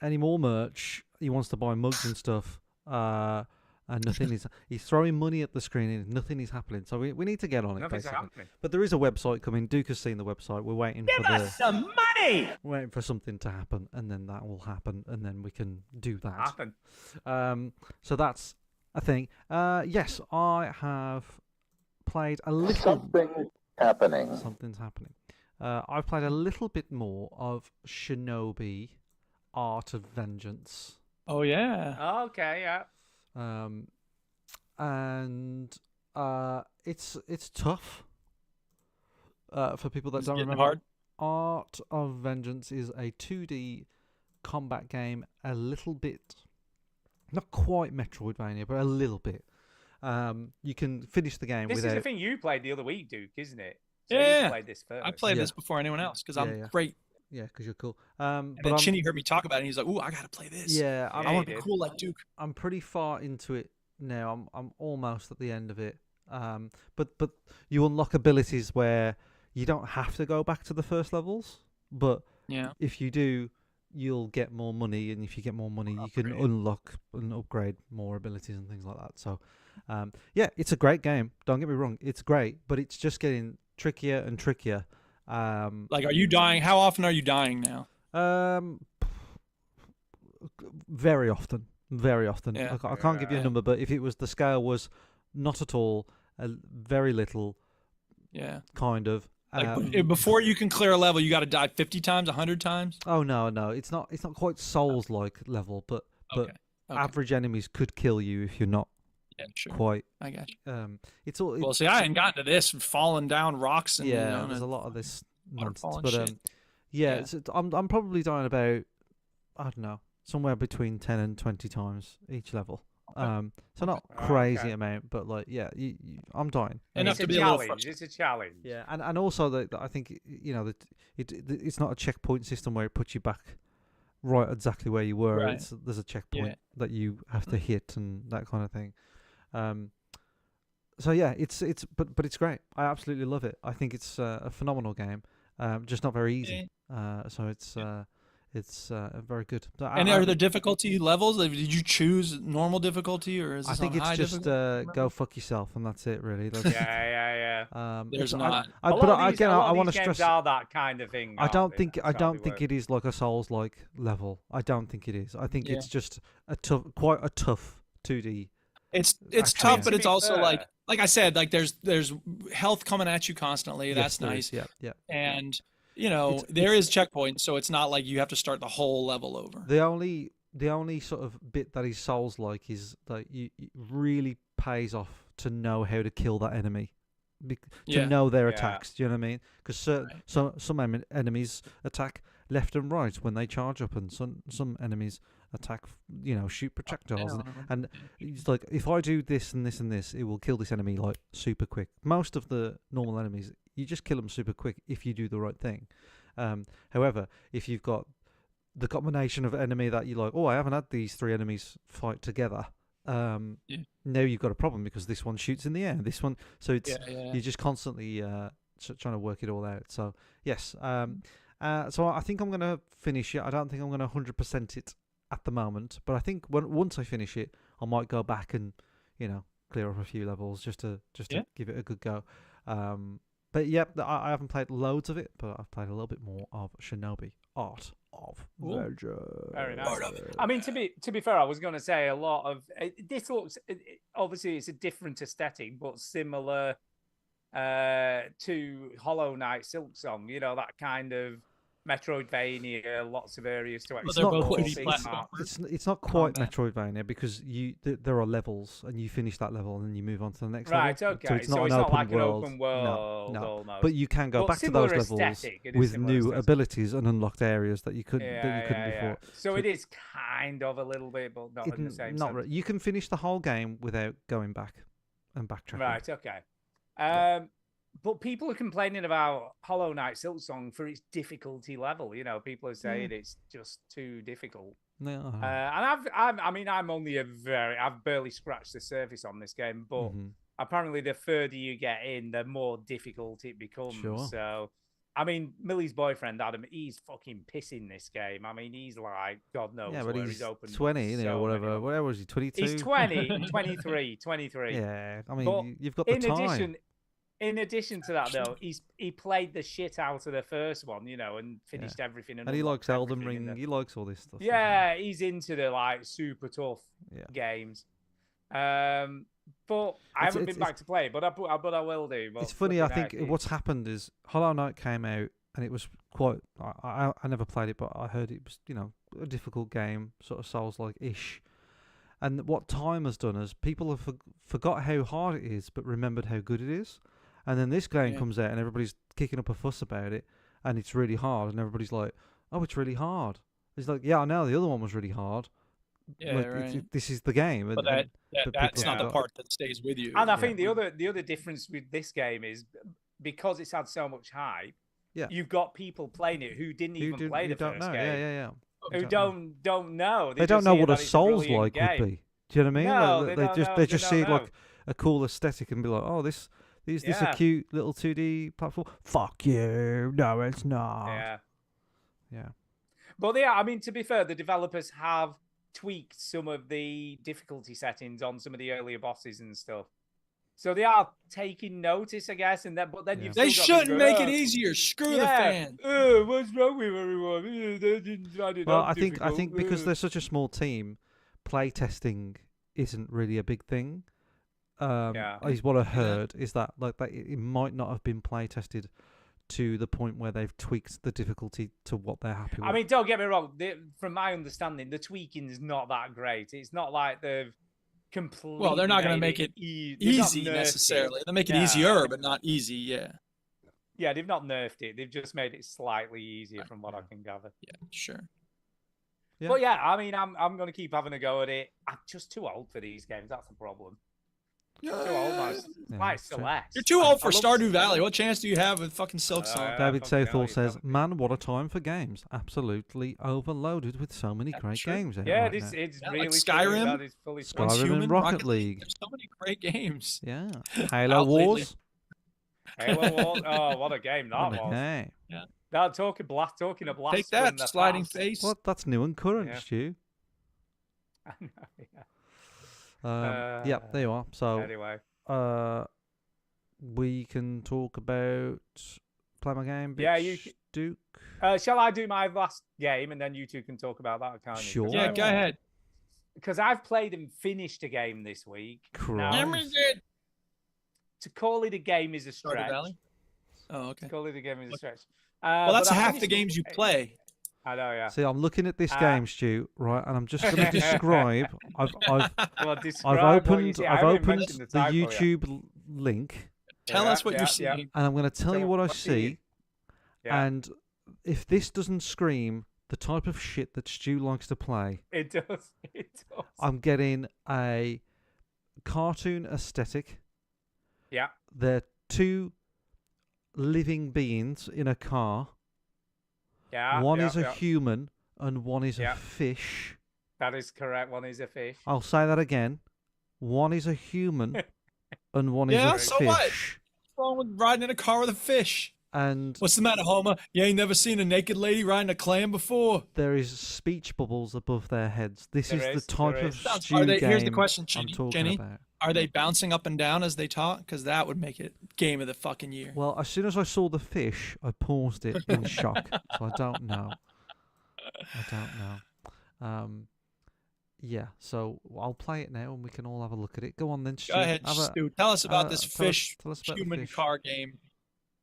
Speaker 3: any more merch? He wants to buy mugs and stuff, and nothing is. He's throwing money at the screen, and nothing is happening. So we need to get on it,
Speaker 2: Nothing's
Speaker 3: basically.
Speaker 2: happening.
Speaker 3: But there is a website coming. Duke has seen the website. We're waiting for
Speaker 4: Some money!
Speaker 3: waiting for something to happen, and then that will happen, and then we can do that.
Speaker 2: Happen.
Speaker 3: So that's a thing. Yes, I have played a little.
Speaker 8: Something happening.
Speaker 3: Something's happening. I've played a little bit more of Shinobi Art of Vengeance.
Speaker 1: Oh yeah.
Speaker 2: Okay, yeah.
Speaker 3: And it's tough. For people that
Speaker 1: It's
Speaker 3: don't
Speaker 1: getting
Speaker 3: remember,
Speaker 1: hard.
Speaker 3: Art of Vengeance is a 2D combat game, a little bit, not quite Metroidvania, but a little bit. You can finish the game
Speaker 2: This
Speaker 3: without.
Speaker 2: is the thing you played the other week, Duke, isn't it? So
Speaker 1: Yeah.
Speaker 2: You played this first.
Speaker 1: I played
Speaker 3: Yeah.
Speaker 1: this before anyone else because
Speaker 3: Yeah,
Speaker 1: I'm
Speaker 3: yeah.
Speaker 1: great.
Speaker 3: Yeah, because you're cool.
Speaker 1: And
Speaker 3: But
Speaker 1: then
Speaker 3: I'm,
Speaker 1: Chinny heard me talk about it, and he's like, "Ooh, I gotta play this.
Speaker 3: yeah,
Speaker 2: Yeah,
Speaker 1: I
Speaker 3: I'm,
Speaker 1: want to
Speaker 2: you
Speaker 1: be
Speaker 2: did.
Speaker 1: cool like Duke."
Speaker 3: I'm pretty far into it now. I'm almost at the end of it. But you unlock abilities where you don't have to go back to the first levels, but
Speaker 1: Yeah.
Speaker 3: if you do, you'll get more money, and if you get more money, you can
Speaker 1: Upgrade.
Speaker 3: unlock and upgrade more abilities and things like that. So, yeah, it's a great game. Don't get me wrong, it's great, but it's just getting trickier and trickier.
Speaker 1: Like, are you dying? How often are you dying now?
Speaker 3: Very often, very often.
Speaker 1: Yeah.
Speaker 3: I can't give you a
Speaker 1: Yeah.
Speaker 3: number, but if it was the scale was not at all, very little,
Speaker 1: Yeah.
Speaker 3: kind of.
Speaker 1: Like before you can clear a level, you got to die 50 times, 100 times.
Speaker 3: Oh no, it's not quite Souls like level, but
Speaker 1: Okay. Okay.
Speaker 3: average enemies could kill you if you're not
Speaker 1: Yeah, sure.
Speaker 3: quite.
Speaker 1: I got you.
Speaker 3: It's all.
Speaker 1: Well, see, I hadn't gotten to this, falling down rocks and
Speaker 3: Yeah,
Speaker 1: you know,
Speaker 3: there's a lot of this nonsense,
Speaker 1: waterfall and
Speaker 3: but
Speaker 1: shit.
Speaker 3: yeah,
Speaker 1: Yeah.
Speaker 3: I'm probably dying about, I don't know, somewhere between 10 and 20 times each level. So not crazy
Speaker 2: Okay.
Speaker 3: amount, but like I'm dying.
Speaker 1: Enough
Speaker 2: It's
Speaker 1: to
Speaker 2: a
Speaker 1: be a little
Speaker 2: challenge. It's a challenge.
Speaker 3: Yeah, and also that I think that it's not a checkpoint system where it puts you back right exactly where you were.
Speaker 1: Right.
Speaker 3: There's a checkpoint
Speaker 1: Yeah.
Speaker 3: that you have to hit and that kind of thing. So yeah, it's but it's great. I absolutely love it. I think it's a phenomenal game. Just not very easy. So it's very good. So
Speaker 1: And are there difficulty levels? Like, did you choose normal difficulty or is
Speaker 3: I
Speaker 1: this
Speaker 3: think
Speaker 1: on
Speaker 3: it's
Speaker 1: high
Speaker 3: just
Speaker 1: difficulty?
Speaker 3: go fuck yourself, and that's it really. That's,
Speaker 2: Yeah.
Speaker 1: There's
Speaker 3: I-
Speaker 1: not.
Speaker 3: I,
Speaker 2: A
Speaker 3: but
Speaker 2: lot of these-
Speaker 3: again,
Speaker 2: a lot
Speaker 3: I
Speaker 2: of
Speaker 3: want to
Speaker 2: these games
Speaker 3: stress.
Speaker 2: are that kind of thing.
Speaker 3: I
Speaker 2: aren't
Speaker 3: don't
Speaker 2: they?
Speaker 3: think
Speaker 2: That's
Speaker 3: I
Speaker 2: how
Speaker 3: don't
Speaker 2: they
Speaker 3: think
Speaker 2: work.
Speaker 3: it is like a Souls like level. I don't think it is. I think
Speaker 1: Yeah.
Speaker 3: it's just quite a tough 2D.
Speaker 1: It's
Speaker 3: Actually,
Speaker 1: tough,
Speaker 3: yeah.
Speaker 1: but
Speaker 2: To
Speaker 1: it's
Speaker 2: be
Speaker 1: also
Speaker 2: fair-
Speaker 1: like I said, like there's health coming at you constantly.
Speaker 3: Yes,
Speaker 1: That's
Speaker 3: there
Speaker 1: nice.
Speaker 3: is, Yeah.
Speaker 1: And you know, there is checkpoints, so it's not like you have to start the whole level over.
Speaker 3: The only sort of bit that is Souls like is that it really pays off to know how to kill that enemy. To
Speaker 1: Yeah.
Speaker 3: know their
Speaker 2: Yeah.
Speaker 3: attacks, do you know what I mean? Because some enemies attack left and right when they charge up, and some enemies attack, shoot projectiles,
Speaker 1: down.
Speaker 3: and it's like if I do this and this and this, it will kill this enemy like super quick. Most of the normal enemies, you just kill them super quick if you do the right thing. However, if you've got the combination of enemy that you like, I haven't had these 3 enemies fight together. Now you've got a problem because this one shoots in the air, this one, so it's you're just constantly trying to work it all out. So yes, so I think I'm gonna finish it. I don't think I'm gonna 100% it at the moment, but I think once I finish it, I might go back and clear up a few levels just to give it a good go. But yeah, I haven't played loads of it, but I've played a little bit more of Shinobi Art of Vengeance.
Speaker 2: Very nice. I mean, to be fair, I was going to say a lot of this looks obviously it's a different aesthetic, but similar to Hollow Knight Silksong. That kind of Metroidvania, lots of areas to explore.
Speaker 3: It's not quite Metroidvania because there are levels and you finish that level and then you move on to the next
Speaker 2: right,
Speaker 3: level.
Speaker 2: Okay.
Speaker 3: So it's not
Speaker 2: like
Speaker 3: world.
Speaker 2: an open world
Speaker 3: No.
Speaker 2: almost.
Speaker 3: But you can go back to those levels with new abilities and unlocked areas that you couldn't before.
Speaker 2: So it is kind of a little bit, but not in the same sense.
Speaker 3: You can finish the whole game without going back and backtracking.
Speaker 2: Right, okay. But people are complaining about Hollow Knight Silksong for its difficulty level. People are saying it's just too difficult.
Speaker 3: No.
Speaker 2: And I'm only I've barely scratched the surface on this game, but apparently the further you get in, the more difficult it becomes.
Speaker 3: Sure.
Speaker 2: So, Millie's boyfriend, Adam, he's fucking pissing this game. He's like, God knows
Speaker 3: but
Speaker 2: where he's opened
Speaker 3: 20, or whatever. Where was he, 22?
Speaker 2: He's 20, 23.
Speaker 3: Yeah,
Speaker 2: but
Speaker 3: you've got the time.
Speaker 2: In addition to that, though, he played the shit out of the first one, and finished everything.
Speaker 3: And he likes Elden Ring. He likes all this stuff.
Speaker 2: Yeah, he's into the super tough games. But I haven't been back to play, but I will do.
Speaker 3: It's funny. I think what's happened is Hollow Knight came out, and it was quite. I never played it, but I heard it was a difficult game, sort of Souls-like ish. And what time has done is people have forgot how hard it is, but remembered how good it is. And then this game comes out and everybody's kicking up a fuss about it and it's really hard and everybody's like, oh, it's really hard. It's like, yeah, I know the other one was really hard.
Speaker 1: Yeah, right.
Speaker 3: This is the game.
Speaker 1: But that's not the part that stays with you.
Speaker 2: And I think the other difference with this game is because it's had so much hype, you've got people playing it who didn't even play the first game.
Speaker 3: Yeah.
Speaker 2: Who don't know.
Speaker 3: They don't know what a Souls-like would be. Do you know what I mean?
Speaker 2: No,
Speaker 3: they just see like a cool aesthetic and be like, oh, this a cute little 2D platform. Fuck you. No, it's not. Yeah.
Speaker 2: But to be fair, the developers have tweaked some of the difficulty settings on some of the earlier bosses and stuff. So they are taking notice, I guess. But then
Speaker 1: they shouldn't make it easier. Screw the fans.
Speaker 2: What's wrong with everyone?
Speaker 3: Well, I think because they're such a small team, playtesting isn't really a big thing. Is what I heard is that it might not have been play tested to the point where they've tweaked the difficulty to what they're happy with.
Speaker 2: Don't get me wrong. From my understanding, the tweaking is not that great. It's not like they've completely.
Speaker 1: Well, they're not going to make it easy necessarily. They'll make it easier, but not easy. Yeah.
Speaker 2: Yeah, they've not nerfed it. They've just made it slightly easier, from what I can gather.
Speaker 1: Yeah, sure.
Speaker 2: Yeah. But I'm going to keep having a go at it. I'm just too old for these games. That's the problem. Too old, like Celeste.
Speaker 1: You're too old for Stardew Valley. What chance do you have with fucking Silksong?
Speaker 3: David Southall says, "Man, what a time for games! Absolutely overloaded with so many great games."
Speaker 2: Yeah, it's really
Speaker 1: like Skyrim,
Speaker 3: Skyrim and Rocket League.
Speaker 1: There's so many great games.
Speaker 3: Yeah, Halo Wars.
Speaker 2: Halo Wars. Oh, what a game that was!
Speaker 3: Hey.
Speaker 2: Yeah. That talking of blast.
Speaker 1: Take that, sliding face.
Speaker 3: What? That's new and current, Stu.
Speaker 2: I know. Yeah.
Speaker 3: Yeah, there you are. So
Speaker 2: anyway,
Speaker 3: we can talk about play my game. Duke.
Speaker 2: Shall I do my last game and then you two can talk about that? Can't you?
Speaker 3: Sure.
Speaker 1: Yeah, go ahead.
Speaker 2: Because I've played and finished a game this week. To call it a game is a stretch.
Speaker 1: Oh, okay.
Speaker 2: To call it a game is a stretch.
Speaker 1: Well, that's half the games you play.
Speaker 2: I know, yeah.
Speaker 3: See, I'm looking at this game, Stu, right, and I'm just going to describe. I've opened the YouTube link.
Speaker 1: Tell us what you're seeing,
Speaker 3: and I'm going to tell you what I see.
Speaker 2: Yeah.
Speaker 3: And if this doesn't scream the type of shit that Stu likes to play.
Speaker 2: It does. It does.
Speaker 3: I'm getting a cartoon aesthetic.
Speaker 2: Yeah.
Speaker 3: They're two living beings in a car.
Speaker 2: Yeah.
Speaker 3: One
Speaker 2: yeah,
Speaker 3: is a
Speaker 2: yeah.
Speaker 3: human and one is
Speaker 2: Yeah.
Speaker 3: a fish.
Speaker 2: That is correct. One is a fish.
Speaker 3: I'll say that again. One is a human and one is
Speaker 1: Yeah,
Speaker 3: a
Speaker 1: so
Speaker 3: fish.
Speaker 1: what? What's wrong with riding in a car with a fish?
Speaker 3: And
Speaker 1: What's the matter, Homer? You ain't never seen a naked lady riding a clam before.
Speaker 3: there is speech bubbles above their heads. This
Speaker 2: There
Speaker 3: is
Speaker 2: is,
Speaker 3: the type
Speaker 2: there
Speaker 3: of
Speaker 2: is.
Speaker 1: Sounds-
Speaker 3: Stu
Speaker 1: are they-
Speaker 3: game
Speaker 1: here's the question,
Speaker 3: I'm
Speaker 1: Jenny.
Speaker 3: talking
Speaker 1: Jenny?
Speaker 3: about.
Speaker 1: Are they bouncing up and down as they talk? Because that would make it game of the fucking year.
Speaker 3: Well, as soon as I saw the fish, I paused it in shock. So I don't know. Yeah, so I'll play it now and we can all have a look at it. Go on then, Stu.
Speaker 1: Go ahead,
Speaker 3: Have a-
Speaker 1: Stu. Tell us about this
Speaker 3: tell us-
Speaker 1: fish
Speaker 3: tell us about the
Speaker 1: human
Speaker 3: fish.
Speaker 1: car game.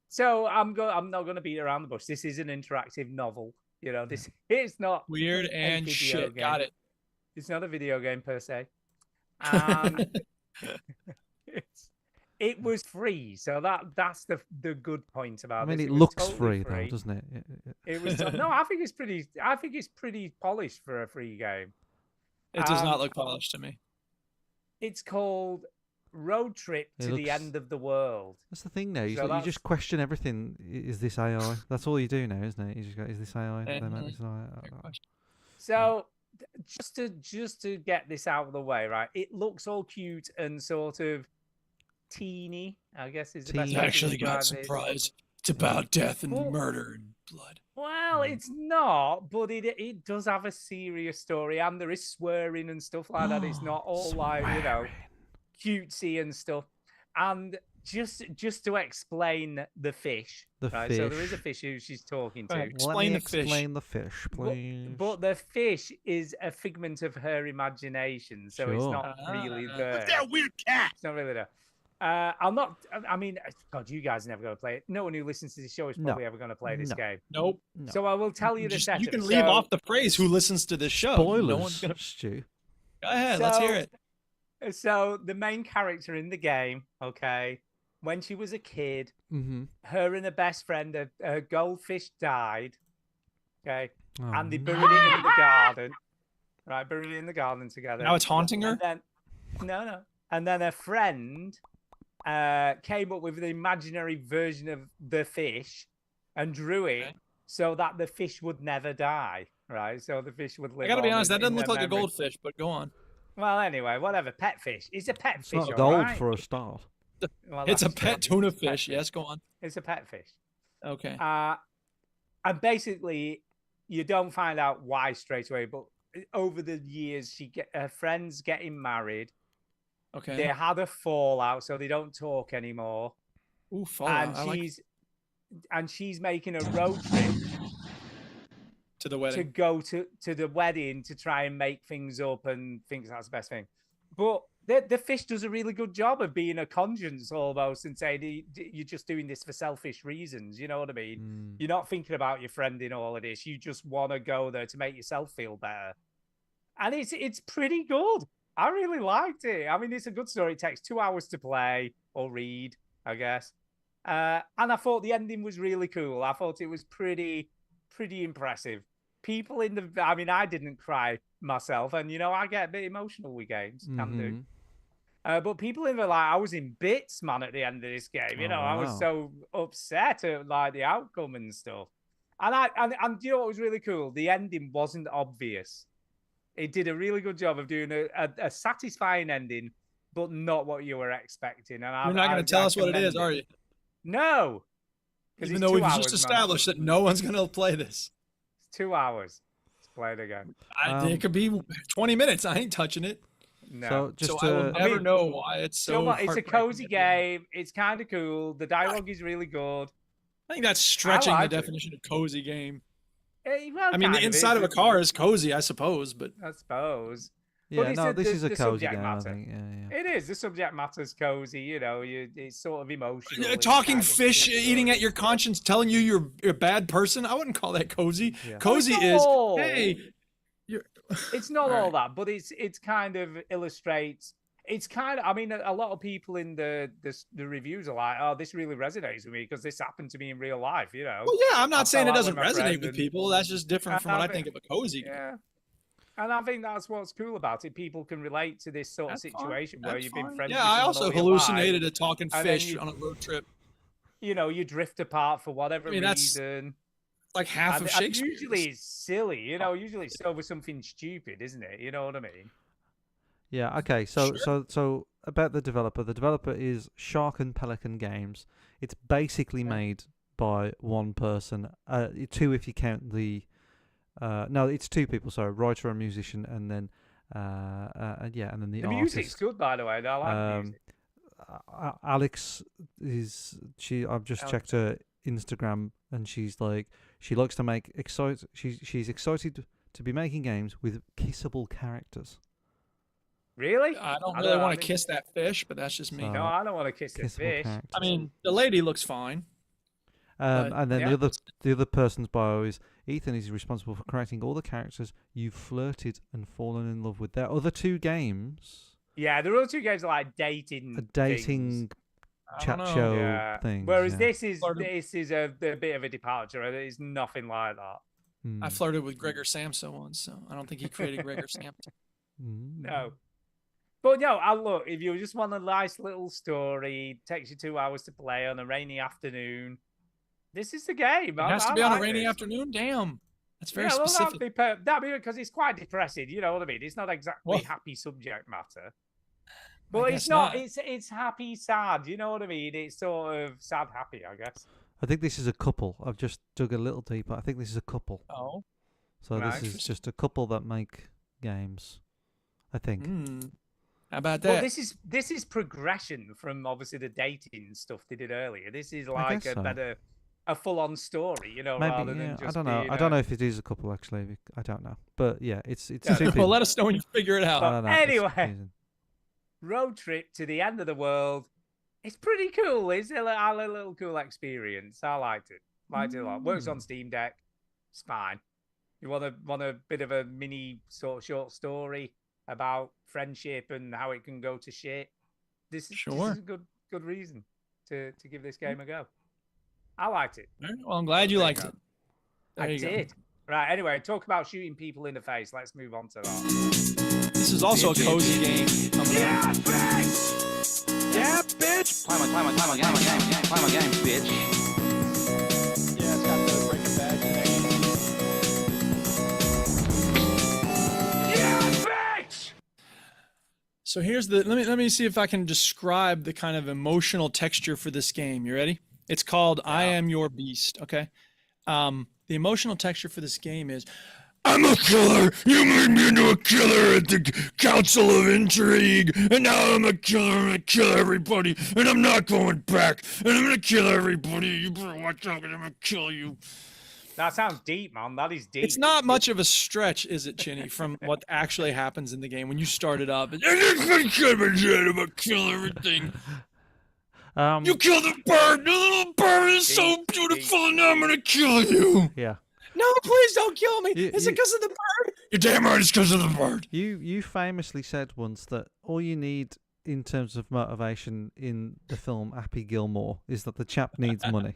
Speaker 2: So I'm not going to beat around the bush. This is an interactive novel. You know, this it's not
Speaker 1: Weird and
Speaker 2: video
Speaker 1: shit. Got
Speaker 2: game.
Speaker 1: it.
Speaker 2: It's not a video game per se. It was free, so that's the good point about
Speaker 3: I mean,
Speaker 2: this.
Speaker 3: it
Speaker 2: was
Speaker 3: looks
Speaker 2: totally
Speaker 3: free though, doesn't it?
Speaker 2: It was no, I think it's pretty polished for a free game.
Speaker 1: It does not
Speaker 2: Um,
Speaker 1: look polished to me.
Speaker 2: It's called Road Trip
Speaker 3: It
Speaker 2: to the
Speaker 3: looks-
Speaker 2: End of the World.
Speaker 3: That's the thing now.
Speaker 2: So
Speaker 3: You
Speaker 2: that's-
Speaker 3: just question everything. Is this AI? That's all you do now, isn't it? You just go, is this AI?
Speaker 1: Eh,
Speaker 3: They make
Speaker 1: eh,
Speaker 3: this AI?
Speaker 1: Fair question.
Speaker 2: So just to get this out of the way, right? It looks all cute and sort of teeny, I guess is the best
Speaker 3: Teen.
Speaker 2: way
Speaker 1: It's
Speaker 2: to
Speaker 1: actually got
Speaker 2: describe this.
Speaker 1: surprise. It's about death and
Speaker 2: Well-
Speaker 1: murder and blood.
Speaker 2: Well, it's not, but it does have a serious story, and there is swearing and stuff like that. It's not all like, you know, cutesy and stuff. And just to explain the fish,
Speaker 3: The
Speaker 2: right? So there is a
Speaker 3: fish.
Speaker 2: fish who she's talking
Speaker 1: Go
Speaker 2: to.
Speaker 1: ahead.
Speaker 3: Let
Speaker 1: Explain
Speaker 3: me
Speaker 1: the fish.
Speaker 3: explain the fish, please.
Speaker 2: But the fish is a figment of her imagination, so it's
Speaker 3: Sure.
Speaker 2: not really
Speaker 1: Ah.
Speaker 2: there.
Speaker 6: That weird cat.
Speaker 2: It's not really there. I'm not. I mean, God, you guys are never going to play it. No one who listens to this show is
Speaker 3: No.
Speaker 2: probably ever going to play this
Speaker 3: No.
Speaker 2: game.
Speaker 1: Nope.
Speaker 3: No.
Speaker 2: So I will tell you the
Speaker 1: Just-
Speaker 2: setup.
Speaker 1: you can leave
Speaker 2: So-
Speaker 1: off the phrase who listens to this show.
Speaker 3: Spoilers,
Speaker 1: No one's gonna.
Speaker 3: Stu.
Speaker 1: Go ahead. Let's hear it.
Speaker 2: So the main character in the game, okay, when she was a kid,
Speaker 3: Mm-hmm.
Speaker 2: her and her best friend, a goldfish died, okay,
Speaker 3: Oh,
Speaker 2: and they
Speaker 3: no.
Speaker 2: buried it in the garden, right? Buried it in the garden together.
Speaker 1: Now it's haunting her.
Speaker 2: And then, no. And then a friend came up with an imaginary version of the fish and drew it
Speaker 1: Okay.
Speaker 2: so that the fish would never die, right? So the fish would live.
Speaker 1: I gotta be
Speaker 2: on
Speaker 1: honest. That
Speaker 2: in
Speaker 1: doesn't look
Speaker 2: their
Speaker 1: like a
Speaker 2: memory.
Speaker 1: goldfish, but go on.
Speaker 2: Well, anyway, whatever. Pet fish. It's a pet
Speaker 3: It's
Speaker 2: fish.
Speaker 3: not
Speaker 2: all
Speaker 3: gold
Speaker 2: right?
Speaker 3: for a start.
Speaker 2: Well,
Speaker 1: It's a
Speaker 2: that's true.
Speaker 1: pet tuna
Speaker 2: Pet
Speaker 1: fish. Yes, go on.
Speaker 2: It's a pet fish.
Speaker 1: Okay.
Speaker 2: And basically, you don't find out why straight away, but over the years, her friends getting married.
Speaker 1: Okay.
Speaker 2: They had a fallout, so they don't talk anymore.
Speaker 1: Ooh, Fallout.
Speaker 2: And
Speaker 1: I like
Speaker 2: she's making a road trip
Speaker 1: to the
Speaker 2: to
Speaker 1: wedding.
Speaker 2: go to the wedding to try and make things up and thinks that's the best thing. But the fish does a really good job of being a conscience almost and saying you're just doing this for selfish reasons. You know what I mean?
Speaker 3: Mm.
Speaker 2: You're not thinking about your friend in all of this. You just want to go there to make yourself feel better. And it's pretty good. I really liked it. I mean, it's a good story. It takes 2 hours to play or read, I guess. And I thought the ending was really cool. I thought it was pretty impressive. People I mean, I didn't cry myself, and I get a bit emotional with games, can do.
Speaker 3: Mhm.
Speaker 2: But people in the I was in bits, man, at the end of this game.
Speaker 3: Oh,
Speaker 2: I was
Speaker 3: wow.
Speaker 2: so upset at the outcome and stuff. And you know what was really cool? The ending wasn't obvious. It did a really good job of doing a satisfying ending, but not what you were expecting. And
Speaker 1: You're not going to tell us what it is, are you?
Speaker 2: No. 'Cause
Speaker 1: Even
Speaker 2: it's
Speaker 1: though
Speaker 2: 2
Speaker 1: we've
Speaker 2: hours,
Speaker 1: just
Speaker 2: man.
Speaker 1: established that no one's going to play this.
Speaker 2: It's 2 hours. Let's play it again.
Speaker 1: It could be 20 minutes. I ain't touching it.
Speaker 2: No.
Speaker 3: So just
Speaker 1: So I will
Speaker 3: to,
Speaker 1: never know why it's
Speaker 2: You know
Speaker 1: so.
Speaker 2: what? It's a
Speaker 1: heartbreaking
Speaker 2: cozy
Speaker 1: at the end.
Speaker 2: game. It's kind of cool. The dialogue is really good.
Speaker 1: I think that's stretching the
Speaker 2: liked it.
Speaker 1: definition of cozy game.
Speaker 2: Well,
Speaker 1: I mean,
Speaker 2: kind
Speaker 1: the
Speaker 2: of
Speaker 1: inside of a
Speaker 2: is,
Speaker 1: car is cozy, I suppose, but
Speaker 2: I suppose.
Speaker 3: yeah,
Speaker 2: it's
Speaker 3: no,
Speaker 2: a-
Speaker 3: this
Speaker 2: the-
Speaker 3: is a
Speaker 2: the
Speaker 3: cozy
Speaker 2: subject
Speaker 3: game, I
Speaker 2: matter.
Speaker 3: think. Yeah.
Speaker 2: It is. The subject matter's cozy. It's sort of emotional. It's
Speaker 1: talking
Speaker 2: kind of
Speaker 1: fish,
Speaker 2: good
Speaker 1: eating
Speaker 2: story.
Speaker 1: at your conscience, telling you you're a bad person. I wouldn't call that cozy.
Speaker 3: Yeah.
Speaker 1: Cozy
Speaker 2: not
Speaker 1: is,
Speaker 2: all.
Speaker 1: hey, you're.
Speaker 2: It's not
Speaker 1: All
Speaker 2: all
Speaker 1: right.
Speaker 2: that, but it's kind of illustrates it's kind of, I mean, a lot of people in the reviews are like, oh, this really resonates with me because this happened to me in real life, you know.
Speaker 1: Well, yeah, I'm
Speaker 2: I
Speaker 1: not saying it
Speaker 2: fell out
Speaker 1: doesn't
Speaker 2: with my
Speaker 1: resonate
Speaker 2: friend
Speaker 1: with
Speaker 2: and-
Speaker 1: people. That's just different from
Speaker 2: I
Speaker 1: what I
Speaker 2: think-
Speaker 1: think of a cozy game.
Speaker 2: Yeah. And I think that's what's cool about it. People can relate to this sort
Speaker 1: That's
Speaker 2: of
Speaker 1: fine.
Speaker 2: situation where
Speaker 1: That's
Speaker 2: you've been
Speaker 1: fine.
Speaker 2: friends
Speaker 1: Yeah,
Speaker 2: with
Speaker 1: I
Speaker 2: someone
Speaker 1: also
Speaker 2: all your life,
Speaker 1: hallucinated a talking
Speaker 2: and then
Speaker 1: fish
Speaker 2: you-
Speaker 1: on a road trip.
Speaker 2: You know, you drift apart for whatever
Speaker 1: I mean, that's
Speaker 2: reason.
Speaker 1: like half
Speaker 2: And,
Speaker 1: of
Speaker 2: and
Speaker 1: Shakespeare.
Speaker 2: usually it's silly, you know. Usually it's over something stupid, isn't it? You know what I mean?
Speaker 3: Yeah. Okay. So
Speaker 1: Sure.
Speaker 3: so about the developer. The developer is Shark and Pelican Games. It's basically made by one person. Two if you count the. No, it's two people. Sorry, writer and musician, and then and then the
Speaker 2: The
Speaker 3: artist.
Speaker 2: music's good, by the way. I like the music.
Speaker 3: Alex is she? I've just checked her Instagram, and she's like she likes to make She's excited to be making games with kissable characters.
Speaker 2: Really?
Speaker 1: I don't
Speaker 2: I
Speaker 1: really
Speaker 2: don't-
Speaker 1: want
Speaker 2: I
Speaker 1: to
Speaker 2: mean-
Speaker 1: kiss that fish, but that's just me.
Speaker 3: So-
Speaker 2: No, I don't want to kiss the
Speaker 3: Kissable
Speaker 2: fish.
Speaker 3: characters.
Speaker 1: I mean, the lady looks fine. but-
Speaker 3: And then
Speaker 2: Yeah.
Speaker 3: the other person's bio is Ethan is responsible for creating all the characters you've flirted and fallen in love with. Their other two games,
Speaker 2: Yeah, the other two games are like dating.
Speaker 3: a dating
Speaker 2: things.
Speaker 3: chat
Speaker 1: know.
Speaker 3: show
Speaker 2: Yeah.
Speaker 3: thing.
Speaker 2: Whereas
Speaker 3: yeah.
Speaker 2: this is
Speaker 1: Flirted.
Speaker 2: a bit of a departure. It's nothing like that.
Speaker 3: Hmm.
Speaker 1: I flirted with Gregor Samsa once, so I don't think he created Gregor Samsa.
Speaker 2: No. But no, I look, if you just want a nice little story, takes you 2 hours to play on a rainy afternoon, this is the game.
Speaker 1: It has to be
Speaker 2: I
Speaker 1: on a
Speaker 2: like
Speaker 1: rainy
Speaker 2: this.
Speaker 1: afternoon. Damn, that's very
Speaker 2: Yeah, well,
Speaker 1: specific.
Speaker 2: that'd be because it's quite depressing. You know what I mean? It's not exactly
Speaker 1: Well-
Speaker 2: happy subject matter. But it's
Speaker 1: guess
Speaker 2: not.
Speaker 1: not.
Speaker 2: It's happy sad. You know what I mean? It's sort of sad happy, I guess.
Speaker 3: I think this is a couple. I've just dug a little deeper. I think this is a couple.
Speaker 1: Oh,
Speaker 3: So
Speaker 2: Right.
Speaker 3: this is just a couple that make games. I think.
Speaker 1: how about
Speaker 2: Well,
Speaker 1: that?
Speaker 2: this is progression from obviously the dating stuff they did earlier. This is
Speaker 3: I
Speaker 2: like
Speaker 3: guess
Speaker 2: a
Speaker 3: so.
Speaker 2: better, a full-on story. You know,
Speaker 3: Maybe.
Speaker 2: rather
Speaker 3: Yeah.
Speaker 2: than just
Speaker 3: I don't know.
Speaker 2: being
Speaker 3: I don't know if it is a couple actually. I don't know. But yeah, it's
Speaker 2: Yeah,
Speaker 3: two
Speaker 1: well,
Speaker 3: people.
Speaker 1: let us know when you figure it
Speaker 3: I
Speaker 1: out.
Speaker 3: don't know. It's
Speaker 2: Anyway.
Speaker 3: confusing.
Speaker 2: Road trip to the end of the world. It's pretty cool. It's a little cool experience. I liked it. Liked it a lot. Works on Steam Deck. It's fine. You want a bit of a mini sort of short story about friendship and how it can go to shit. This is
Speaker 1: Sure.
Speaker 2: a good reason to give this game a go. I liked it.
Speaker 1: All right, well, I'm glad you
Speaker 2: There you
Speaker 1: liked
Speaker 2: go.
Speaker 1: it. There
Speaker 2: I
Speaker 1: you go.
Speaker 2: did. Right. Anyway, talk about shooting people in the face. Let's move on to that.
Speaker 1: This is also a cozy game.
Speaker 6: Yeah, bitch! Play my game, play my game, bitch.
Speaker 1: Yeah, it's got the Breaking Bad connection.
Speaker 6: Yeah, bitch!
Speaker 1: So here's the let me see if I can describe the kind of emotional texture for this game. You ready? It's called I Am Your Beast, okay? The emotional texture for this game is I'm a killer. You made me into a killer at the Council of Intrigue, and now I'm a killer. I'm gonna kill everybody, and I'm not going back. And I'm gonna kill everybody. You better watch out, 'cause I'm gonna kill you.
Speaker 2: That sounds deep, man. That is deep.
Speaker 1: It's not much of a stretch, is it, Chinny, from what actually happens in the game when you start it up? I'm gonna kill everything. You killed the bird. The little bird is so
Speaker 2: Deep,
Speaker 1: beautiful,
Speaker 2: deep,
Speaker 1: and now I'm gonna kill you.
Speaker 3: Yeah.
Speaker 1: No, please don't kill me. Is it
Speaker 3: you-
Speaker 1: because of the bird? You're damn right it's because of the bird.
Speaker 3: You famously said once that all you need in terms of motivation in the film Happy Gilmore is that the chap needs money.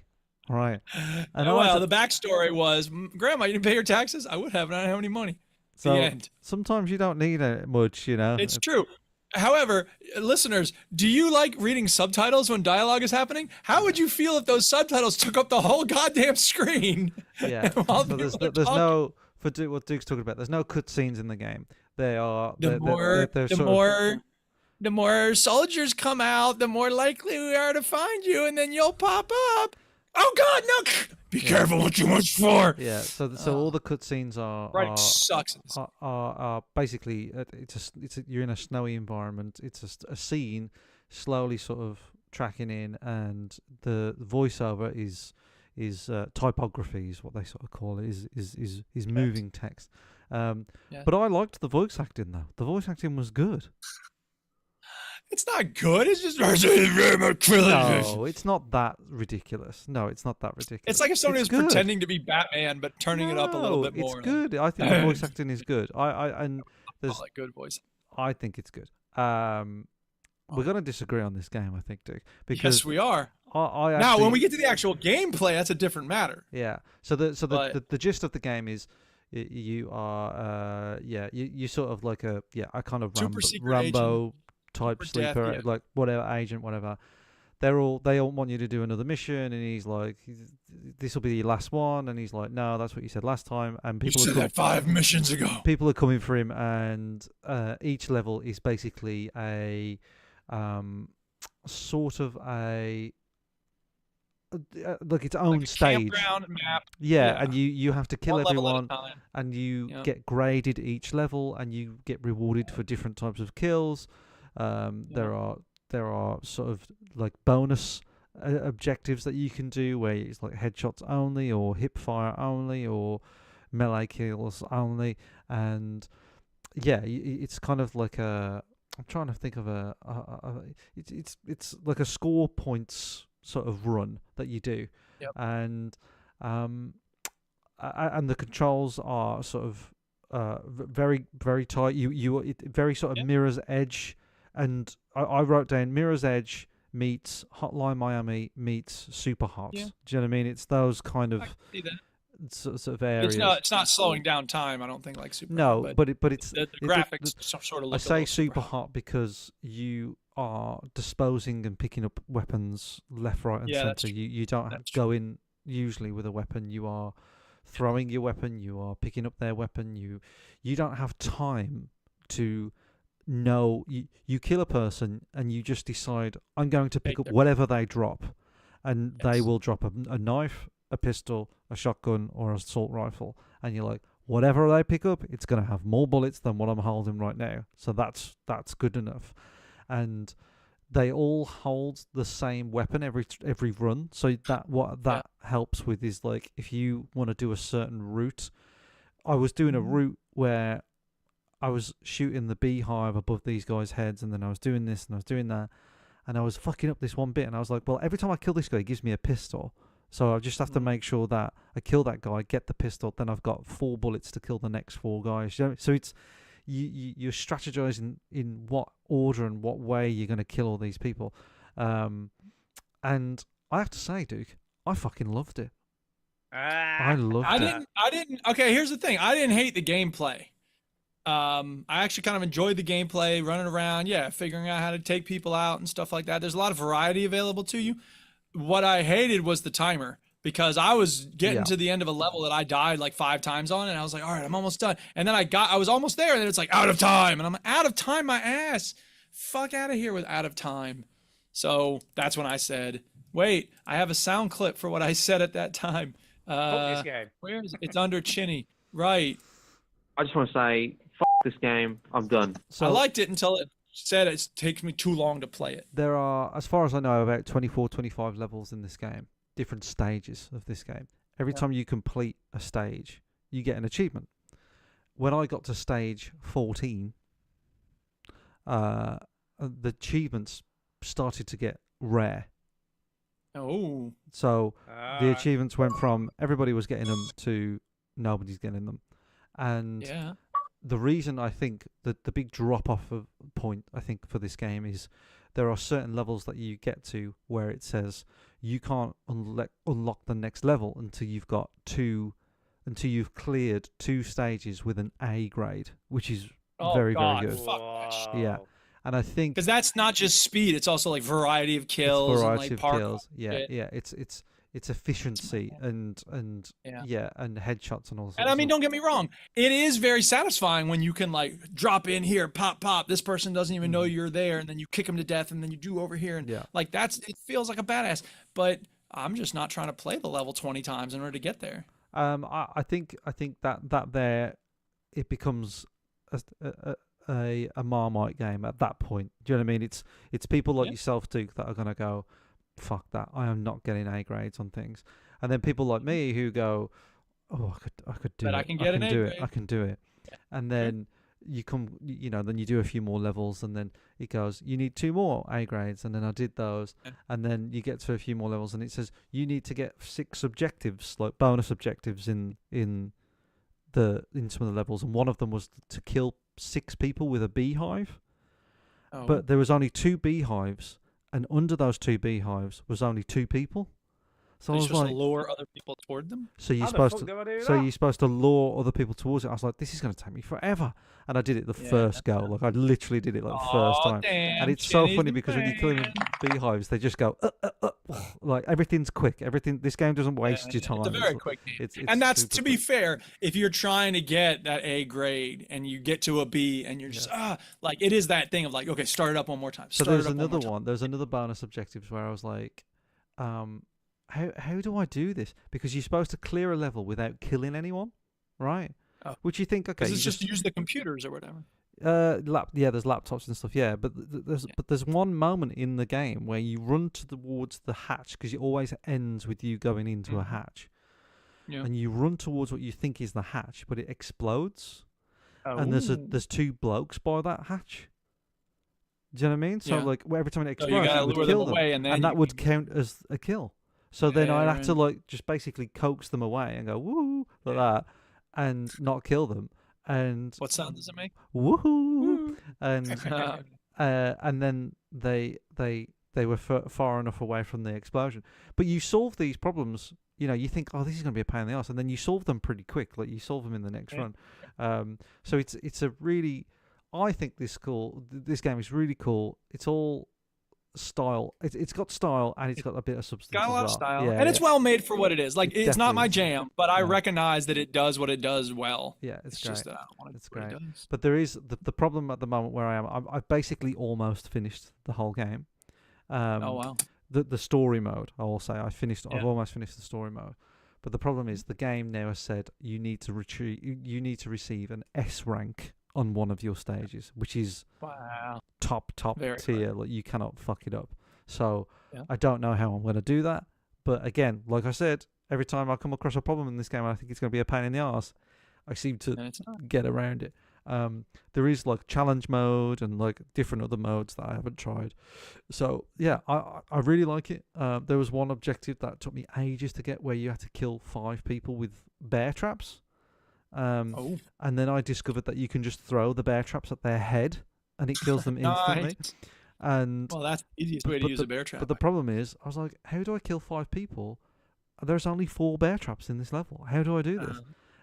Speaker 3: All right. And I
Speaker 1: Well,
Speaker 3: wanted
Speaker 1: the backstory was, Grandma, you didn't pay your taxes? I would have, and I don't have any money.
Speaker 3: so
Speaker 1: the end.
Speaker 3: sometimes you don't need much, you know.
Speaker 1: It's true. However, listeners, do you like reading subtitles when dialogue is happening? How would you feel if those subtitles took up the whole goddamn screen?
Speaker 3: Yeah.
Speaker 1: while
Speaker 3: So
Speaker 1: people are
Speaker 3: there's
Speaker 1: talking?
Speaker 3: no what Duke's talking about. There's no cutscenes in the game. They are
Speaker 1: The more soldiers come out, the more likely we are to find you, and then you'll pop up. Oh God, no! Be careful what you wish for.
Speaker 3: Yeah. So all the cutscenes are
Speaker 1: Writing sucks. in this.
Speaker 3: are basically you're in a snowy environment. It's a scene slowly sort of tracking in, and the voiceover is typography is what they sort of call it, is moving text.
Speaker 1: Yeah.
Speaker 3: But I liked the voice acting though. The voice acting was good.
Speaker 1: It's not good. It's just.
Speaker 3: No, it's not that ridiculous. No, it's not that ridiculous.
Speaker 1: It's like if somebody was
Speaker 3: good.
Speaker 1: pretending to be Batman, but turning it up a little
Speaker 3: No,
Speaker 1: bit more.
Speaker 3: It's good. I think the voice acting is good. And there's
Speaker 1: Call it good voice.
Speaker 3: I think it's good. we're gonna disagree on this game, I think, Duke. Because
Speaker 1: Yes, we are.
Speaker 3: I
Speaker 1: Now,
Speaker 3: actually,
Speaker 1: when we get to the actual gameplay, that's a different matter.
Speaker 3: yeah. So the
Speaker 1: But-
Speaker 3: the gist of the game is you are you sort of like a kind of
Speaker 1: Super secret
Speaker 3: Rambo type
Speaker 1: Super death,
Speaker 3: sleeper,
Speaker 1: yeah.
Speaker 3: like whatever agent, whatever. They all want you to do another mission, and he's like, this will be your last one, and he's like, no, that's what you said last time, and
Speaker 1: You
Speaker 3: people
Speaker 1: said that 5 missions ago.
Speaker 3: people are coming for him, and each level is basically a sort of a like its own
Speaker 1: Like a
Speaker 3: stage.
Speaker 1: campground map.
Speaker 3: Yeah, and you have to kill
Speaker 1: one level at a
Speaker 3: everyone,
Speaker 1: time.
Speaker 3: and you
Speaker 1: Yep.
Speaker 3: get graded each level, and you get rewarded for different types of kills. There are sort of like bonus objectives that you can do, where it's like headshots only, or hip fire only, or melee kills only, and yeah, it's kind of like a. I'm trying to think of it's like a score points sort of run that you do,
Speaker 1: Yep.
Speaker 3: and the controls are sort of very very tight. It very sort of
Speaker 1: Yep.
Speaker 3: Mirror's Edge, and I wrote down Mirror's Edge meets Hotline Miami meets Super Hot.
Speaker 1: Yeah.
Speaker 3: Do you know what I mean? It's those kind
Speaker 1: I
Speaker 3: of
Speaker 1: can see that.
Speaker 3: sort of areas.
Speaker 1: It's not slowing down time. I don't think like Super.
Speaker 3: No,
Speaker 1: Hot,
Speaker 3: but it's
Speaker 1: the
Speaker 3: it-
Speaker 1: graphics sort of
Speaker 3: I
Speaker 1: look. a
Speaker 3: say
Speaker 1: little
Speaker 3: super hot because you are disposing and picking up weapons left, right, and
Speaker 1: Yeah, that's
Speaker 3: center.
Speaker 1: true.
Speaker 3: You don't
Speaker 1: That's
Speaker 3: go in usually with a weapon. You are throwing your weapon. You are picking up their weapon. You don't have time to know. You kill a person and you just decide, I'm going to pick
Speaker 1: Take
Speaker 3: up
Speaker 1: their-
Speaker 3: whatever they drop, and they
Speaker 1: Yes.
Speaker 3: will drop a knife, a pistol, a shotgun, or an assault rifle, and you're like, whatever they pick up, it's going to have more bullets than what I'm holding right now. So that's good enough. And they all hold the same weapon every run. So that helps with is like if you want to do a certain route. I was doing a route where I was shooting the beehive above these guys' heads, and then I was doing this and I was doing that, and I was fucking up this one bit, and I was like, well, every time I kill this guy, he gives me a pistol. So I just have to make sure that I kill that guy, get the pistol, then I've got 4 bullets to kill the next 4 guys. You know? So it's you're strategizing in what order and what way you're going to kill all these people. And I have to say, Duke, I fucking loved it. I loved it.
Speaker 1: I didn't. Okay, here's the thing. I didn't hate the gameplay. I actually kind of enjoyed the gameplay, running around, figuring out how to take people out and stuff like that. There's a lot of variety available to you. What I hated was the timer, because I was getting to the end of a level that I died like 5 times on, and I was like, all right, I'm almost done. And then I was almost there, and then it's like out of time, and I'm like, out of time, my ass. Fuck out of here with out of time. So that's when I said, wait, I have a sound clip for what I said at that time.
Speaker 2: Fuck this game.
Speaker 1: Where is it? It's under Chinny. Right.
Speaker 4: I just want to say, this game. I'm done.
Speaker 3: So
Speaker 1: I liked it until it said it takes me too long to play it.
Speaker 3: there are, as far as I know, about 24, 25 levels in this game, different stages of this game. Every time you complete a stage, you get an achievement. When I got to stage 14, the achievements started to get rare.
Speaker 1: Oh.
Speaker 3: So the achievements went from everybody was getting them to nobody's getting them. And
Speaker 1: Yeah.
Speaker 3: the reason I think that the big drop off of point I think for this game is there are certain levels that you get to where it says you can't unlock the next level until you've cleared 2 stages with an A grade, which is very
Speaker 1: God,
Speaker 3: very good.
Speaker 1: Fuck that shit.
Speaker 3: Yeah. And I think
Speaker 1: Because that's not just speed; it's also like variety of kills
Speaker 3: variety
Speaker 1: and
Speaker 3: of
Speaker 1: like parkour
Speaker 3: kills. Yeah,
Speaker 1: shit.
Speaker 3: yeah. It's efficiency and and headshots and all.
Speaker 1: And I mean, don't get me wrong; it is very satisfying when you can like drop in here, pop, pop. This person doesn't even know you're there, and then you kick them to death, and then you do over here, and like it feels like a badass. But I'm just not trying to play the level 20 times in order to get there.
Speaker 3: I think that there it becomes a Marmite game at that point. Do you know what I mean? It's people like yourself, Duke, that are gonna go, fuck that, I am not getting A grades on things. And then people like me who go, oh, I could do
Speaker 1: But
Speaker 3: it.
Speaker 1: I can get an A
Speaker 3: do it.
Speaker 1: grade.
Speaker 3: I can do it. And then you come, then you do a few more levels, and then it goes, you need 2 more A grades, and then I did those, and then you get to a few more levels, and it says you need to get 6 objectives, like bonus objectives in some of the levels, and one of them was to kill 6 people with a beehive.
Speaker 1: Oh.
Speaker 3: but there was only 2 beehives, and under those 2 beehives was only 2 people. So I
Speaker 1: you're
Speaker 3: was
Speaker 1: supposed
Speaker 3: like,
Speaker 1: to lure other people toward them.
Speaker 3: so you're
Speaker 2: How the
Speaker 3: supposed
Speaker 2: fuck
Speaker 3: to,
Speaker 2: do I do
Speaker 3: so
Speaker 2: that?
Speaker 3: you're supposed to lure other people towards it. I was like, this is going to take me forever, and I did it the
Speaker 1: Yeah,
Speaker 3: first go. Like I literally did it like the first time, and it's so funny because when you kill them in beehives, they just go like everything's quick. Everything. This game doesn't waste your time.
Speaker 1: It's a very quick game.
Speaker 3: It's
Speaker 1: And that's,
Speaker 3: super
Speaker 1: to be
Speaker 3: quick.
Speaker 1: fair, if you're trying to get that A grade and you get to a B and you're just like, it is that thing of like, okay, start it up one more time.
Speaker 3: So
Speaker 1: Start
Speaker 3: there's
Speaker 1: it up
Speaker 3: another
Speaker 1: more time.
Speaker 3: one. There's another bonus objectives where I was like, how do I do this? Because you're supposed to clear a level without killing anyone, right?
Speaker 1: Oh.
Speaker 3: Which you think, okay,
Speaker 1: Because
Speaker 3: you
Speaker 1: it's just use the computers or whatever.
Speaker 3: yeah, there's laptops and stuff, yeah, but there's one moment in the game where you run towards the hatch because it always ends with you going into a hatch,
Speaker 1: Yeah.
Speaker 3: and you run towards what you think is the hatch, but it explodes,
Speaker 1: Oh.
Speaker 3: and there's 2 blokes by that hatch. Do you know what I mean? So
Speaker 1: Yeah.
Speaker 3: like every time it
Speaker 1: So
Speaker 3: explodes,
Speaker 1: you gotta
Speaker 3: it would
Speaker 1: lure
Speaker 3: kill
Speaker 1: them away, and then
Speaker 3: that
Speaker 1: you
Speaker 3: would
Speaker 1: can-
Speaker 3: count as a kill. So then I'd have to
Speaker 1: right.
Speaker 3: like just basically coax them away and go woo like that, and not kill them, and
Speaker 1: What sound does it make?
Speaker 3: woohoo, and then they were far enough away from the explosion. But you solve these problems. You know, you think, oh, this is going to be a pain in the ass, and then you solve them pretty quick. Like you solve them in the next run. So it's a really, I think this game is really cool. It's all style. It's got style and it's got a bit of substance.
Speaker 1: Got a
Speaker 3: as
Speaker 1: lot of
Speaker 3: well.
Speaker 1: style,
Speaker 3: Yeah,
Speaker 1: and it's
Speaker 3: yeah.
Speaker 1: well made for what it is. Like,
Speaker 3: It
Speaker 1: it's not my
Speaker 3: definitely is.
Speaker 1: jam, but I
Speaker 3: No.
Speaker 1: recognize that it does what it does well.
Speaker 3: Yeah, it's
Speaker 1: just
Speaker 3: great.
Speaker 1: that I don't want to
Speaker 3: It's
Speaker 1: do what
Speaker 3: great.
Speaker 1: it does.
Speaker 3: But there is the problem at the moment where I am. I've basically almost finished the whole game.
Speaker 1: Oh wow.
Speaker 3: The story mode. I will say I've
Speaker 1: Yeah.
Speaker 3: almost finished the story mode. But the problem is the game now has said you need to you need to receive an S rank on one of your stages, which is
Speaker 1: Wow.
Speaker 3: top
Speaker 1: Very
Speaker 3: tier. Like you cannot fuck it up. So
Speaker 1: Yeah.
Speaker 3: I don't know how I'm going to do that. But again, like I said, every time I come across a problem in this game, and I think it's going to be a pain in the arse, I seem to
Speaker 1: And it's not.
Speaker 3: get around it. There is like challenge mode and like different other modes that I haven't tried. So yeah, I really like it. There was one objective that took me ages to get where you had to kill 5 people with bear traps.
Speaker 1: Oh.
Speaker 3: And then I discovered that you can just throw the bear traps at their head and it kills them instantly.
Speaker 1: Nice.
Speaker 3: And
Speaker 1: Well, that's the easiest way to use a bear trap.
Speaker 3: but the problem is, I was like, how do I kill 5 people? There's only 4 bear traps in this level. How do I do this?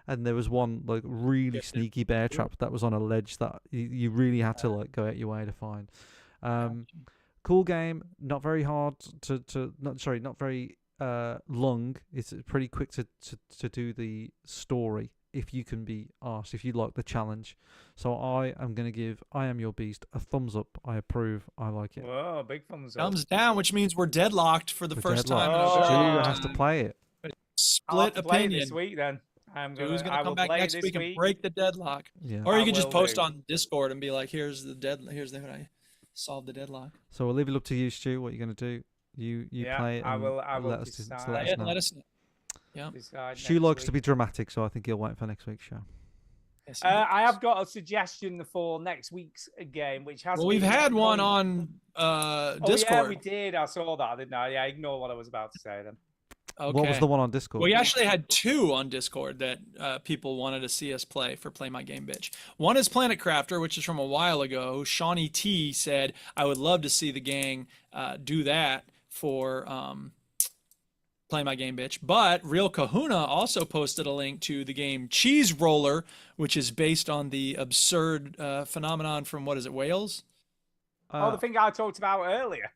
Speaker 3: And there was one like really sneaky bear trap that was on a ledge that you really had to like go out your way to find. Cool game, not very hard not very long. It's pretty quick to do the story if you can be asked, if you like the challenge. So I am going to give I Am Your Beast a thumbs up. I approve. I like it.
Speaker 2: Whoa, big thumbs up.
Speaker 1: Thumbs down, which means we're deadlocked for the
Speaker 3: We're
Speaker 1: first
Speaker 3: deadlocked.
Speaker 1: time. In a
Speaker 2: Oh.
Speaker 1: very
Speaker 3: Stu has to
Speaker 1: long
Speaker 3: play it.
Speaker 2: I'll have
Speaker 1: Split
Speaker 2: to play it
Speaker 1: opinion.
Speaker 2: this week then.
Speaker 1: Who's
Speaker 2: I
Speaker 1: gonna
Speaker 2: will
Speaker 1: come back
Speaker 2: play it
Speaker 1: next
Speaker 2: this
Speaker 1: week and break the deadlock?
Speaker 3: Yeah.
Speaker 1: Or you
Speaker 2: I
Speaker 1: could just
Speaker 2: will
Speaker 1: post
Speaker 2: do.
Speaker 1: on Discord and be like, "Here's the I solved the deadlock."
Speaker 3: So we'll leave it up to you, Stu. What you're going to do? You
Speaker 2: Yeah,
Speaker 3: play it.
Speaker 2: I
Speaker 3: and
Speaker 2: will
Speaker 3: let us
Speaker 2: decide.
Speaker 3: let us
Speaker 1: Let,
Speaker 3: know.
Speaker 1: let us know. Yeah.
Speaker 2: Decide
Speaker 3: Stu
Speaker 2: next
Speaker 3: likes to
Speaker 2: week.
Speaker 3: be dramatic, so I think he'll wait for next week's show.
Speaker 1: Yes,
Speaker 2: I have got a suggestion for next week's game, which has.
Speaker 1: Well, we've
Speaker 2: been
Speaker 1: had one
Speaker 2: coined-
Speaker 1: on
Speaker 2: Oh,
Speaker 1: Discord.
Speaker 2: yeah, we did. I saw that, didn't I? Yeah, ignore what I was about to say then.
Speaker 1: Okay.
Speaker 3: What was the one on Discord?
Speaker 1: We actually had 2 on Discord that people wanted to see us play for Play My Game Bitch. One is Planet Crafter, which is from a while ago. Shawnee T said, I would love to see the gang do that for Play My Game Bitch. But Real Kahuna also posted a link to the game Cheese Roller, which is based on the absurd phenomenon from, what is it, Wales?
Speaker 2: The thing I talked about earlier.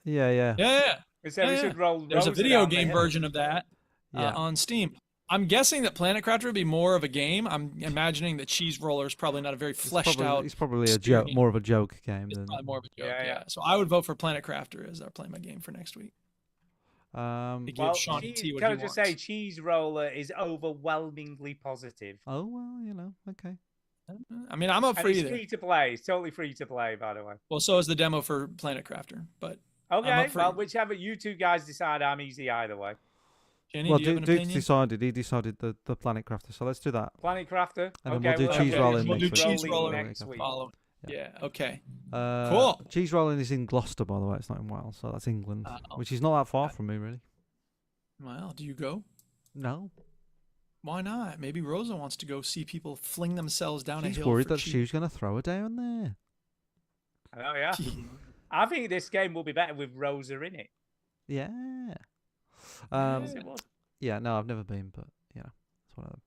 Speaker 3: Yeah.
Speaker 1: Yeah.
Speaker 2: We said we
Speaker 1: Yeah,
Speaker 2: should roll.
Speaker 1: There's a
Speaker 2: Rosa
Speaker 1: video
Speaker 2: down the
Speaker 1: game
Speaker 2: hill.
Speaker 1: version of that
Speaker 3: Yeah.
Speaker 1: on Steam. I'm guessing that Planet Crafter would be more of a game. I'm imagining that Cheese Roller is probably not a very fleshed out.
Speaker 3: It's probably a joke,
Speaker 1: experience.
Speaker 3: more of a joke game
Speaker 1: It's
Speaker 3: than.
Speaker 1: probably more of a joke.
Speaker 2: Yeah,
Speaker 1: Yeah,
Speaker 2: yeah.
Speaker 1: So I would vote for Planet Crafter as our Play My Game for next week. To give
Speaker 2: Well,
Speaker 1: Sean T what
Speaker 2: can
Speaker 1: he
Speaker 2: I just
Speaker 1: wants.
Speaker 2: say, Cheese Roller is overwhelmingly positive.
Speaker 3: Oh well, okay.
Speaker 1: I mean, I'm up
Speaker 2: And
Speaker 1: for
Speaker 2: it's
Speaker 1: either.
Speaker 2: free to play. It's totally free to play, by the way.
Speaker 1: Well, so is the demo for Planet Crafter. But
Speaker 2: Okay,
Speaker 1: up for
Speaker 2: well,
Speaker 1: it.
Speaker 2: whichever you two guys decide, I'm easy either way.
Speaker 1: Jenny,
Speaker 3: Well,
Speaker 1: do you have an
Speaker 3: Duke
Speaker 1: opinion?
Speaker 3: decided. He decided the Planet Crafter. So let's do that.
Speaker 2: Planet Crafter.
Speaker 3: And then
Speaker 2: okay,
Speaker 3: we'll do Cheese Rolling
Speaker 1: We'll do
Speaker 3: next week.
Speaker 1: Cheese Roller
Speaker 2: next week.
Speaker 1: Follow. Yeah. Okay.
Speaker 3: Cool. Cheese Rolling is in Gloucester, by the way. It's not in Wales, so that's England, which is not that far from me, really.
Speaker 1: Well, do you go?
Speaker 3: No.
Speaker 1: Why not? Maybe Rosa wants to go see people fling themselves down a
Speaker 3: She's
Speaker 1: hill.
Speaker 3: worried
Speaker 1: for
Speaker 3: that
Speaker 1: cheap.
Speaker 3: Stu's going to throw her down there.
Speaker 2: Oh yeah. I think this game will be better with Rosa in it.
Speaker 3: Yeah.
Speaker 2: Yes, it was.
Speaker 3: Yeah, no, I've never been, but yeah, it's one of them.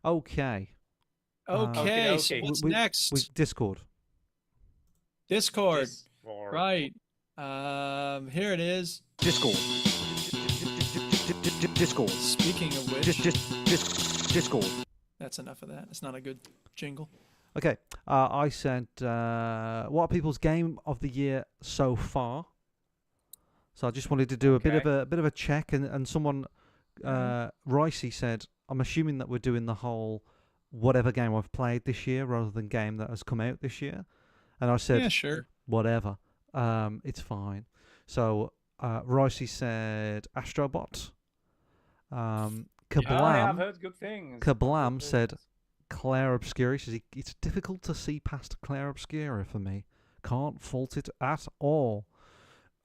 Speaker 3: Okay.
Speaker 1: Okay, so
Speaker 2: Okey-dokey.
Speaker 1: what's
Speaker 3: we-
Speaker 1: next?
Speaker 3: Discord.
Speaker 1: Discord.
Speaker 2: Discord.
Speaker 1: Right. Here it is.
Speaker 6: Discord. Discord.
Speaker 1: Speaking of which,
Speaker 6: Discord.
Speaker 1: that's enough of that. It's not a good jingle.
Speaker 3: Okay. I said, what are people's game of the year so far? So I just wanted to do a bit of a check, and someone, Ricey said, I'm assuming that we're doing the whole whatever game I've played this year rather than game that has come out this year. And I said,
Speaker 1: Yeah, sure.
Speaker 3: whatever. It's fine. So Ricey said Astrobot. Kablam.
Speaker 2: Yeah, I've heard good things.
Speaker 3: Kablam said Claire Obscura. He says it's difficult to see past Claire Obscura for me. Can't fault it at all.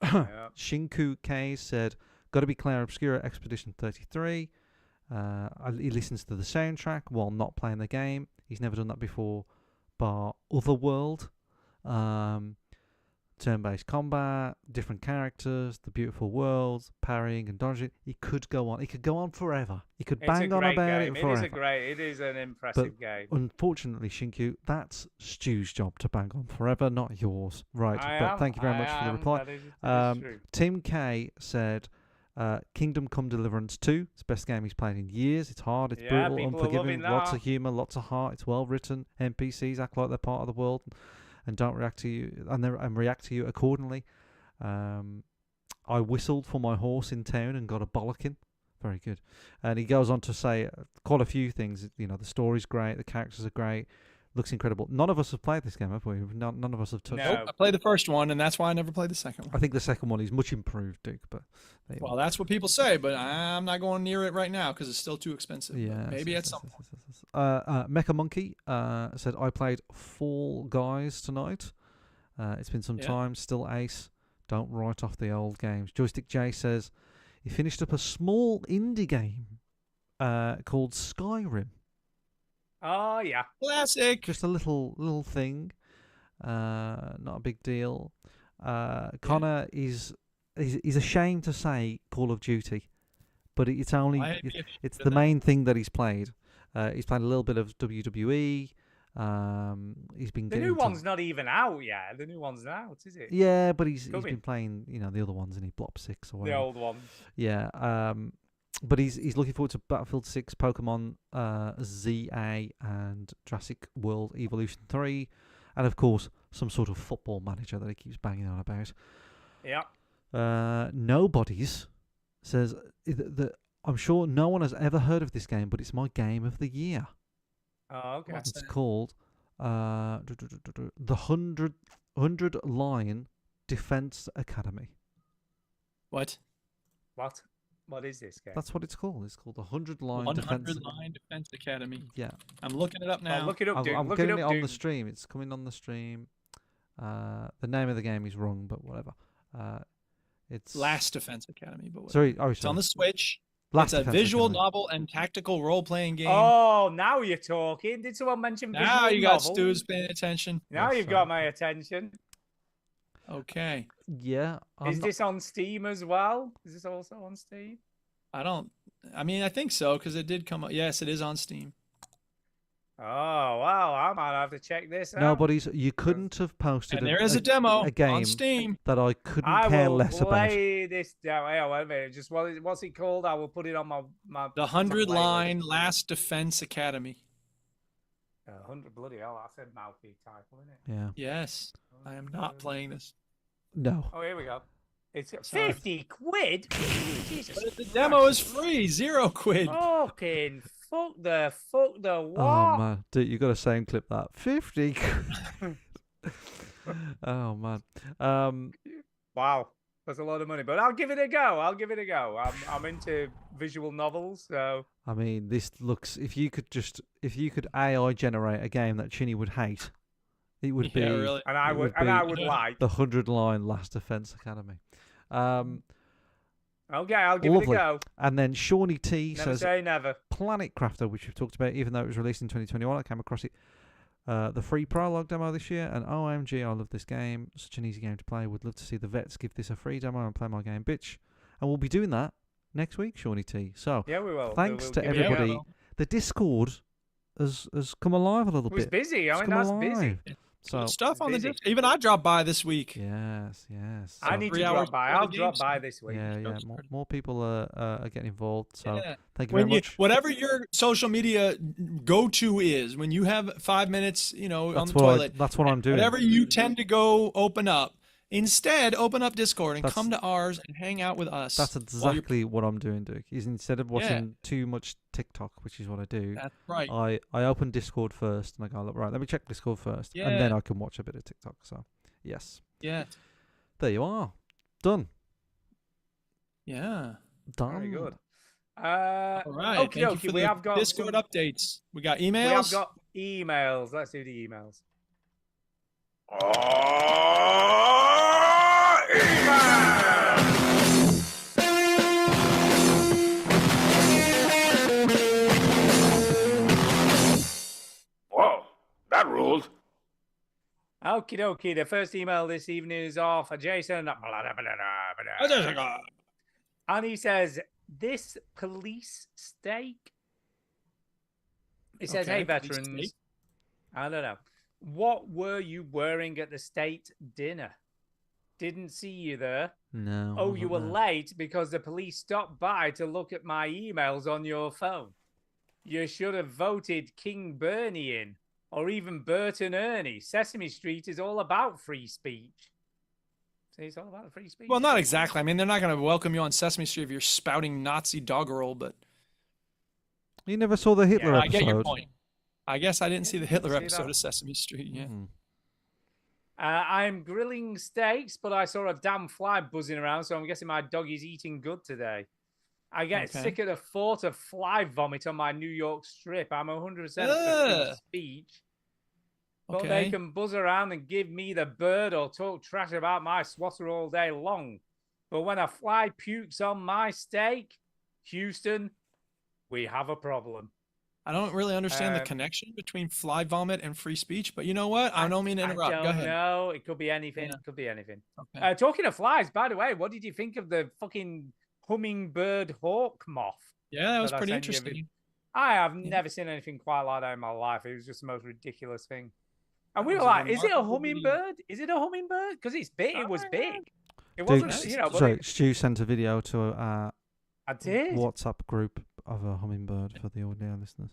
Speaker 2: Yeah.
Speaker 3: Shinku K said, got to be Claire Obscura Expedition 33. He listens to the soundtrack while not playing the game. He's never done that before, bar Otherworld. Turn-based combat, different characters, the beautiful worlds, parrying and dodging. He could go on. He could go on forever. He could bang on about it forever.
Speaker 2: It is an impressive game.
Speaker 3: Unfortunately, Shinku, that's Stu's job to bang on forever, not yours. Right, thank you very much for the reply.
Speaker 2: That is true.
Speaker 3: Tim K said, Kingdom Come Deliverance 2. It's the best game he's played in years. It's hard, it's brutal,
Speaker 2: people are
Speaker 3: unforgiving,
Speaker 2: loving
Speaker 3: lots
Speaker 2: that.
Speaker 3: of humour, lots of heart. It's well written. NPCs act like they're part of the world and don't react to you, and react to you accordingly. I whistled for my horse in town and got a bollocking. Very good. And he goes on to say quite a few things. You know, the story's great, the characters are great, looks incredible. None of us have played this game, have we? None of us have touched
Speaker 2: No.
Speaker 3: it.
Speaker 1: Nope, I played the first one, and that's why I never played the second one.
Speaker 3: I think the second one is much improved, Duke. But
Speaker 1: Well, that's what people say, but I'm not going near it right now because it's still too expensive. But
Speaker 3: yeah,
Speaker 1: maybe at some point.
Speaker 3: Mecha Monkey said, I played Fall Guys tonight. It's been some time, still ace. Don't write off the old games. Joystick J says he finished up a small indie game called Skyrim.
Speaker 2: Oh yeah,
Speaker 1: Classic.
Speaker 3: Just a little thing, not a big deal. Connor is he's ashamed to say Call of Duty, but it's only it's the main thing that he's played. He's played a little bit of WWE. He's been
Speaker 2: the
Speaker 3: getting
Speaker 2: new one's not even out yet. The new one's out, is it?
Speaker 3: Yeah, but he's
Speaker 2: Coming.
Speaker 3: been playing, you know, the other ones, and he Blob 6 or
Speaker 2: The
Speaker 3: whatever.
Speaker 2: old ones.
Speaker 3: Yeah, but he's looking forward to Battlefield 6, Pokemon ZA, and Jurassic World Evolution 3, and of course some sort of football manager that he keeps banging on about.
Speaker 2: Yeah.
Speaker 3: Nobody's says that I'm sure no one has ever heard of this game, but it's my game of the year.
Speaker 2: Oh, okay.
Speaker 3: It's called the 100 Line Defense Academy.
Speaker 1: What?
Speaker 2: What? What is this game?
Speaker 3: That's what it's called. It's called the 100 Line
Speaker 1: 100
Speaker 3: Defense.
Speaker 1: Line Defense Academy.
Speaker 3: Yeah.
Speaker 1: I'm looking it up now.
Speaker 2: Oh, look it up, dude.
Speaker 3: I'm
Speaker 2: Look
Speaker 3: getting
Speaker 2: it
Speaker 3: it
Speaker 2: up,
Speaker 3: on
Speaker 2: dude.
Speaker 3: the stream. It's coming on the stream. The name of the game is wrong, but whatever. It's
Speaker 1: Last Defense Academy, but
Speaker 3: sorry.
Speaker 1: it's on the Switch.
Speaker 3: Last
Speaker 1: It's a
Speaker 3: Defense
Speaker 1: visual
Speaker 3: Academy.
Speaker 1: novel and tactical role-playing game.
Speaker 2: Oh, now you're talking. Did someone mention visual
Speaker 1: now you got
Speaker 2: novel?
Speaker 1: Stu's paying attention.
Speaker 2: Now
Speaker 3: Yes,
Speaker 2: you've got my attention.
Speaker 1: Okay.
Speaker 3: Yeah.
Speaker 2: Is this on Steam as well? Is this also on Steam?
Speaker 1: I mean, I think so because it did come up. Yes, it is on Steam.
Speaker 2: Oh, wow. I might have to check this out.
Speaker 3: Nobody's. You couldn't have posted.
Speaker 1: And there is a demo
Speaker 3: a game
Speaker 1: on Steam
Speaker 3: that I couldn't
Speaker 2: I
Speaker 3: care
Speaker 2: will
Speaker 3: less about.
Speaker 2: play this down. Wait a minute. Just what's it called? I will put it on my
Speaker 1: The 100 Line Last Defense Academy.
Speaker 2: 100 bloody hell. That's a mouthy title, isn't it?
Speaker 3: Yeah.
Speaker 1: Yes, I am not playing this.
Speaker 3: No.
Speaker 2: Oh, here we go. It's
Speaker 1: Sorry.
Speaker 2: 50 quid. Jesus.
Speaker 1: But the demo is free, 0 quid.
Speaker 2: Fucking fuck the what?
Speaker 3: Oh man, dude, you got to sound clip that 50. Oh man.
Speaker 2: Wow, that's a lot of money, but I'll give it a go. I'm into visual novels, so
Speaker 3: I mean, this looks. If you could AI generate a game that Chinny would hate, it would be.
Speaker 1: Really.
Speaker 2: and I
Speaker 3: It
Speaker 2: would
Speaker 3: would be-
Speaker 2: like.
Speaker 3: The 100 Line Last Defense Academy.
Speaker 2: Okay, I'll give
Speaker 3: Lovely.
Speaker 2: it a go.
Speaker 3: And then Shawnee T
Speaker 2: Never
Speaker 3: says
Speaker 2: say never.
Speaker 3: Planet Crafter, which we've talked about, even though it was released in 2021, I came across it. the free prologue demo this year, and OMG, I love this game. Such an easy game to play. Would love to see the vets give this a free demo and play my game, bitch. And we'll be doing that next week, Shawnee T. So
Speaker 2: Yeah, we will.
Speaker 3: thanks
Speaker 2: We'll
Speaker 3: to
Speaker 2: give it a go.
Speaker 3: everybody. The Discord has come alive a little
Speaker 2: It was
Speaker 3: bit.
Speaker 2: busy. I
Speaker 3: It's
Speaker 2: mean,
Speaker 3: come
Speaker 2: that's
Speaker 3: alive.
Speaker 2: busy.
Speaker 3: So
Speaker 1: Stuff on the
Speaker 2: busy.
Speaker 1: disc. Even I dropped by this week.
Speaker 3: yes.
Speaker 2: I need to
Speaker 1: 3 hours
Speaker 2: drop by.
Speaker 1: before the
Speaker 2: I'll drop
Speaker 1: games.
Speaker 2: by this week.
Speaker 3: yeah. More people are getting involved. So
Speaker 1: Yeah.
Speaker 3: thank you very much.
Speaker 1: Whatever your social media go-to is, when you have 5 minutes, on
Speaker 3: That's
Speaker 1: the
Speaker 3: what
Speaker 1: toilet,
Speaker 3: that's what I'm doing.
Speaker 1: whatever you tend to go open up, instead open up Discord and
Speaker 3: That's-
Speaker 1: come to ours and hang out with us.
Speaker 3: That's
Speaker 1: while you're-
Speaker 3: exactly what I'm doing, Duke. Is instead of watching too much TikTok, which is what I do,
Speaker 1: That's right.
Speaker 3: I open Discord first and I go, look, right, let me check Discord first, and then I can watch a bit of TikTok. So, yes,
Speaker 1: Yeah.
Speaker 3: there you are, done.
Speaker 1: Yeah.
Speaker 3: Done.
Speaker 2: Very good.
Speaker 1: All right.
Speaker 2: Okie
Speaker 1: Thank you
Speaker 2: dokie,
Speaker 1: for
Speaker 2: we
Speaker 1: the
Speaker 2: have got
Speaker 1: Discord
Speaker 2: some-
Speaker 1: updates. We got
Speaker 2: We have
Speaker 1: emails.
Speaker 2: got emails. Let's do the emails.
Speaker 6: Whoa, that ruled.
Speaker 2: Okie dokie. The first email this evening is off Jason. And he says, this police steak. He says,
Speaker 1: Okay,
Speaker 2: hey,
Speaker 1: police
Speaker 2: veterans.
Speaker 1: steak.
Speaker 2: I don't know. What were you wearing at the state dinner? Didn't see you there.
Speaker 3: No.
Speaker 2: Oh,
Speaker 3: I'm
Speaker 2: you
Speaker 3: not
Speaker 2: were
Speaker 3: there.
Speaker 2: late because the police stopped by to look at my emails on your phone. You should have voted King Bernie in, or even Bert and Ernie. Sesame Street is all about free speech. See, it's all about free speech.
Speaker 1: Well, not exactly. I mean, they're not going to welcome you on Sesame Street if you're spouting Nazi doggerel, but
Speaker 3: You never saw the Hitler
Speaker 1: I
Speaker 3: episode.
Speaker 1: get your point. I guess I didn't see the Hitler
Speaker 2: see
Speaker 1: episode
Speaker 2: that.
Speaker 1: of Sesame Street. Yeah.
Speaker 3: Mm.
Speaker 2: I'm grilling steaks, but I saw a damn fly buzzing around, so I'm guessing my dog is eating good today. I get
Speaker 1: Okay.
Speaker 2: sick of the thought of fly vomit on my New York strip. I'm 100% for free
Speaker 1: Ugh.
Speaker 2: speech. But
Speaker 1: Okay.
Speaker 2: they can buzz around and give me the bird or talk trash about my swatter all day long. But when a fly pukes on my steak, Houston, we have a problem.
Speaker 1: I don't really understand the
Speaker 2: Um,
Speaker 1: connection between fly vomit and free speech, but you know what? I don't mean to interrupt.
Speaker 2: I
Speaker 1: Go
Speaker 2: don't
Speaker 1: ahead.
Speaker 2: know. It could be anything.
Speaker 1: Yeah.
Speaker 2: It could be anything.
Speaker 1: Okay.
Speaker 2: Talking of flies, by the way, what did you think of the fucking hummingbird hawk moth?
Speaker 1: Yeah, that was
Speaker 2: that I
Speaker 1: pretty
Speaker 2: sent you a
Speaker 1: interesting.
Speaker 2: I have
Speaker 1: Yeah.
Speaker 2: never seen anything quite like that in my life. It was just the most ridiculous thing. And
Speaker 1: That
Speaker 2: we were
Speaker 1: was a
Speaker 2: like, is it a
Speaker 1: remarkable video.
Speaker 2: hummingbird? Is it a hummingbird? Because it's big. It was
Speaker 1: Oh,
Speaker 2: big. It
Speaker 3: Dude,
Speaker 2: wasn't, you know, but
Speaker 3: sorry, Stu sent a video to
Speaker 2: I did.
Speaker 3: WhatsApp group of a hummingbird for the audio listeners.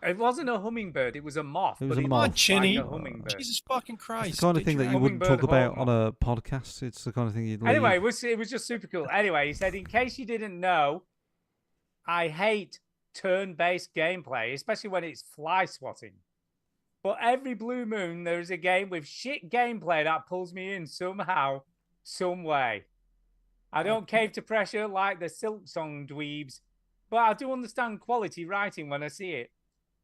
Speaker 2: It wasn't a hummingbird. It was a moth.
Speaker 3: It was
Speaker 2: but
Speaker 3: a
Speaker 2: it
Speaker 3: moth.
Speaker 1: Come on,
Speaker 2: looked
Speaker 1: Chinny.
Speaker 2: Like a hummingbird.
Speaker 1: Jesus fucking
Speaker 3: It's
Speaker 1: Christ.
Speaker 3: the kind of
Speaker 1: Get
Speaker 3: thing
Speaker 1: your
Speaker 3: that you
Speaker 1: act-
Speaker 3: wouldn't
Speaker 2: Hummingbird
Speaker 3: talk about
Speaker 2: hawk
Speaker 3: on a podcast. It's the kind of thing you'd leave.
Speaker 2: Anyway, it was just super cool. Anyway, he said, in case you didn't know, I hate turn-based gameplay, especially when it's fly swatting. But every blue moon, there is a game with shit gameplay that pulls me in somehow, some way. I don't cave to pressure like the Silk Song dweebs, but I do understand quality writing when I see it.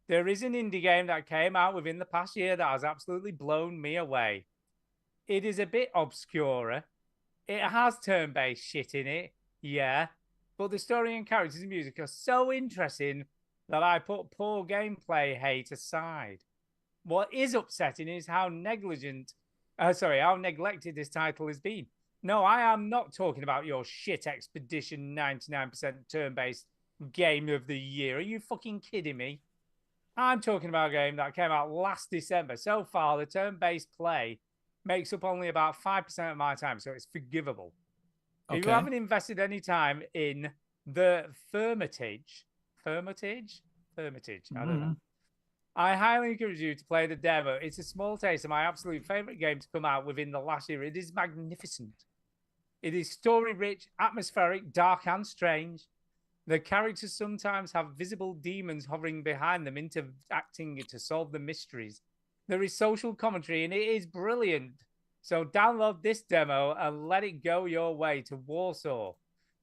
Speaker 2: There is an indie game that came out within the past year that has absolutely blown me away. It is a bit obscure. It has turn-based shit in it, yeah, but the story and characters and music are so interesting that I put poor gameplay hate aside. What is upsetting is how neglected this title has been. No, I am not talking about your shit Expedition 99% turn-based game of the year. Are you fucking kidding me? I'm talking about a game that came out last December. So far, the turn-based play makes up only about 5% of my time, so it's forgivable. If
Speaker 1: Okay.
Speaker 2: you haven't invested any time in the Firmitage, I don't know. I highly encourage you to play the demo. It's a small taste of my absolute favorite game to come out within the last year. It is magnificent. It is story-rich, atmospheric, dark, and strange. The characters sometimes have visible demons hovering behind them, interacting to solve the mysteries. There is social commentary, and it is brilliant. So download this demo and let it go your way to Warsaw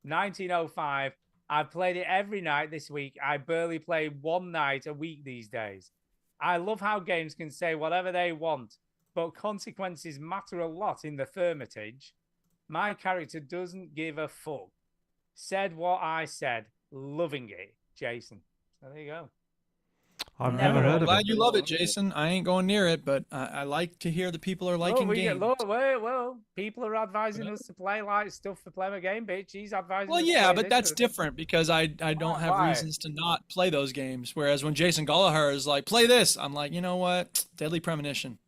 Speaker 2: 1905. I've played it every night this week. I barely play one night a week these days. I love how games can say whatever they want, but consequences matter a lot in the Firmitage. My character doesn't give a fuck. Said what I said. Loving it, Jason. So there you go.
Speaker 3: I've
Speaker 2: Never
Speaker 3: never heard
Speaker 1: I'm
Speaker 3: of
Speaker 1: glad
Speaker 3: it.
Speaker 1: you love it, Jason. I ain't going near it, but I like to hear that people are liking games.
Speaker 2: Well, people are advising us to play like stuff for Play My Game, bitch. He's advising
Speaker 1: Well,
Speaker 2: us to
Speaker 1: yeah,
Speaker 2: play
Speaker 1: but
Speaker 2: this
Speaker 1: that's
Speaker 2: for-
Speaker 1: different because I don't have
Speaker 2: Why?
Speaker 1: reasons to not play those games. Whereas when Jason Gallagher is like, play this, I'm like, you know what? Deadly Premonition.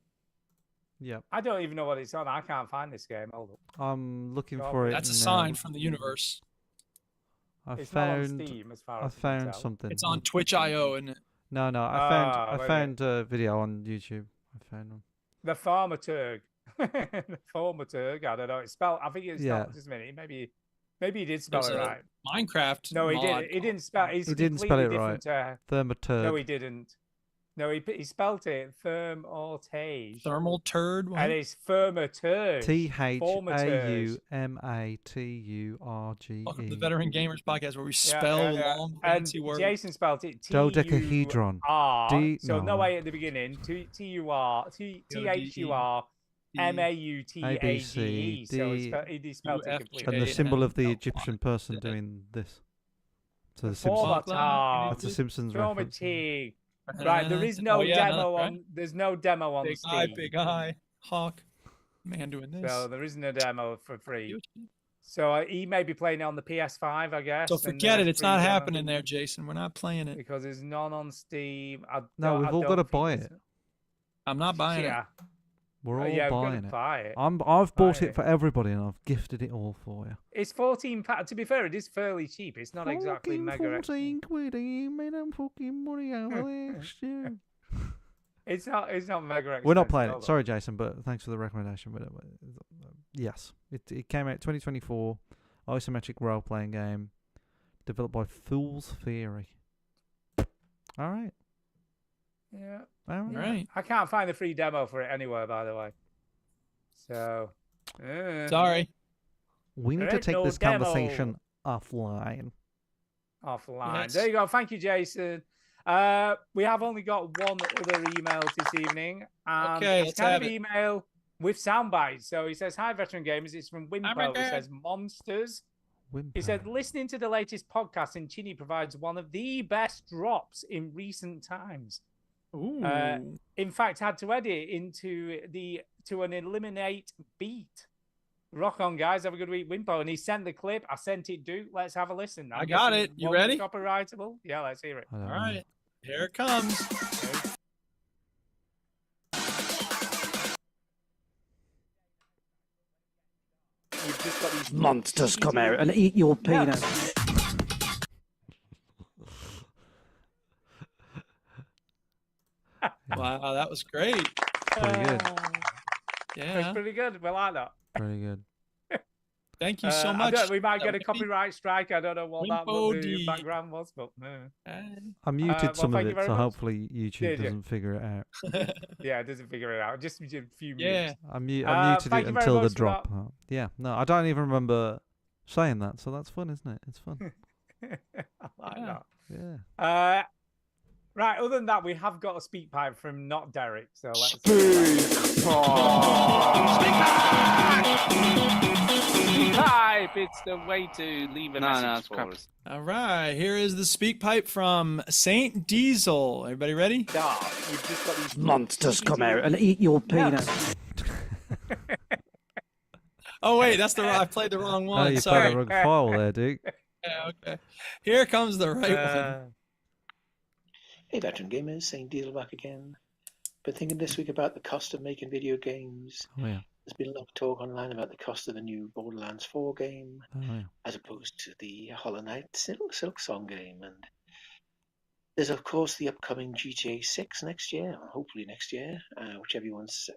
Speaker 3: Yep.
Speaker 2: I don't even know what it's on. I can't find this game. Hold up.
Speaker 3: I'm looking
Speaker 2: Oh,
Speaker 3: for it.
Speaker 1: That's a
Speaker 3: now.
Speaker 1: sign from the universe.
Speaker 3: I
Speaker 2: It's not on
Speaker 3: found.
Speaker 2: Steam, as far
Speaker 3: I
Speaker 2: as I can
Speaker 3: found
Speaker 2: tell.
Speaker 3: something.
Speaker 1: It's on Twitch.io, isn't it?
Speaker 3: No, no.
Speaker 2: Ah,
Speaker 3: I
Speaker 2: wait a
Speaker 3: found a video on YouTube. I found one.
Speaker 2: The Thaumaturg. The Thaumaturg. I don't know. It's spelled. I think it's
Speaker 3: Yeah.
Speaker 2: not. Just a minute. Maybe he did spell
Speaker 1: There's
Speaker 2: it
Speaker 1: a
Speaker 2: right.
Speaker 1: Minecraft.
Speaker 2: No, he
Speaker 1: mod
Speaker 2: didn't. He didn't spell. He's
Speaker 3: He didn't spell
Speaker 2: completely
Speaker 3: it right.
Speaker 2: different.
Speaker 3: Thermaturg.
Speaker 2: No, he didn't. No, he spelled it Thermaturge.
Speaker 1: Thermal turd. What?
Speaker 2: And it's Thaumaturg.
Speaker 3: THAUMATURGE.
Speaker 1: Welcome to the Veteran Gamers Podcast, where we spell long
Speaker 2: And
Speaker 1: fancy words.
Speaker 2: Jason spelled it
Speaker 3: Dodecahedron.
Speaker 2: T-U-R. So no
Speaker 3: no.
Speaker 2: A at the beginning. T-U-R-M-A-U-T-H-U-R-M-A-U-T-A-G-E. So he spelled it completely.
Speaker 3: And the symbol of the
Speaker 1: No,
Speaker 3: Egyptian person doing this. So the
Speaker 2: Thaumaturg.
Speaker 3: Simpsons. That's a Simpsons reference.
Speaker 2: Thaumaturg. Right, there is no
Speaker 1: Oh, yeah,
Speaker 2: demo
Speaker 1: right.
Speaker 2: on. There's no demo on
Speaker 1: Big
Speaker 2: Steam.
Speaker 1: eye, big eye. Hawk. Man doing this.
Speaker 2: So there isn't a demo for free. So he may be playing it on the PS5, I guess.
Speaker 1: So
Speaker 2: and
Speaker 1: forget it.
Speaker 2: there's
Speaker 1: It's not
Speaker 2: free demo
Speaker 1: happening there, Jason. We're not playing it.
Speaker 2: because there's none on Steam.
Speaker 3: No, we've all got to buy it.
Speaker 1: I'm not buying it.
Speaker 2: Yeah,
Speaker 3: We're all
Speaker 2: yeah, we've got
Speaker 3: buying
Speaker 2: to
Speaker 3: it.
Speaker 2: buy it.
Speaker 3: I've
Speaker 2: Buy
Speaker 3: bought it
Speaker 2: it.
Speaker 3: for everybody and I've gifted it all for you.
Speaker 2: It's £14. To be fair, it is fairly cheap. It's not exactly
Speaker 3: Fucking
Speaker 2: mega.
Speaker 3: 14 quid, he made them fucking money out of this. Stu.
Speaker 2: It's not mega expensive.
Speaker 3: We're not playing
Speaker 2: hold
Speaker 3: it.
Speaker 2: on.
Speaker 3: Sorry, Jason, but thanks for the recommendation. But yes, it came out 2024, isometric role-playing game, developed by Fool's Theory. All right.
Speaker 2: Yeah.
Speaker 3: All right.
Speaker 2: Yeah.
Speaker 1: Right.
Speaker 2: I can't find the free demo for it anywhere, by the way. So.
Speaker 1: Sorry.
Speaker 3: We need
Speaker 2: There
Speaker 3: to
Speaker 2: ain't
Speaker 3: take
Speaker 2: no
Speaker 3: this
Speaker 2: demo.
Speaker 3: conversation offline.
Speaker 2: Offline.
Speaker 1: Yes.
Speaker 2: There you go. Thank you, Jason. We have only got one other email this evening. And
Speaker 1: Okay,
Speaker 2: it's
Speaker 1: let's
Speaker 2: kind
Speaker 1: have
Speaker 2: of
Speaker 1: it.
Speaker 2: email with sound bites. So he says, "Hi, veteran gamers. It's from Wimpo. He
Speaker 1: veteran.
Speaker 2: says, Monsters. He
Speaker 3: Whimper.
Speaker 2: said, listening to the latest podcast, and Chinny provides one of the best drops in recent times.
Speaker 1: Ooh.
Speaker 2: In fact, had to edit into to an eliminate beat. Rock on, guys. Have a good week, Wimpo. And he sent the clip. I sent it, Duke. Let's have a listen.
Speaker 1: I got
Speaker 2: guessing
Speaker 1: it. You
Speaker 2: won't be
Speaker 1: ready?
Speaker 2: Copyrightable? Yeah, let's hear it.
Speaker 3: I don't
Speaker 1: All
Speaker 3: know.
Speaker 1: right. Here it comes.
Speaker 2: You've just got these
Speaker 9: Monsters come out and eat your peanuts.
Speaker 1: Wow, that was great.
Speaker 3: Pretty good.
Speaker 2: It's
Speaker 1: Yeah.
Speaker 2: pretty good. We like that.
Speaker 3: Pretty good.
Speaker 1: Thank you so
Speaker 2: I
Speaker 1: much.
Speaker 2: we might get a
Speaker 1: Wimpy.
Speaker 2: copyright strike. I don't know what that
Speaker 1: Wimpo
Speaker 2: what the
Speaker 1: D.
Speaker 2: background was, but
Speaker 3: I muted
Speaker 2: well,
Speaker 3: some of
Speaker 2: thank you
Speaker 3: it,
Speaker 2: very
Speaker 3: so
Speaker 2: much.
Speaker 3: hopefully YouTube
Speaker 2: Did you?
Speaker 3: doesn't figure it out.
Speaker 2: yeah, it doesn't figure it out. Just a few
Speaker 1: Yeah.
Speaker 2: minutes.
Speaker 3: I muted
Speaker 2: thank
Speaker 3: it
Speaker 2: you very
Speaker 3: until the
Speaker 2: much for
Speaker 3: drop. Yeah, no, I don't even remember saying that, so that's fun, isn't it? It's fun.
Speaker 2: I like
Speaker 1: Yeah.
Speaker 2: that.
Speaker 3: Yeah.
Speaker 2: Right, other than that, we have got a speak pipe from not Derek. So let's
Speaker 10: Speak pipe. It's the way to leave a message for us.
Speaker 1: All right. Here is the speak pipe from Saint Diesel. Everybody ready?
Speaker 2: You've just got these
Speaker 9: Monsters come out and eat your peanuts.
Speaker 1: Oh wait, that's I played the wrong
Speaker 3: Oh,
Speaker 1: one.
Speaker 3: you
Speaker 1: Sorry.
Speaker 3: played the wrong file there, Duke.
Speaker 1: Yeah, okay. Here comes the right one.
Speaker 11: Hey veteran gamers, Saint Diesel back again. Been thinking this week about the cost of making video games.
Speaker 3: Oh, yeah.
Speaker 11: There's been a lot of talk online about the cost of the new Borderlands 4 game,
Speaker 3: Oh, yeah.
Speaker 11: as opposed to the Hollow Knight Silksong game. And there's of course the upcoming GTA 6 next year, or hopefully next year, which everyone's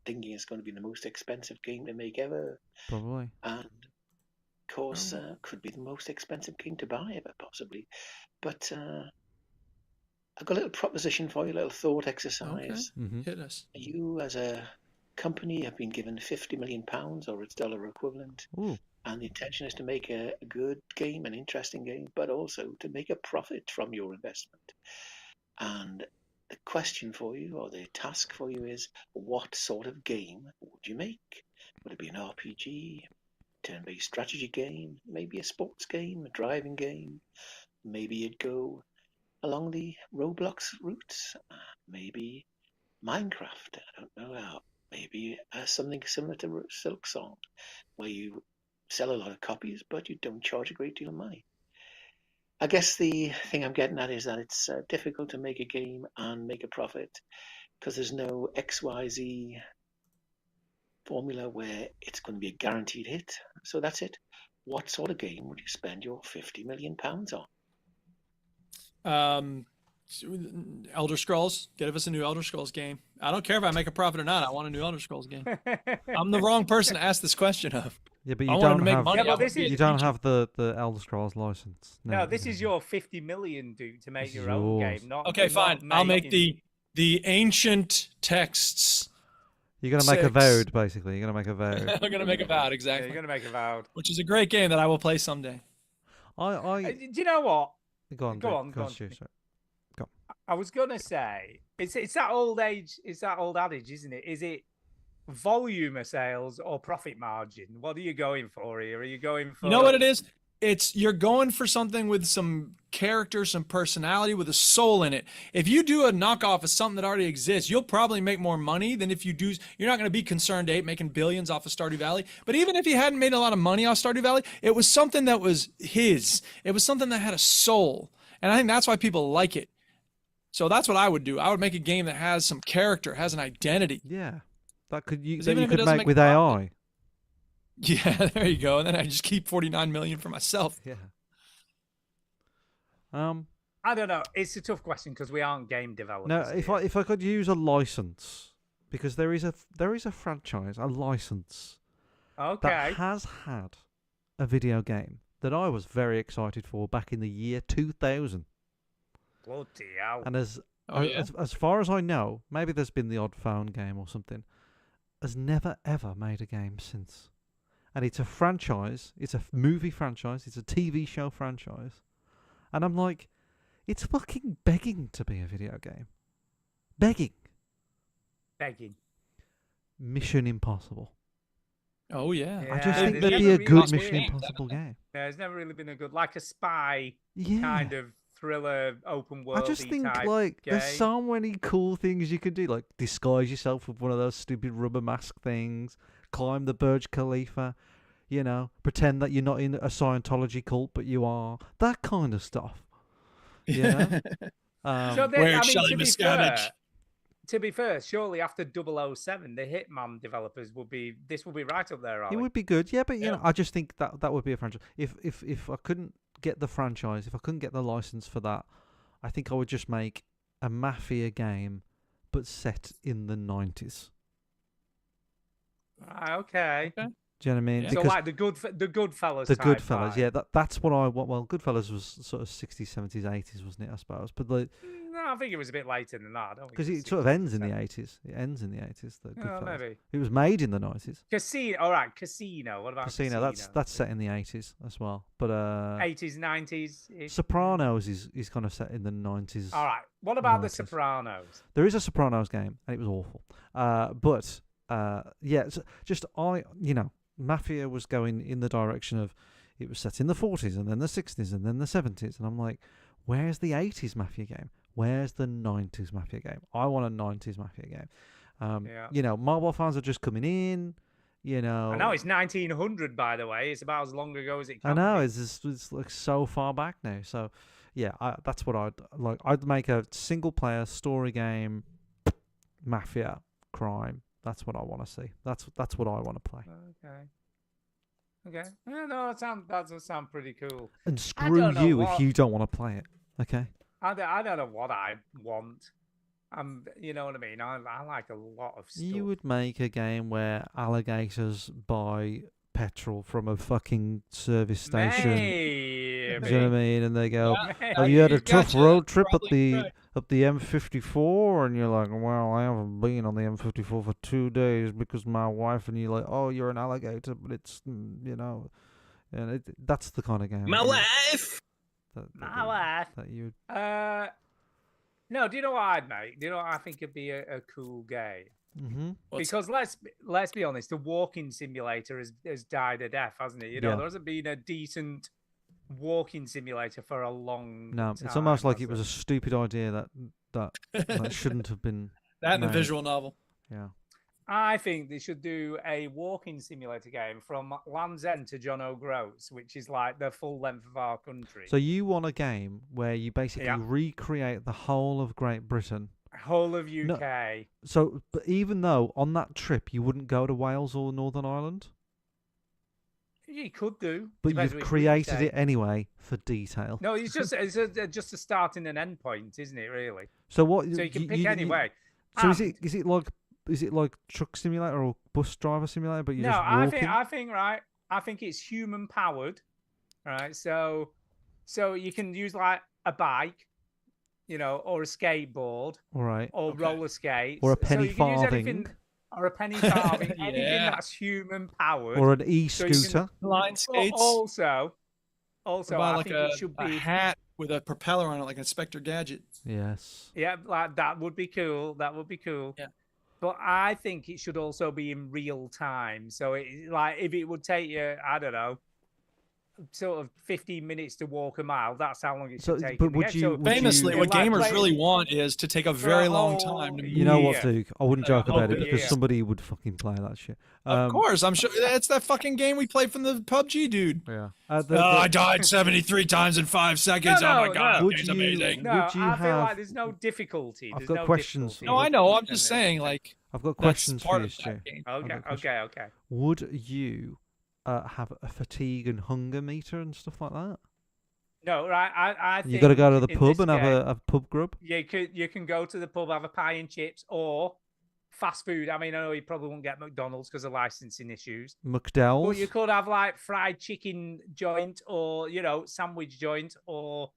Speaker 11: thinking is going to be the most expensive game to make ever.
Speaker 3: Probably.
Speaker 11: And of course, could be the most expensive game to buy ever, possibly. But I've got a little proposition for you, a little thought exercise.
Speaker 3: Mm-hmm.
Speaker 1: Hit us.
Speaker 11: You, as a company, have been given £50 million, or its dollar equivalent,
Speaker 3: Ooh.
Speaker 11: and the intention is to make a good game, an interesting game, but also to make a profit from your investment. And the question for you, or the task for you, is what sort of game would you make? Would it be an RPG, turn-based strategy game, maybe a sports game, a driving game? Maybe you'd go along the Roblox route. Maybe Minecraft. I don't know. Maybe something similar to Silksong, where you sell a lot of copies, but you don't charge a great deal of money. I guess the thing I'm getting at is that it's difficult to make a game and make a profit because there's no XYZ formula where it's going to be a guaranteed hit. So that's it. What sort of game would you spend your £50 million on?
Speaker 1: Elder Scrolls. Get us a new Elder Scrolls game. I don't care if I make a profit or not. I want a new Elder Scrolls game. I'm the wrong person to ask this question of.
Speaker 3: Yeah, but
Speaker 1: I
Speaker 3: you
Speaker 1: wanted
Speaker 3: don't
Speaker 1: to make
Speaker 3: have
Speaker 1: money.
Speaker 2: Yeah, but
Speaker 1: off
Speaker 2: this
Speaker 1: of
Speaker 2: is-
Speaker 3: you
Speaker 1: it.
Speaker 3: don't have the Elder Scrolls license.
Speaker 2: No, this is your 50 million, dude, to make
Speaker 3: This
Speaker 2: your
Speaker 3: is
Speaker 2: own
Speaker 3: yours.
Speaker 2: game. Not
Speaker 1: Okay,
Speaker 2: not
Speaker 1: fine. I'll make
Speaker 2: making-
Speaker 1: the ancient texts.
Speaker 3: You're gonna make a
Speaker 1: 6.
Speaker 3: vow, basically. You're gonna make a vow.
Speaker 1: I'm gonna make a vow,
Speaker 2: Yeah,
Speaker 1: exactly.
Speaker 2: you're gonna make a vow.
Speaker 1: Which is a great game that I will play someday.
Speaker 2: Do you know what?
Speaker 3: Go on,
Speaker 2: Go
Speaker 3: dude.
Speaker 2: on, go on.
Speaker 3: Stu, sorry.
Speaker 2: I was gonna say it's that old adage, isn't it? Is it volume of sales or profit margin? What are you going for here? Are you going for?
Speaker 1: You know what it is? It's you're going for something with some character, some personality, with a soul in it. If you do a knockoff of something that already exists, you'll probably make more money than if you do. You're not going to be Concerned Ape making billions off of Stardew Valley. But even if he hadn't made a lot of money off Stardew Valley, it was something that was his. It was something that had a soul, and I think that's why people like it. So that's what I would do. I would make a game that has some character, has an identity.
Speaker 3: Yeah, that could you
Speaker 1: 'Cause
Speaker 3: that
Speaker 1: even
Speaker 3: you
Speaker 1: if it
Speaker 3: could
Speaker 1: doesn't
Speaker 3: make
Speaker 1: make
Speaker 3: with
Speaker 1: profit-
Speaker 3: AI.
Speaker 1: Yeah, there you go. And then I just keep 49 million for myself.
Speaker 3: Yeah.
Speaker 2: I don't know. It's a tough question because we aren't game developers.
Speaker 3: No,
Speaker 2: here.
Speaker 3: if I could use a license, because there is a franchise, a license
Speaker 2: Okay.
Speaker 3: that has had a video game that I was very excited for back in the year 2000.
Speaker 2: Bloody hell.
Speaker 3: And
Speaker 1: Oh, yeah?
Speaker 3: as far as I know, maybe there's been the odd phone game or something, has never ever made a game since. And it's a franchise, it's a movie franchise, it's a TV show franchise. And I'm like, it's fucking begging to be a video game. Begging.
Speaker 2: Begging.
Speaker 3: Mission Impossible.
Speaker 1: Oh yeah.
Speaker 3: I just
Speaker 2: Yeah,
Speaker 3: think
Speaker 2: there's
Speaker 3: that'd be
Speaker 2: never
Speaker 3: a
Speaker 2: really
Speaker 3: good
Speaker 2: been-
Speaker 3: Mission Impossible game.
Speaker 2: There's never really been a good, like a spy
Speaker 3: Yeah.
Speaker 2: kind of thriller, open world.
Speaker 3: I just think like there's so many cool things you could do, like disguise yourself with one of those stupid rubber mask things, climb the Burj Khalifa, you know, pretend that you're not in a Scientology cult but you are. That kind of stuff. You know?
Speaker 2: So then,
Speaker 1: Where
Speaker 2: I mean,
Speaker 1: Charlie Miscavige.
Speaker 2: to be fair, surely after 007, the Hitman developers will be right up there.
Speaker 3: It
Speaker 2: Ollie.
Speaker 3: would be good, yeah, but you know, I just think that would be a franchise. If I couldn't get the franchise, if I couldn't get the license for that, I think I would just make a Mafia game, but set in the 90s.
Speaker 2: Okay.
Speaker 3: Do you know what I mean?
Speaker 2: So
Speaker 3: Because
Speaker 2: like the Goodfellas.
Speaker 3: the
Speaker 2: type
Speaker 3: Goodfellas,
Speaker 2: vibe.
Speaker 3: yeah, that's what I want. Well, Goodfellas was sort of 60s, 70s, 80s, wasn't it? I suppose, but like,
Speaker 2: No, I think it was a bit later than that. I don't think
Speaker 3: because
Speaker 2: was
Speaker 3: it sort of ends in the
Speaker 2: 60s.
Speaker 3: 80s. It ends in the 80s. The
Speaker 2: Oh,
Speaker 3: Goodfellas.
Speaker 2: maybe.
Speaker 3: It was made in the 90s.
Speaker 2: Casino. All right, Casino. What about
Speaker 3: Casino, that's set in the 80s as well. But
Speaker 2: 80s, 90s.
Speaker 3: Sopranos is kind of set in the 90s.
Speaker 2: All right. What about The
Speaker 3: 90s.
Speaker 2: Sopranos?
Speaker 3: There is a Sopranos game, and it was awful. But yeah, it's just Mafia was going in the direction of it was set in the 40s and then the 60s and then the 70s, and I'm like, where's the 80s Mafia game? Where's the 90s Mafia game? I want a 90s Mafia game.
Speaker 2: Yeah.
Speaker 3: You know, mobile phones are just coming in. You know,
Speaker 2: I know it's 1900, by the way. It's about as long ago as it can
Speaker 3: I know
Speaker 2: be.
Speaker 3: it's like so far back now. So yeah, that's what I'd like. I'd make a single player story game, Mafia crime. That's what I want to see. That's what I want to play.
Speaker 2: Okay. Yeah, no, that does sound pretty cool.
Speaker 3: And
Speaker 2: I
Speaker 3: screw
Speaker 2: don't know
Speaker 3: you
Speaker 2: what-
Speaker 3: if you don't want to play it. Okay.
Speaker 2: I don't know what I want. You know what I mean? I like a lot of stuff.
Speaker 3: You would make a game where alligators buy petrol from a fucking service station.
Speaker 2: Maybe.
Speaker 3: Do you know what I mean? And they go,
Speaker 2: Yeah,
Speaker 3: "Have you had a tough
Speaker 1: gotcha.
Speaker 3: road trip up
Speaker 1: Probably
Speaker 3: the
Speaker 1: right.
Speaker 3: up the M54?" And you're like, "Well, I haven't been on the M54 for 2 days because my wife." And you're like, "Oh, you're an alligator, but it's you know," and that's the kind of game.
Speaker 10: My wife.
Speaker 2: My wife.
Speaker 3: That you.
Speaker 2: No, do you know what I'd make? Do you know what I think would be a cool game?
Speaker 3: Mm-hmm.
Speaker 2: Because let's be honest, the walking simulator has died a death, hasn't it? You know,
Speaker 3: Yeah.
Speaker 2: there hasn't been a decent walking simulator for a long
Speaker 3: No,
Speaker 2: time.
Speaker 3: it's almost like it
Speaker 2: hasn't
Speaker 3: was a stupid idea that shouldn't have been.
Speaker 1: That and a
Speaker 3: made.
Speaker 1: visual novel.
Speaker 3: Yeah.
Speaker 2: I think they should do a walking simulator game from Land's End to John O'Groats, which is like the full length of our country.
Speaker 3: So you want a game where you basically
Speaker 2: Yeah.
Speaker 3: recreate the whole of Great Britain.
Speaker 2: Whole of
Speaker 3: No.
Speaker 2: UK.
Speaker 3: So, but even though on that trip you wouldn't go to Wales or Northern Ireland,
Speaker 2: You could do.
Speaker 3: but
Speaker 2: Depends
Speaker 3: you've
Speaker 2: which route you
Speaker 3: created
Speaker 2: take.
Speaker 3: it anyway for detail.
Speaker 2: No, it's just just a start and an end point, isn't it? Really.
Speaker 3: So what?
Speaker 2: So you can pick any way.
Speaker 3: So
Speaker 2: And-
Speaker 3: is it like truck simulator or bus driver simulator? But you
Speaker 2: No,
Speaker 3: just walking.
Speaker 2: I think right. I think it's human powered, right? So you can use like a bike, or a skateboard,
Speaker 3: All right.
Speaker 2: or roller skates,
Speaker 3: Or a penny
Speaker 2: so you can use anything,
Speaker 3: farthing.
Speaker 2: or a penny farthing, anything
Speaker 1: Yeah.
Speaker 2: that's human powered,
Speaker 3: Or an
Speaker 2: So you
Speaker 3: e-scooter.
Speaker 2: can-
Speaker 1: Line skates.
Speaker 2: Also,
Speaker 1: What about
Speaker 2: I
Speaker 1: like
Speaker 2: think
Speaker 1: a,
Speaker 2: it should
Speaker 1: a
Speaker 2: be.
Speaker 1: hat with a propeller on it, like Inspector Gadget.
Speaker 3: Yes.
Speaker 2: Yeah, like that would be cool. That would be cool.
Speaker 1: Yeah.
Speaker 2: But I think it should also be in real time. So if it would take you, I don't know, sort of 15 minutes to walk a mile, that's how long it
Speaker 3: So,
Speaker 2: should take.
Speaker 3: but
Speaker 2: in the
Speaker 3: would
Speaker 2: game.
Speaker 3: you-
Speaker 2: So
Speaker 3: would
Speaker 1: Famously,
Speaker 3: you-
Speaker 1: what
Speaker 2: like
Speaker 1: gamers
Speaker 2: play-
Speaker 1: really want is to take a
Speaker 2: for
Speaker 1: very
Speaker 2: a
Speaker 1: long
Speaker 2: whole
Speaker 1: time to
Speaker 3: You know what,
Speaker 2: year.
Speaker 3: Duke? I wouldn't
Speaker 1: Yeah,
Speaker 3: joke about it
Speaker 1: over
Speaker 3: because
Speaker 2: yeah.
Speaker 3: somebody would fucking play that shit.
Speaker 1: Of course, I'm sure it's that fucking game we played from the PUBG dude.
Speaker 3: Yeah.
Speaker 1: I died 73 times in 5 seconds.
Speaker 2: No,
Speaker 1: oh my
Speaker 2: no,
Speaker 1: god,
Speaker 2: no.
Speaker 3: Would
Speaker 1: it's
Speaker 3: you-
Speaker 1: amazing.
Speaker 2: No,
Speaker 3: Would you
Speaker 2: I feel
Speaker 3: have-
Speaker 2: like there's no difficulty.
Speaker 3: I've
Speaker 2: There's
Speaker 3: got
Speaker 2: no
Speaker 3: questions
Speaker 2: difficulty.
Speaker 3: for
Speaker 1: No, I know. I'm just saying, like,
Speaker 3: I've got
Speaker 1: that's
Speaker 3: questions for
Speaker 1: part
Speaker 3: you,
Speaker 1: of
Speaker 3: Stu.
Speaker 1: that game.
Speaker 2: Okay,
Speaker 3: I've got a
Speaker 2: okay.
Speaker 3: Would you have a fatigue and hunger meter and stuff like that?
Speaker 2: No, right. I think
Speaker 3: You got to go to the
Speaker 2: in
Speaker 3: pub
Speaker 2: this
Speaker 3: and have
Speaker 2: game,
Speaker 3: a pub grub.
Speaker 2: You can go to the pub, have a pie and chips, or fast food. I mean, I know you probably won't get McDonald's because of licensing issues. But
Speaker 3: McDowell's.
Speaker 2: you could have like fried chicken joint, or sandwich joint, or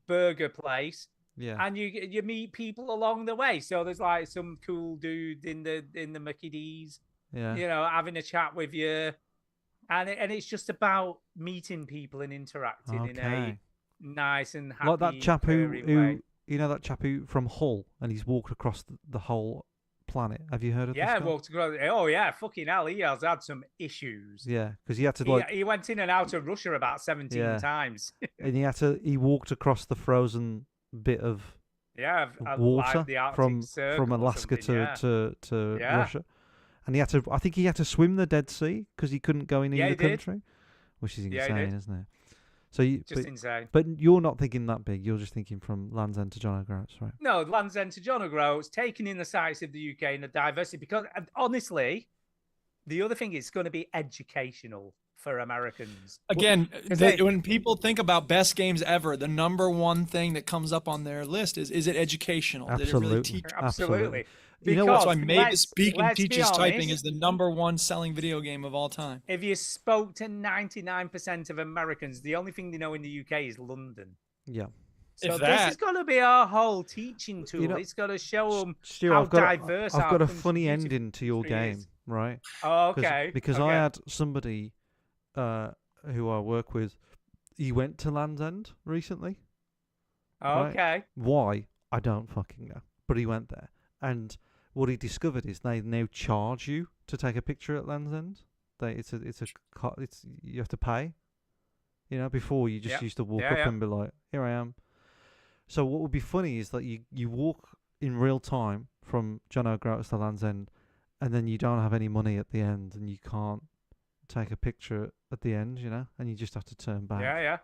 Speaker 2: burger place,
Speaker 3: Yeah.
Speaker 2: and you meet people along the way. So there's like some cool dude in the Mickey D's,
Speaker 3: Yeah.
Speaker 2: having a chat with you, and it's just about meeting people and interacting in a
Speaker 3: Okay.
Speaker 2: nice and happy,
Speaker 3: Like that chap who
Speaker 2: caring way.
Speaker 3: that chap who from Hull, and he's walked across the whole planet. Have you heard of
Speaker 2: Yeah,
Speaker 3: this guy?
Speaker 2: walked across. Oh yeah, fucking hell, he has had some issues.
Speaker 3: Yeah, because he had to
Speaker 2: He went in and out of Russia about 17
Speaker 3: Yeah.
Speaker 2: times.
Speaker 3: and he walked across the frozen bit of
Speaker 2: Yeah,
Speaker 3: water
Speaker 2: like the Arctic
Speaker 3: from
Speaker 2: Circle or
Speaker 3: Alaska
Speaker 2: something, yeah.
Speaker 3: to
Speaker 2: Yeah.
Speaker 3: Russia, and I think he had to swim the Dead Sea because he couldn't go in
Speaker 2: Yeah,
Speaker 3: either
Speaker 2: he did.
Speaker 3: country, which is
Speaker 2: Yeah, he
Speaker 3: insane,
Speaker 2: did.
Speaker 3: isn't it? So
Speaker 2: Just insane.
Speaker 3: But you're not thinking that big. You're just thinking from Land's End to John O'Groats, right?
Speaker 2: No, Land's End to John O'Groats, taking in the sights of the UK and the diversity. Because honestly, the other thing is going to be educational for Americans.
Speaker 1: Again,
Speaker 2: 'Cause they-
Speaker 1: when people think about best games ever, the number one thing that comes up on their list is it educational? Did it really
Speaker 3: Absolutely.
Speaker 1: teach?
Speaker 2: Absolutely.
Speaker 3: You know what?
Speaker 1: That's why
Speaker 2: Because
Speaker 1: Maybe
Speaker 2: let's-
Speaker 1: Speak and
Speaker 2: let's be
Speaker 1: Teaches Typing
Speaker 2: honest,
Speaker 1: is the number one selling video game of all time.
Speaker 2: If you spoke to 99% of Americans, the only thing they know in the UK is London.
Speaker 3: Yeah.
Speaker 2: So
Speaker 1: If
Speaker 2: this
Speaker 1: that-
Speaker 2: is going to be our whole teaching tool.
Speaker 3: know,
Speaker 2: it's going to show them
Speaker 3: Stu,
Speaker 2: how
Speaker 3: I've got
Speaker 2: diverse
Speaker 3: I've
Speaker 2: our
Speaker 3: got a
Speaker 2: country
Speaker 3: funny
Speaker 2: beautiful
Speaker 3: ending to your
Speaker 2: country
Speaker 3: game,
Speaker 2: is.
Speaker 3: right?
Speaker 2: Oh, okay.
Speaker 3: Because
Speaker 2: okay.
Speaker 3: I had somebody who I work with. He went to Land's End recently.
Speaker 2: Oh,
Speaker 3: right?
Speaker 2: okay.
Speaker 3: Why? I don't fucking know. But he went there, and what he discovered is they now charge you to take a picture at Land's End. It's you have to pay. Before you just
Speaker 2: Yep.
Speaker 3: used to walk
Speaker 2: Yeah,
Speaker 3: up
Speaker 2: yeah.
Speaker 3: and be like, "Here I am." So what would be funny is that you walk in real time from John O'Groats to Land's End, and then you don't have any money at the end, and you can't take a picture at the end, and you just have to turn back.
Speaker 2: Yeah.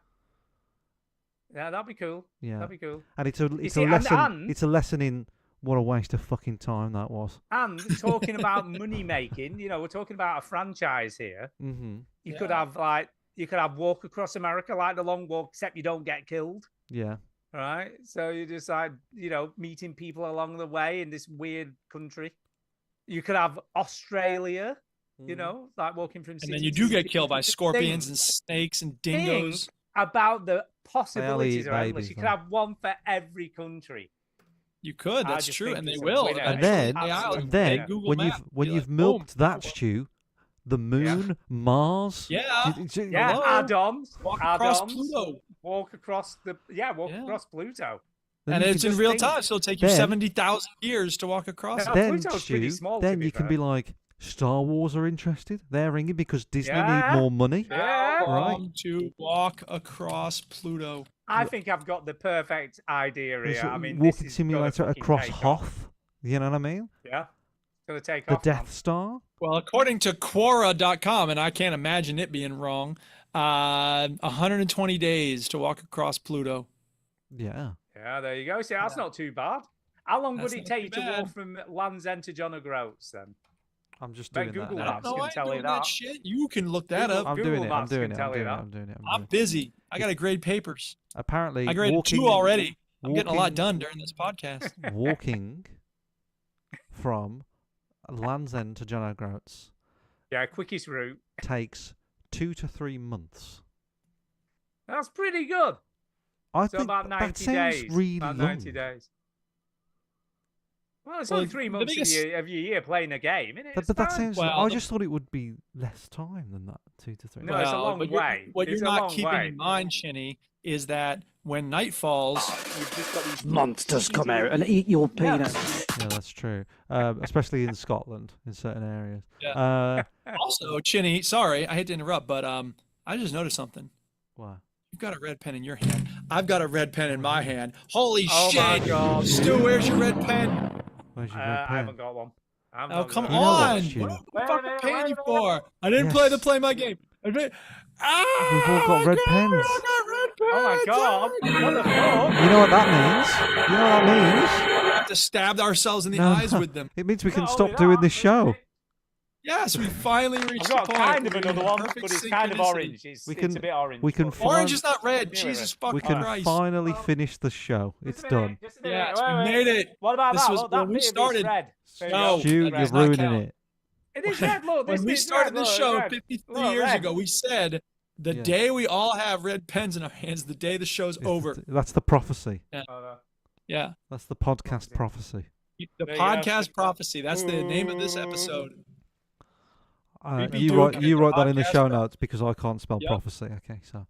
Speaker 2: Yeah, that'd be cool.
Speaker 3: Yeah.
Speaker 2: That'd be cool.
Speaker 3: And it's a
Speaker 2: see, and-
Speaker 3: lesson.
Speaker 2: and-
Speaker 3: It's a lesson in what a waste of fucking time that was.
Speaker 2: And talking about money making, we're talking about a franchise here.
Speaker 3: Mm-hmm.
Speaker 2: You could have walk across America like the long walk, except you don't get killed.
Speaker 3: Yeah.
Speaker 2: Right? So you just like, meeting people along the way in this weird country. You could have Australia, like walking from
Speaker 1: And
Speaker 2: city
Speaker 1: then you
Speaker 2: to
Speaker 1: do
Speaker 2: city.
Speaker 1: get killed by scorpions
Speaker 2: Think-
Speaker 1: and snakes and
Speaker 2: think
Speaker 1: dingoes.
Speaker 2: about the possibilities
Speaker 3: eat
Speaker 2: are endless.
Speaker 3: babies,
Speaker 2: You could
Speaker 3: though.
Speaker 2: have one for every country.
Speaker 1: You could.
Speaker 2: I
Speaker 1: That's
Speaker 2: just
Speaker 1: true,
Speaker 2: think
Speaker 1: and they
Speaker 2: it's a
Speaker 1: will.
Speaker 2: winner.
Speaker 3: And
Speaker 1: eventually.
Speaker 3: then,
Speaker 1: Yeah,
Speaker 3: and then
Speaker 1: they Google
Speaker 3: when
Speaker 1: Map,
Speaker 3: you've
Speaker 1: be like,
Speaker 3: milked
Speaker 1: boom.
Speaker 3: that stew, the moon, Mars.
Speaker 1: Yeah.
Speaker 2: Yeah,
Speaker 1: Hello?
Speaker 2: add-ons.
Speaker 1: Walk across
Speaker 2: add-ons,
Speaker 1: Pluto.
Speaker 2: Walk across across Pluto.
Speaker 3: Then
Speaker 1: And
Speaker 3: you
Speaker 1: it's
Speaker 3: can
Speaker 1: in
Speaker 3: just
Speaker 1: real
Speaker 3: think-
Speaker 1: time, so it'll take you
Speaker 3: then-
Speaker 1: 70,000 years to walk across
Speaker 2: No,
Speaker 1: it.
Speaker 3: Then,
Speaker 2: Pluto's pretty
Speaker 3: Stu,
Speaker 2: small, to
Speaker 3: then
Speaker 2: be
Speaker 3: you can
Speaker 2: fair.
Speaker 3: be like, Star Wars are interested. They're ringing because Disney
Speaker 2: Yeah.
Speaker 3: need more money.
Speaker 2: Yeah.
Speaker 3: Right.
Speaker 1: To walk across Pluto.
Speaker 2: I think I've got the perfect idea
Speaker 3: There's
Speaker 2: here.
Speaker 3: a
Speaker 2: I mean,
Speaker 3: walking
Speaker 2: this is
Speaker 3: simulator
Speaker 2: gonna fucking
Speaker 3: across
Speaker 2: take off.
Speaker 3: Hoth. You know what I mean?
Speaker 2: Yeah, it's gonna take
Speaker 3: The
Speaker 2: off. man.
Speaker 3: Death Star.
Speaker 1: Well, according to Quora.com, and I can't imagine it being wrong, 120 days to walk across Pluto.
Speaker 3: Yeah.
Speaker 2: Yeah, there you go. See, that's not too bad. How long
Speaker 1: That's
Speaker 2: would it
Speaker 1: not too
Speaker 2: take to
Speaker 1: bad.
Speaker 2: walk from Land's End to John O'Groats then?
Speaker 3: I'm just
Speaker 2: Bet
Speaker 3: doing that
Speaker 2: Google
Speaker 3: now.
Speaker 2: Maps
Speaker 1: No,
Speaker 2: can
Speaker 1: I ain't
Speaker 2: tell you
Speaker 1: doing that
Speaker 2: that.
Speaker 1: shit. You can look that
Speaker 2: Google-
Speaker 1: up.
Speaker 3: I'm
Speaker 2: Google
Speaker 3: doing it. I'm
Speaker 2: Maps
Speaker 3: doing
Speaker 2: can
Speaker 3: it.
Speaker 2: tell
Speaker 3: I'm
Speaker 2: you
Speaker 3: doing it.
Speaker 2: that.
Speaker 3: I'm doing it.
Speaker 1: I'm busy. I got to grade papers.
Speaker 3: Apparently,
Speaker 1: I graded
Speaker 3: walking,
Speaker 1: 2 already. I'm getting a lot
Speaker 3: walking-
Speaker 1: done during this podcast.
Speaker 3: Walking from Land's End to John O'Groats
Speaker 2: Yeah, quickest route.
Speaker 3: takes 2 to 3 months.
Speaker 2: That's pretty good.
Speaker 3: I
Speaker 2: So
Speaker 3: think
Speaker 2: about
Speaker 3: that
Speaker 2: 90
Speaker 3: sounds
Speaker 2: days.
Speaker 3: really
Speaker 2: About
Speaker 3: long.
Speaker 2: 90 days. Well, it's
Speaker 1: Well,
Speaker 2: only 3
Speaker 1: the
Speaker 2: months
Speaker 1: biggest-
Speaker 2: of your year playing a game, isn't it?
Speaker 3: But
Speaker 2: It's
Speaker 3: that
Speaker 2: fine.
Speaker 3: sounds.
Speaker 1: Well,
Speaker 3: I
Speaker 1: the-
Speaker 3: just thought it would be less time than that. 2 to 3.
Speaker 2: No, it's a
Speaker 1: Well,
Speaker 2: long
Speaker 1: what you're-
Speaker 2: way.
Speaker 1: What
Speaker 2: It's
Speaker 1: you're
Speaker 2: a
Speaker 1: not
Speaker 2: long
Speaker 1: keeping
Speaker 2: way.
Speaker 1: in mind, Shinny, is that when night falls, you've just got these
Speaker 9: Monsters come out and eat your peanut.
Speaker 3: Yeah, that's true. Especially in Scotland, in certain areas.
Speaker 1: Yeah. Also, Chinny, sorry, I hate to interrupt, but I just noticed something.
Speaker 3: Why?
Speaker 1: You've got a red pen in your hand. I've got a red pen in my hand. Holy
Speaker 2: Oh my
Speaker 1: shit!
Speaker 2: God.
Speaker 1: Stu, where's your red pen?
Speaker 3: Where's your red
Speaker 2: I
Speaker 3: pen?
Speaker 2: haven't got one. I haven't
Speaker 1: Oh,
Speaker 2: got
Speaker 1: come
Speaker 2: one.
Speaker 3: You know that,
Speaker 1: on!
Speaker 3: Stu.
Speaker 1: What am
Speaker 2: Wait
Speaker 1: I
Speaker 2: a
Speaker 1: fucking
Speaker 2: minute,
Speaker 1: paying
Speaker 2: wait
Speaker 1: you
Speaker 2: a
Speaker 1: for? I didn't play to
Speaker 3: Yes.
Speaker 1: play my game.
Speaker 3: We've all got red pens.
Speaker 2: Oh my God! What the fuck?
Speaker 3: You know what that means? You know what that means?
Speaker 1: We have to stab ourselves in the
Speaker 3: No.
Speaker 1: eyes with them.
Speaker 3: It means we can
Speaker 2: Not
Speaker 3: stop
Speaker 2: only
Speaker 3: doing
Speaker 2: that,
Speaker 3: this show.
Speaker 1: Yes, we finally
Speaker 2: I've
Speaker 1: reached
Speaker 2: got
Speaker 1: the point.
Speaker 2: kind of
Speaker 1: where we're
Speaker 2: another
Speaker 1: in
Speaker 2: one,
Speaker 1: perfect
Speaker 2: but it's kind of
Speaker 1: synchronicity.
Speaker 2: orange. It's
Speaker 3: We
Speaker 2: a
Speaker 3: can-
Speaker 2: bit orange.
Speaker 3: we can
Speaker 2: but-
Speaker 1: Orange
Speaker 3: Fine.
Speaker 1: is not red.
Speaker 2: Yeah,
Speaker 1: Jesus
Speaker 2: right.
Speaker 3: We
Speaker 1: fucking
Speaker 3: can
Speaker 1: Christ.
Speaker 3: finally finish the show.
Speaker 2: Just
Speaker 3: It's
Speaker 2: a minute,
Speaker 3: done.
Speaker 2: just a minute.
Speaker 1: Yes,
Speaker 2: Wait,
Speaker 1: we
Speaker 2: wait.
Speaker 1: made it.
Speaker 2: What about
Speaker 1: This
Speaker 2: that?
Speaker 1: was
Speaker 2: Look, that
Speaker 1: when we
Speaker 2: bit of it's
Speaker 1: started.
Speaker 2: red. There you
Speaker 1: No.
Speaker 2: go.
Speaker 3: Stu,
Speaker 1: that
Speaker 3: you're
Speaker 1: does not
Speaker 3: ruining
Speaker 1: count.
Speaker 3: it.
Speaker 2: It is red. Look, this
Speaker 1: When we
Speaker 2: bit's
Speaker 1: started
Speaker 2: red.
Speaker 1: this
Speaker 2: Look,
Speaker 1: show
Speaker 2: red.
Speaker 1: 53
Speaker 2: Look,
Speaker 1: years
Speaker 2: red.
Speaker 1: ago, we said the
Speaker 3: Yeah.
Speaker 1: day we all have red pens in our hands, the day the show's over.
Speaker 3: That's the prophecy.
Speaker 2: Oh, no.
Speaker 1: Yeah.
Speaker 3: That's the podcast prophecy.
Speaker 1: The
Speaker 2: There you go.
Speaker 1: podcast prophecy. That's the name of this episode. Creepy
Speaker 3: You
Speaker 1: Duke
Speaker 3: write you
Speaker 1: and
Speaker 3: wrote that in the
Speaker 1: podcast
Speaker 3: show
Speaker 1: pro-
Speaker 3: notes because I can't spell
Speaker 1: Yep.
Speaker 3: prophecy. Okay, so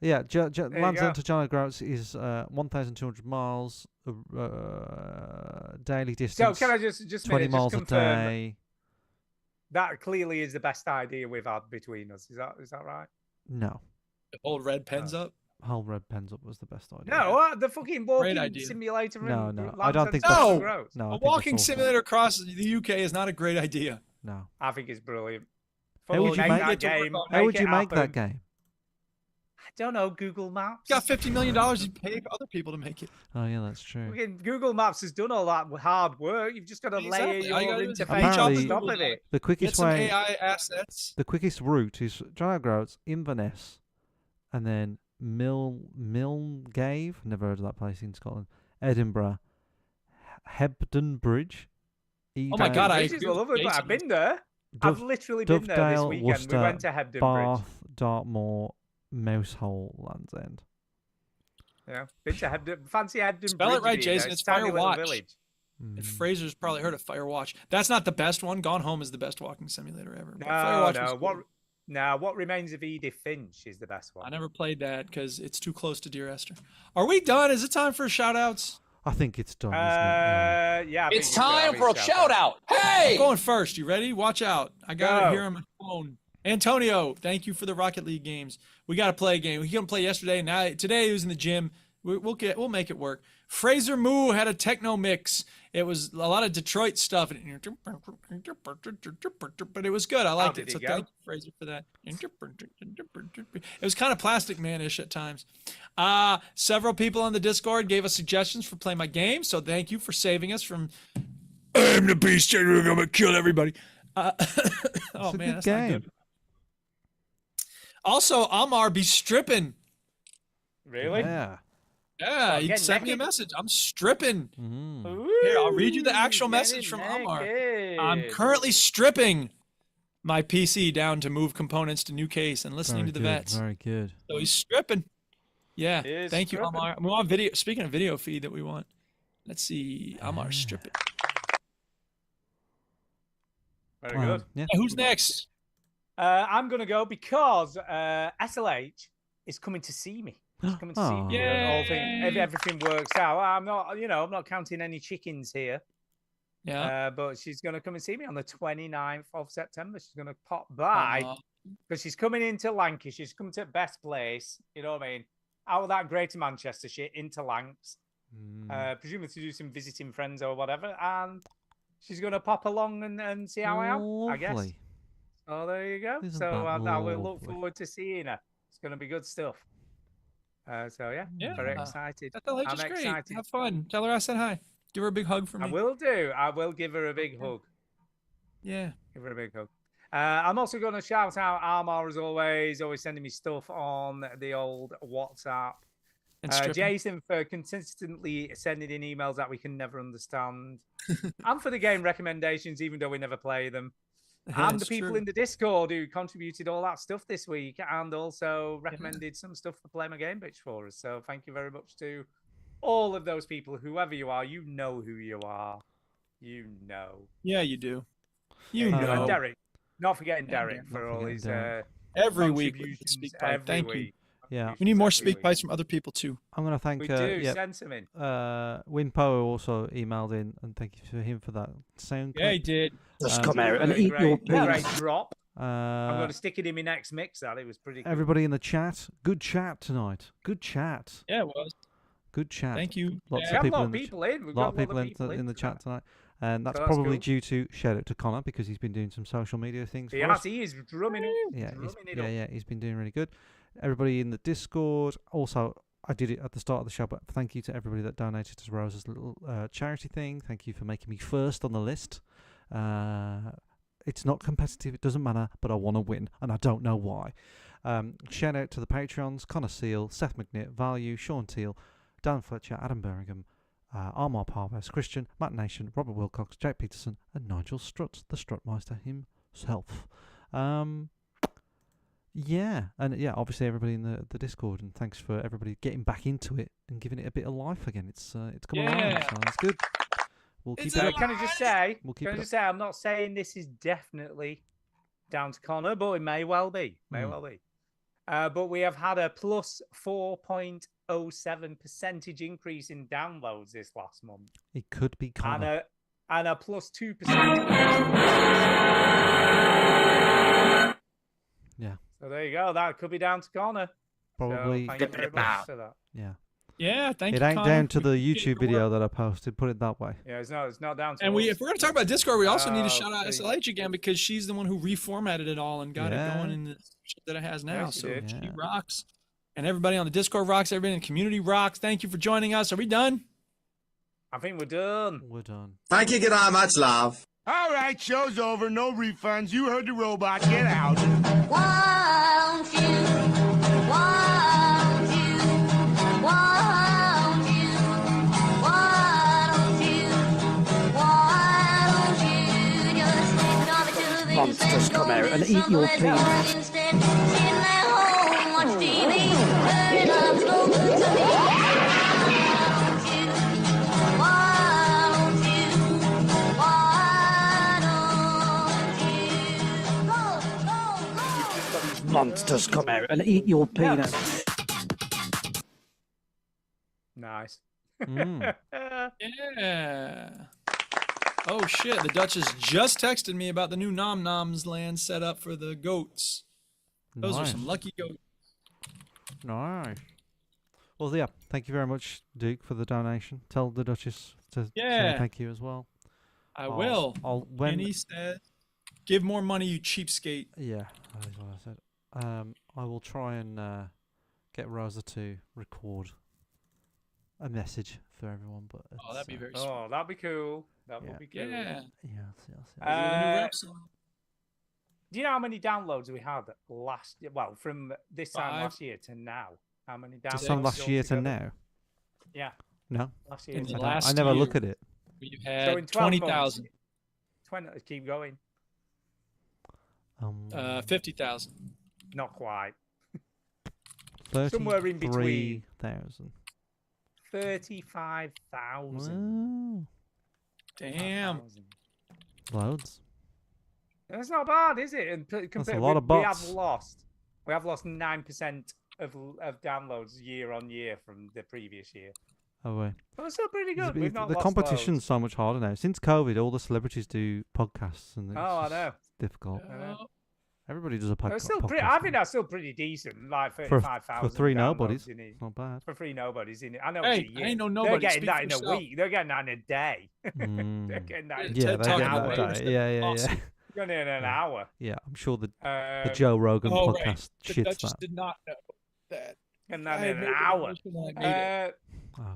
Speaker 3: yeah,
Speaker 2: you
Speaker 3: Land's
Speaker 2: go.
Speaker 3: End to John O'Groats is 1,200 miles, daily
Speaker 2: So
Speaker 3: distance.
Speaker 2: can I just
Speaker 3: 20
Speaker 2: minute,
Speaker 3: miles
Speaker 2: just
Speaker 3: a
Speaker 2: confirm
Speaker 3: day.
Speaker 2: that clearly is the best idea we've had between us. Is that right?
Speaker 3: No,
Speaker 1: Hold red pens up.
Speaker 3: whole red pens up was the best idea.
Speaker 2: No, what? The fucking walking
Speaker 1: idea.
Speaker 2: simulator.
Speaker 3: No,
Speaker 2: and
Speaker 3: no,
Speaker 2: Land's
Speaker 3: I don't
Speaker 2: End
Speaker 3: think
Speaker 2: to
Speaker 3: that's-
Speaker 2: John
Speaker 1: No!
Speaker 2: O'Groats.
Speaker 3: No, I
Speaker 1: A
Speaker 3: think
Speaker 1: walking
Speaker 3: that's awful.
Speaker 1: simulator across the UK is not a great idea.
Speaker 3: No.
Speaker 2: I think it's brilliant.
Speaker 3: How would you
Speaker 2: Fucking
Speaker 3: make
Speaker 2: that
Speaker 1: it to work
Speaker 2: game?
Speaker 1: on-
Speaker 3: How would you make
Speaker 2: happen.
Speaker 3: that game?
Speaker 2: I don't know. Google Maps.
Speaker 1: You got $50 million. You pay other people to make it.
Speaker 3: Oh yeah, that's true.
Speaker 2: Fucking Google Maps has done all that hard work. You've just got to layer
Speaker 1: Exactly. All you
Speaker 2: your
Speaker 1: gotta do is
Speaker 2: interface
Speaker 3: reach
Speaker 2: on
Speaker 3: out
Speaker 2: the
Speaker 3: to
Speaker 2: top
Speaker 1: Google
Speaker 2: of it.
Speaker 3: The
Speaker 1: Get
Speaker 3: quickest
Speaker 1: some
Speaker 3: way,
Speaker 1: AI assets.
Speaker 3: the quickest route is John O'Groats, Inverness, and then Milngave. Never heard of that place in Scotland. Edinburgh, Hebden Bridge.
Speaker 1: Oh my God, I
Speaker 2: Bridges
Speaker 1: agree
Speaker 2: are
Speaker 1: with
Speaker 2: lovely, but I've
Speaker 1: Jason.
Speaker 2: been there. I've literally been there this
Speaker 3: Dovedale,
Speaker 2: weekend.
Speaker 3: Worcester,
Speaker 2: We went to Hebden Bridge.
Speaker 3: Bath, Dartmoor, Mousehole, Land's End.
Speaker 2: Yeah, been to Hebden. Fancy Hebden
Speaker 1: Spell
Speaker 2: Bridge.
Speaker 1: it right,
Speaker 2: being there.
Speaker 1: Jason. It's
Speaker 2: tiny little
Speaker 1: Firewatch.
Speaker 2: village.
Speaker 1: And Fraser's probably heard of Firewatch. That's not the best one. Gone Home is the best walking simulator ever. But
Speaker 2: No,
Speaker 1: Firewatch was
Speaker 2: no.
Speaker 1: cool.
Speaker 2: What Remains of Edith Finch is the best one.
Speaker 1: I never played that because it's too close to Dear Esther. Are we done? Is it time for shout outs?
Speaker 3: I think it's done. Isn't it? Yeah.
Speaker 2: Yeah. I think
Speaker 10: It's time for a shout out.
Speaker 1: I'm
Speaker 10: Hey!
Speaker 1: going first. You ready? Watch out. I got
Speaker 2: Go.
Speaker 1: it here on my phone. Antonio, thank you for the Rocket League games. We got to play a game. We couldn't play yesterday. Now today he was in the gym. We'll make it work. Fraser Moo had a techno mix. It was a lot of Detroit stuff, but it was good. I liked
Speaker 2: did
Speaker 1: it. So
Speaker 2: he go?
Speaker 1: thank you, Fraser, for that. It was kind of Plastic Man-ish at times. Several people on the Discord gave us suggestions for playing my game, so thank you for saving us from I'm the beast, I'm gonna kill everybody. Oh
Speaker 3: It's a
Speaker 1: man,
Speaker 3: good
Speaker 1: that's
Speaker 3: game.
Speaker 1: not good. Also, Amar be stripping.
Speaker 2: Really?
Speaker 3: Yeah.
Speaker 1: Yeah, he
Speaker 2: getting
Speaker 1: sent me a
Speaker 2: naked?
Speaker 1: message. I'm stripping.
Speaker 3: Mhm.
Speaker 1: Here, I'll read you the actual
Speaker 2: Ooh,
Speaker 1: message
Speaker 2: getting
Speaker 1: from Amar.
Speaker 2: naked.
Speaker 1: I'm currently stripping my PC down to move components to new case and listening
Speaker 3: Very
Speaker 1: to the
Speaker 3: good,
Speaker 1: vets.
Speaker 3: Very good.
Speaker 1: So he's stripping. Yeah.
Speaker 2: He is
Speaker 1: Thank you,
Speaker 2: stripping.
Speaker 1: Amar. We want video. Speaking of video feed that we want. Let's see. Amar stripping.
Speaker 2: Very good.
Speaker 3: Yeah.
Speaker 1: Yeah, who's next?
Speaker 2: I'm gonna go because SLH is coming to see me. He's coming to see
Speaker 3: Aw.
Speaker 2: me.
Speaker 1: Yay.
Speaker 2: If everything works out. I'm not, I'm not counting any chickens here.
Speaker 1: Yeah.
Speaker 2: But she's going to come and see me on the 29th of September. She's going to pop by because she's coming into Lancashire. She's coming to Best Place. You know what I mean? Out of that Greater Manchester shit into Lancs. Presumably to do some visiting friends or whatever. And she's going to pop along and see how I am, I guess. Oh, there you go.
Speaker 3: Isn't
Speaker 2: So
Speaker 3: that
Speaker 2: I will look
Speaker 3: lovely?
Speaker 2: forward to seeing her. It's going to be good stuff. So yeah, very excited.
Speaker 1: That's
Speaker 2: I'm
Speaker 1: great.
Speaker 2: excited.
Speaker 1: Have fun. Tell her I said hi. Give her a big hug for me.
Speaker 2: I will do. I will give her a big hug.
Speaker 1: Yeah.
Speaker 2: Give her a big hug. I'm also going to shout out Armor as always sending me stuff on the old WhatsApp. Jason for consistently sending in emails that we can never understand. And for the game recommendations, even though we never play them. And the people in the Discord who contributed all that stuff this week and also recommended some stuff for Play My Game Bitch for us. So thank you very much to all of those people, whoever you are. You know who you are. You know.
Speaker 1: Yeah, you do. You know.
Speaker 2: And Derek. Not forgetting Derek for all his
Speaker 1: every week. Thank you.
Speaker 3: Yeah.
Speaker 1: We need more speak bites from other people too.
Speaker 3: I'm going to thank
Speaker 2: We do. Send some in.
Speaker 3: Winpo also emailed in, and thank you for him for that sound clip.
Speaker 1: Yeah, he did.
Speaker 9: Just come out and eat your
Speaker 2: Great
Speaker 9: penis.
Speaker 2: drop. I'm going to stick it in my next mix. That it was pretty good.
Speaker 3: Everybody in the chat, good chat tonight. Good chat.
Speaker 1: Yeah, it was.
Speaker 3: Good chat.
Speaker 1: Thank you.
Speaker 3: Lots
Speaker 2: We
Speaker 3: of
Speaker 2: have a
Speaker 3: people
Speaker 2: lot
Speaker 3: in
Speaker 2: of
Speaker 3: the
Speaker 2: people in. We've
Speaker 3: lot
Speaker 2: got
Speaker 3: of people in the chat tonight. And that's
Speaker 2: So
Speaker 3: probably
Speaker 2: cool.
Speaker 3: due to shout out to Connor because he's been doing some social media things. For us.
Speaker 2: He is drumming up.
Speaker 3: Yeah, he's been doing really good. Everybody in the Discord. Also, I did it at the start of the show, but thank you to everybody that donated to Rose's little charity thing. Thank you for making me first on the list. It's not competitive, it doesn't matter, but I want to win, and I don't know why. Shout out to the Patreons, Connor Seal, Seth McNitt, Value, Sean Teal, Dan Fletcher, Adam Birmingham, Armar Parves, Christian, Matt Nation, Robert Wilcox, Jake Peterson, and Nigel Strutt, the Strutmeister himself. Obviously everybody in the Discord, and thanks for everybody getting back into it and giving it a bit of life again. It's come alive, so it's good. We'll keep it up.
Speaker 2: Can I just say?
Speaker 3: We'll keep
Speaker 2: Can I
Speaker 3: it
Speaker 2: just say? I'm not saying this is definitely down to Connor, but it may well be. Well be. But we have had a plus 4.07% increase in downloads this last month.
Speaker 3: It could be Connor.
Speaker 2: And a plus 2%.
Speaker 3: Yeah.
Speaker 2: So there you go. That could be down to Connor.
Speaker 3: Probably.
Speaker 2: So thank you very much for that.
Speaker 3: Yeah.
Speaker 1: Yeah, thank you.
Speaker 3: It ain't
Speaker 1: Connor.
Speaker 3: down to the YouTube video that I posted. Put it that way.
Speaker 2: Yeah, it's not down to.
Speaker 1: And if we're going to talk about Discord, we also need to shout out
Speaker 2: please.
Speaker 1: SLH again because she's the one who reformatted it all and got it going in the shit that it has now.
Speaker 2: Yes, she
Speaker 1: So
Speaker 2: did.
Speaker 1: she rocks. And everybody on the Discord rocks. Everybody in the community rocks. Thank you for joining us. Are we done?
Speaker 2: I think we're done.
Speaker 3: We're done.
Speaker 6: Thank you, get on, much love.
Speaker 12: All right, show's over. No refunds. You heard the robot. Get out.
Speaker 7: Won't you? Won't you? Won't you? Won't you? Won't you just stick it over to the
Speaker 9: Monsters come out and eat your penis.
Speaker 7: instead? Sit at home, watch TV, turn it up, smoke some weed. Won't you?
Speaker 9: Monsters come out and eat your penis.
Speaker 2: Nice.
Speaker 1: Yeah. Oh shit! The Duchess just texted me about the new Nom Noms land set up for the goats. Those are some lucky goats.
Speaker 3: Nice. Well, yeah. Thank you very much, Duke, for the donation. Tell the Duchess to say thank you as well.
Speaker 1: I will.
Speaker 3: When
Speaker 1: and he said, "Give more money, you cheapskate."
Speaker 3: Yeah, that is what I said. I will try and get Rosa to record a message for everyone, but
Speaker 1: that'd be very.
Speaker 2: Oh, that'd be cool. That would be cool.
Speaker 1: Yeah.
Speaker 3: Yes.
Speaker 2: Do you know how many downloads we had last year? Well, from this time
Speaker 1: 5.
Speaker 2: last year to now. How many downloads?
Speaker 3: Just from last year to now?
Speaker 2: Yeah.
Speaker 3: No.
Speaker 2: Last year.
Speaker 1: In the
Speaker 2: to
Speaker 1: last
Speaker 3: I never
Speaker 1: year,
Speaker 3: look at it.
Speaker 1: We've
Speaker 2: So
Speaker 1: had
Speaker 2: in 12
Speaker 1: 20,000.
Speaker 2: 20. Keep going.
Speaker 1: 50,000.
Speaker 2: Not quite.
Speaker 3: Somewhere
Speaker 2: in between.
Speaker 3: 33,000.
Speaker 2: 35,000.
Speaker 1: Damn.
Speaker 3: Loads.
Speaker 2: That's not bad, is it? And
Speaker 3: That's a lot of bots.
Speaker 2: We have lost 9% of downloads year on year from the previous year.
Speaker 3: Have we?
Speaker 2: Well, it's still pretty good.
Speaker 3: The
Speaker 2: We've not lost
Speaker 3: competition's
Speaker 2: loads.
Speaker 3: so much harder now. Since COVID, all the celebrities do podcasts, and it's
Speaker 2: I know.
Speaker 3: difficult.
Speaker 2: I know.
Speaker 3: Everybody does a
Speaker 2: It's
Speaker 3: podcast.
Speaker 2: still pretty. I think that's still pretty decent. Like
Speaker 3: for
Speaker 2: 35,000
Speaker 3: three
Speaker 2: downloads
Speaker 3: nobodies.
Speaker 2: in it.
Speaker 3: It's not bad.
Speaker 2: For 3 nobodies in it. I know.
Speaker 1: Hey,
Speaker 2: it's a year.
Speaker 1: ain't no
Speaker 2: They're
Speaker 1: nobody.
Speaker 2: getting
Speaker 1: Speak
Speaker 2: that
Speaker 1: for
Speaker 2: in a
Speaker 1: yourself.
Speaker 2: week. They're getting that in a day. They're
Speaker 3: Mm.
Speaker 2: getting that in
Speaker 3: Yeah,
Speaker 2: an
Speaker 3: they're getting
Speaker 2: hour.
Speaker 3: that day. Yeah.
Speaker 1: Awesome.
Speaker 2: Getting it in an hour.
Speaker 3: Yeah, I'm sure the
Speaker 2: Um,
Speaker 3: Joe Rogan
Speaker 1: Oh,
Speaker 3: podcast
Speaker 1: right. The
Speaker 3: shits
Speaker 1: Duchess
Speaker 3: that.
Speaker 1: did not know that.
Speaker 2: And that
Speaker 1: I
Speaker 2: in an
Speaker 1: made the
Speaker 2: hour.
Speaker 1: decision and I made it.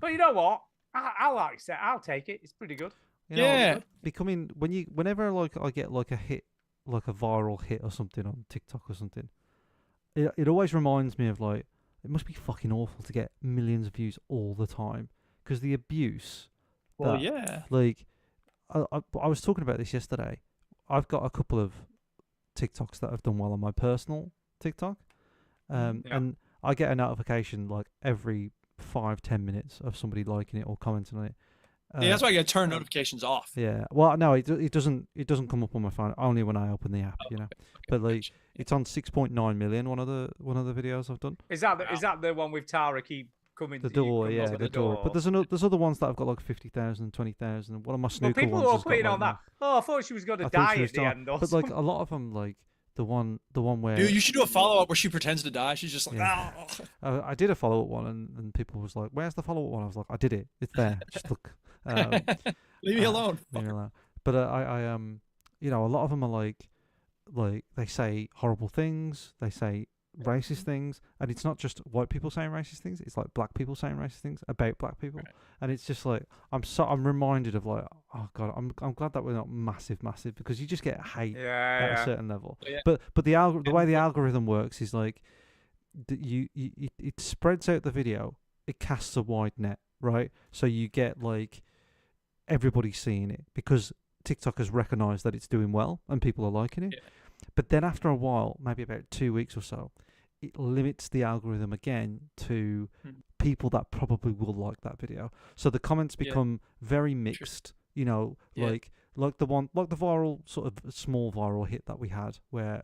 Speaker 2: But you know what? I like it. I'll take it. It's pretty good.
Speaker 3: You know,
Speaker 1: Yeah.
Speaker 3: becoming whenever like I get like a hit, like a viral hit or something on TikTok or something, it always reminds me of like it must be fucking awful to get millions of views all the time because the abuse.
Speaker 1: Well,
Speaker 3: that,
Speaker 1: yeah.
Speaker 3: Like, I was talking about this yesterday. I've got a couple of TikToks that have done well on my personal TikTok, and I get a notification like every 5-10 minutes of somebody liking it or commenting on it.
Speaker 1: Yeah, that's why I got to turn notifications off.
Speaker 3: Yeah. Well, no, it doesn't come up on my phone only when I open the app, you know. But like it's on 6.9 million. One of the videos I've done.
Speaker 2: Is that the one with Tara keep coming?
Speaker 3: The door,
Speaker 2: comes
Speaker 3: yeah,
Speaker 2: to
Speaker 3: the door. But there's other ones that have got like 50,000, 20,000. One of my
Speaker 2: Well,
Speaker 3: snooker
Speaker 2: people
Speaker 3: ones
Speaker 2: are
Speaker 3: has got,
Speaker 2: putting
Speaker 3: like,
Speaker 2: on that. Oh, I thought she was going to
Speaker 3: I thought
Speaker 2: die
Speaker 3: she
Speaker 2: at
Speaker 3: was
Speaker 2: the
Speaker 3: dying.
Speaker 2: end. Or
Speaker 3: But like
Speaker 2: something.
Speaker 3: a lot of them, like the one where
Speaker 1: Dude, you should do a follow up where she pretends to die. She's just like,
Speaker 3: Yeah.
Speaker 1: oh.
Speaker 3: I did a follow up one, and people was like, "Where's the follow up one?" I was like, "I did it. It's there. Just look."
Speaker 1: Leave me alone.
Speaker 3: Leave me alone. But I you know, a lot of them are like they say horrible things. They say racist things, and it's not just white people saying racist things. It's like black people saying racist things about black people, and it's just like I'm reminded of like, oh god, I'm glad that we're not massive because you just get hate at a certain level. But the way the algorithm works is like it spreads out the video. It casts a wide net, right? So you get like everybody seeing it because TikTok has recognized that it's doing well and people are liking it. But then after a while, maybe about 2 weeks or so, it limits the algorithm again to people that probably will like that video. So the comments become very mixed. You know, like the viral sort of small viral hit that we had, where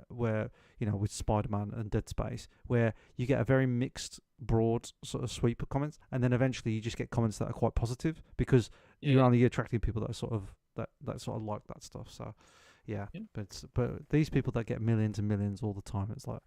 Speaker 3: you know with Spider-Man and Dead Space, where you get a very mixed, broad sort of sweep of comments, and then eventually you just get comments that are quite positive because you're only attracting people that are sort of that sort of like that stuff. So. Yeah, but these people that get millions and millions all the time, it's like,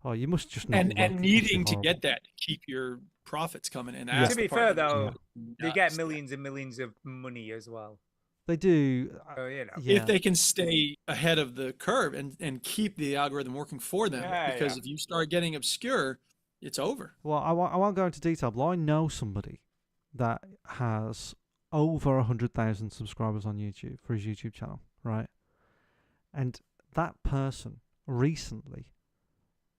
Speaker 3: oh, you must just not.
Speaker 1: And needing to get that to keep your profits coming in.
Speaker 2: To be fair though, they get millions and millions of money as well.
Speaker 3: They do.
Speaker 2: You know.
Speaker 1: If they can stay ahead of the curve and keep the algorithm working for them, because if you start getting obscure, it's over.
Speaker 3: Well, I won't go into detail, but I know somebody that has over 100,000 subscribers on YouTube for his YouTube channel, right? And that person recently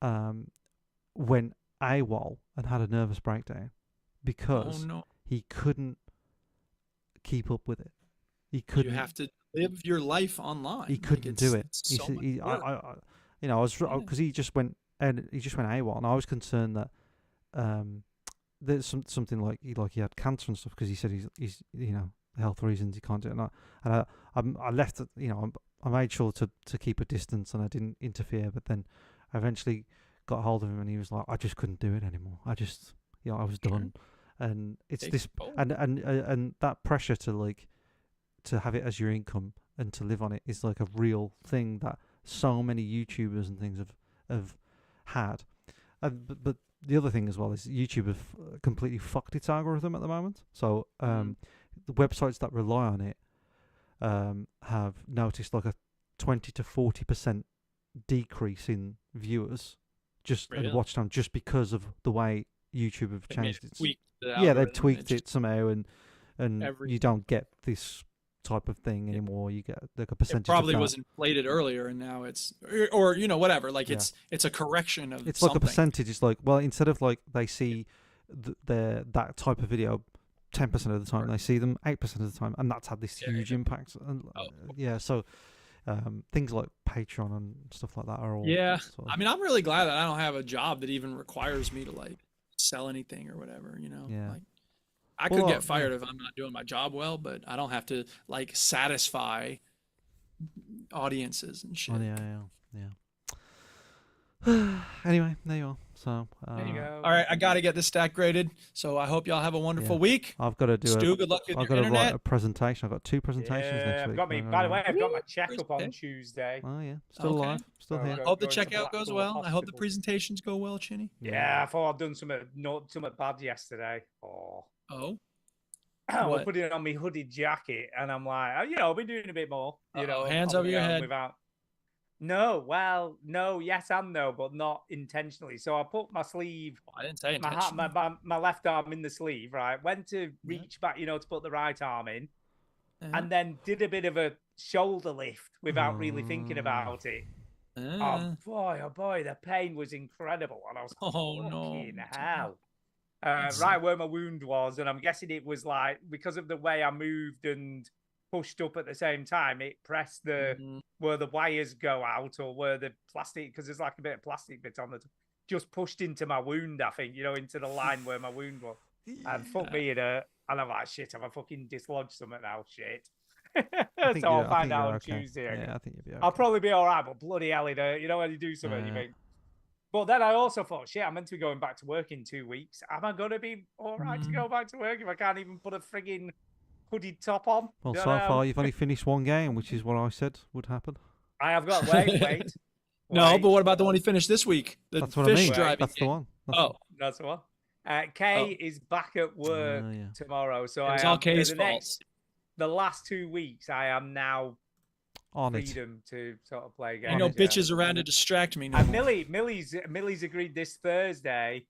Speaker 3: went AWOL and had a nervous breakdown because he couldn't keep up with it. He couldn't.
Speaker 1: You have to live your life online.
Speaker 3: He couldn't do it.
Speaker 1: So much work.
Speaker 3: You know, I was because he just went AWOL, and I was concerned that there's something like he had cancer and stuff because he said he's you know health reasons he can't do it. And I left it, you know. I made sure to keep a distance and I didn't interfere, but then I eventually got hold of him and he was like, I just couldn't do it anymore. I was done. And it's this, and that pressure to have it as your income and to live on it is like a real thing that so many YouTubers and things have had. But the other thing as well is YouTube have completely fucked its algorithm at the moment. So the websites that rely on it have noticed like a 20 to 40% decrease in viewers and watch time just because of the way YouTube have changed it. They've tweaked it somehow, and you don't get this type of thing anymore. You get like a percentage.
Speaker 1: It probably
Speaker 3: of that.
Speaker 1: was inflated earlier, and now it's or you know whatever. Like it's a correction of.
Speaker 3: It's
Speaker 1: something.
Speaker 3: like a percentage. It's like, well, instead of like they see that type of video 10% of the time, they see them 8% of the time, and that's had this huge impact. And so things like Patreon and stuff like that are all.
Speaker 1: I mean, I'm really glad that I don't have a job that even requires me to like sell anything or whatever. You know, like I could get fired if I'm not doing my job well, but I don't have to like satisfy audiences and shit.
Speaker 3: Yeah. anyway, there you are. So
Speaker 2: There you go.
Speaker 1: All right, I got to get this stack graded. So I hope y'all have a wonderful
Speaker 3: Yeah.
Speaker 1: week.
Speaker 3: I've got to do
Speaker 1: Stu, good luck with
Speaker 3: I've
Speaker 1: your
Speaker 3: got to write
Speaker 1: internet.
Speaker 3: a presentation. I've got 2 presentations
Speaker 2: Yeah,
Speaker 3: next
Speaker 2: I've
Speaker 3: week.
Speaker 2: got me. By the way, I've got my checkup on
Speaker 1: Okay.
Speaker 2: Tuesday.
Speaker 3: Oh yeah, still
Speaker 1: Okay.
Speaker 3: alive, still
Speaker 2: So
Speaker 3: here.
Speaker 2: I've got-
Speaker 1: Hope the
Speaker 2: going to
Speaker 1: checkout goes
Speaker 2: Blackpool
Speaker 1: well. I hope the
Speaker 2: Hospital.
Speaker 1: presentations go well, Chinny.
Speaker 2: Yeah, I thought I'd done something bad yesterday.
Speaker 1: Oh.
Speaker 2: I was
Speaker 1: What?
Speaker 2: putting on my hooded jacket, and I'm like, I've been doing a bit more.
Speaker 1: Uh-oh, hands over your head.
Speaker 2: Without... No, well, no, yes and no, but not intentionally. So I put my sleeve,
Speaker 1: I didn't say
Speaker 2: my,
Speaker 1: intentionally.
Speaker 2: my left arm in the sleeve, right? Went to reach back, to put the right arm in, and then did a bit of a shoulder lift without really thinking about it. Oh boy, the pain was incredible, and I was fucking hell. Right where my wound was, and I'm guessing it was like because of the way I moved and pushed up at the same time, it pressed the where the wires go out or where the plastic, because there's like a bit of plastic bit on the just pushed into my wound, I think, into the line where my wound was. And fuck me in a, and I'm like, shit, have I fucking dislodged something now? Shit. So I'll find out on Tuesday.
Speaker 3: Yeah, I think you'll be okay.
Speaker 2: I'll probably be all right, but bloody hell, when you do something, you think. But then I also thought, shit, I'm meant to be going back to work in 2 weeks. Am I going to be all right to go back to work if I can't even put a frigging hooded top on?
Speaker 3: Well, so far you've only finished 1 game, which is what I said would happen.
Speaker 2: I have got wait.
Speaker 1: No, but what about the one he finished this week? The
Speaker 3: That's what I
Speaker 1: fish
Speaker 3: mean.
Speaker 1: driving
Speaker 3: That's the
Speaker 1: game.
Speaker 3: one.
Speaker 2: That's the one. Kay is back at work tomorrow, so
Speaker 1: It was
Speaker 2: I
Speaker 1: all
Speaker 2: am,
Speaker 1: Kay's
Speaker 2: for
Speaker 1: fault.
Speaker 2: the last 2 weeks, I am now
Speaker 3: On it.
Speaker 2: freedom to sort of play games.
Speaker 1: Ain't no bitches around to distract me. No
Speaker 2: And
Speaker 1: more.
Speaker 2: Millie's agreed this Thursday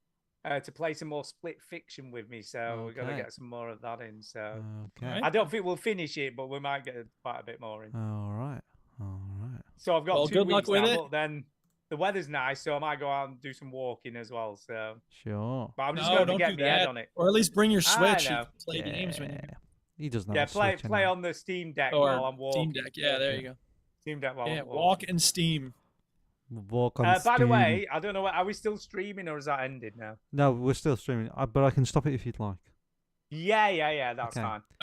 Speaker 2: to play some more Split Fiction with me, so we're gonna
Speaker 3: Okay.
Speaker 2: get some more of that in. So
Speaker 3: Okay.
Speaker 2: I don't think we'll finish it, but we might get quite a bit more in.
Speaker 3: All right. All right.
Speaker 2: So I've got
Speaker 1: Well,
Speaker 2: 2
Speaker 1: good
Speaker 2: weeks
Speaker 1: luck with
Speaker 2: now,
Speaker 1: it.
Speaker 2: but then the weather's nice, so I might go out and do some walking as well. So,
Speaker 3: Sure.
Speaker 2: but I'm just
Speaker 1: No,
Speaker 2: going to
Speaker 1: don't
Speaker 2: get
Speaker 1: do
Speaker 2: my head
Speaker 1: that.
Speaker 2: on it.
Speaker 1: Or at least bring your
Speaker 2: I
Speaker 1: Switch
Speaker 2: know.
Speaker 1: and play games when you
Speaker 3: He doesn't know.
Speaker 2: Yeah,
Speaker 3: how to switch
Speaker 2: play
Speaker 3: anyway.
Speaker 2: on the Steam Deck
Speaker 1: or
Speaker 2: while I'm walking.
Speaker 1: Steam Deck. Yeah, there you go.
Speaker 2: Steam Deck while
Speaker 1: Yeah,
Speaker 2: I'm walking.
Speaker 1: walk and Steam.
Speaker 3: Walk on
Speaker 2: By the
Speaker 3: Steam.
Speaker 2: way, I don't know. Are we still streaming or is that ended now?
Speaker 3: No, we're still streaming, but I can stop it if you'd like.
Speaker 2: Yeah, that's
Speaker 3: Okay.
Speaker 2: fine.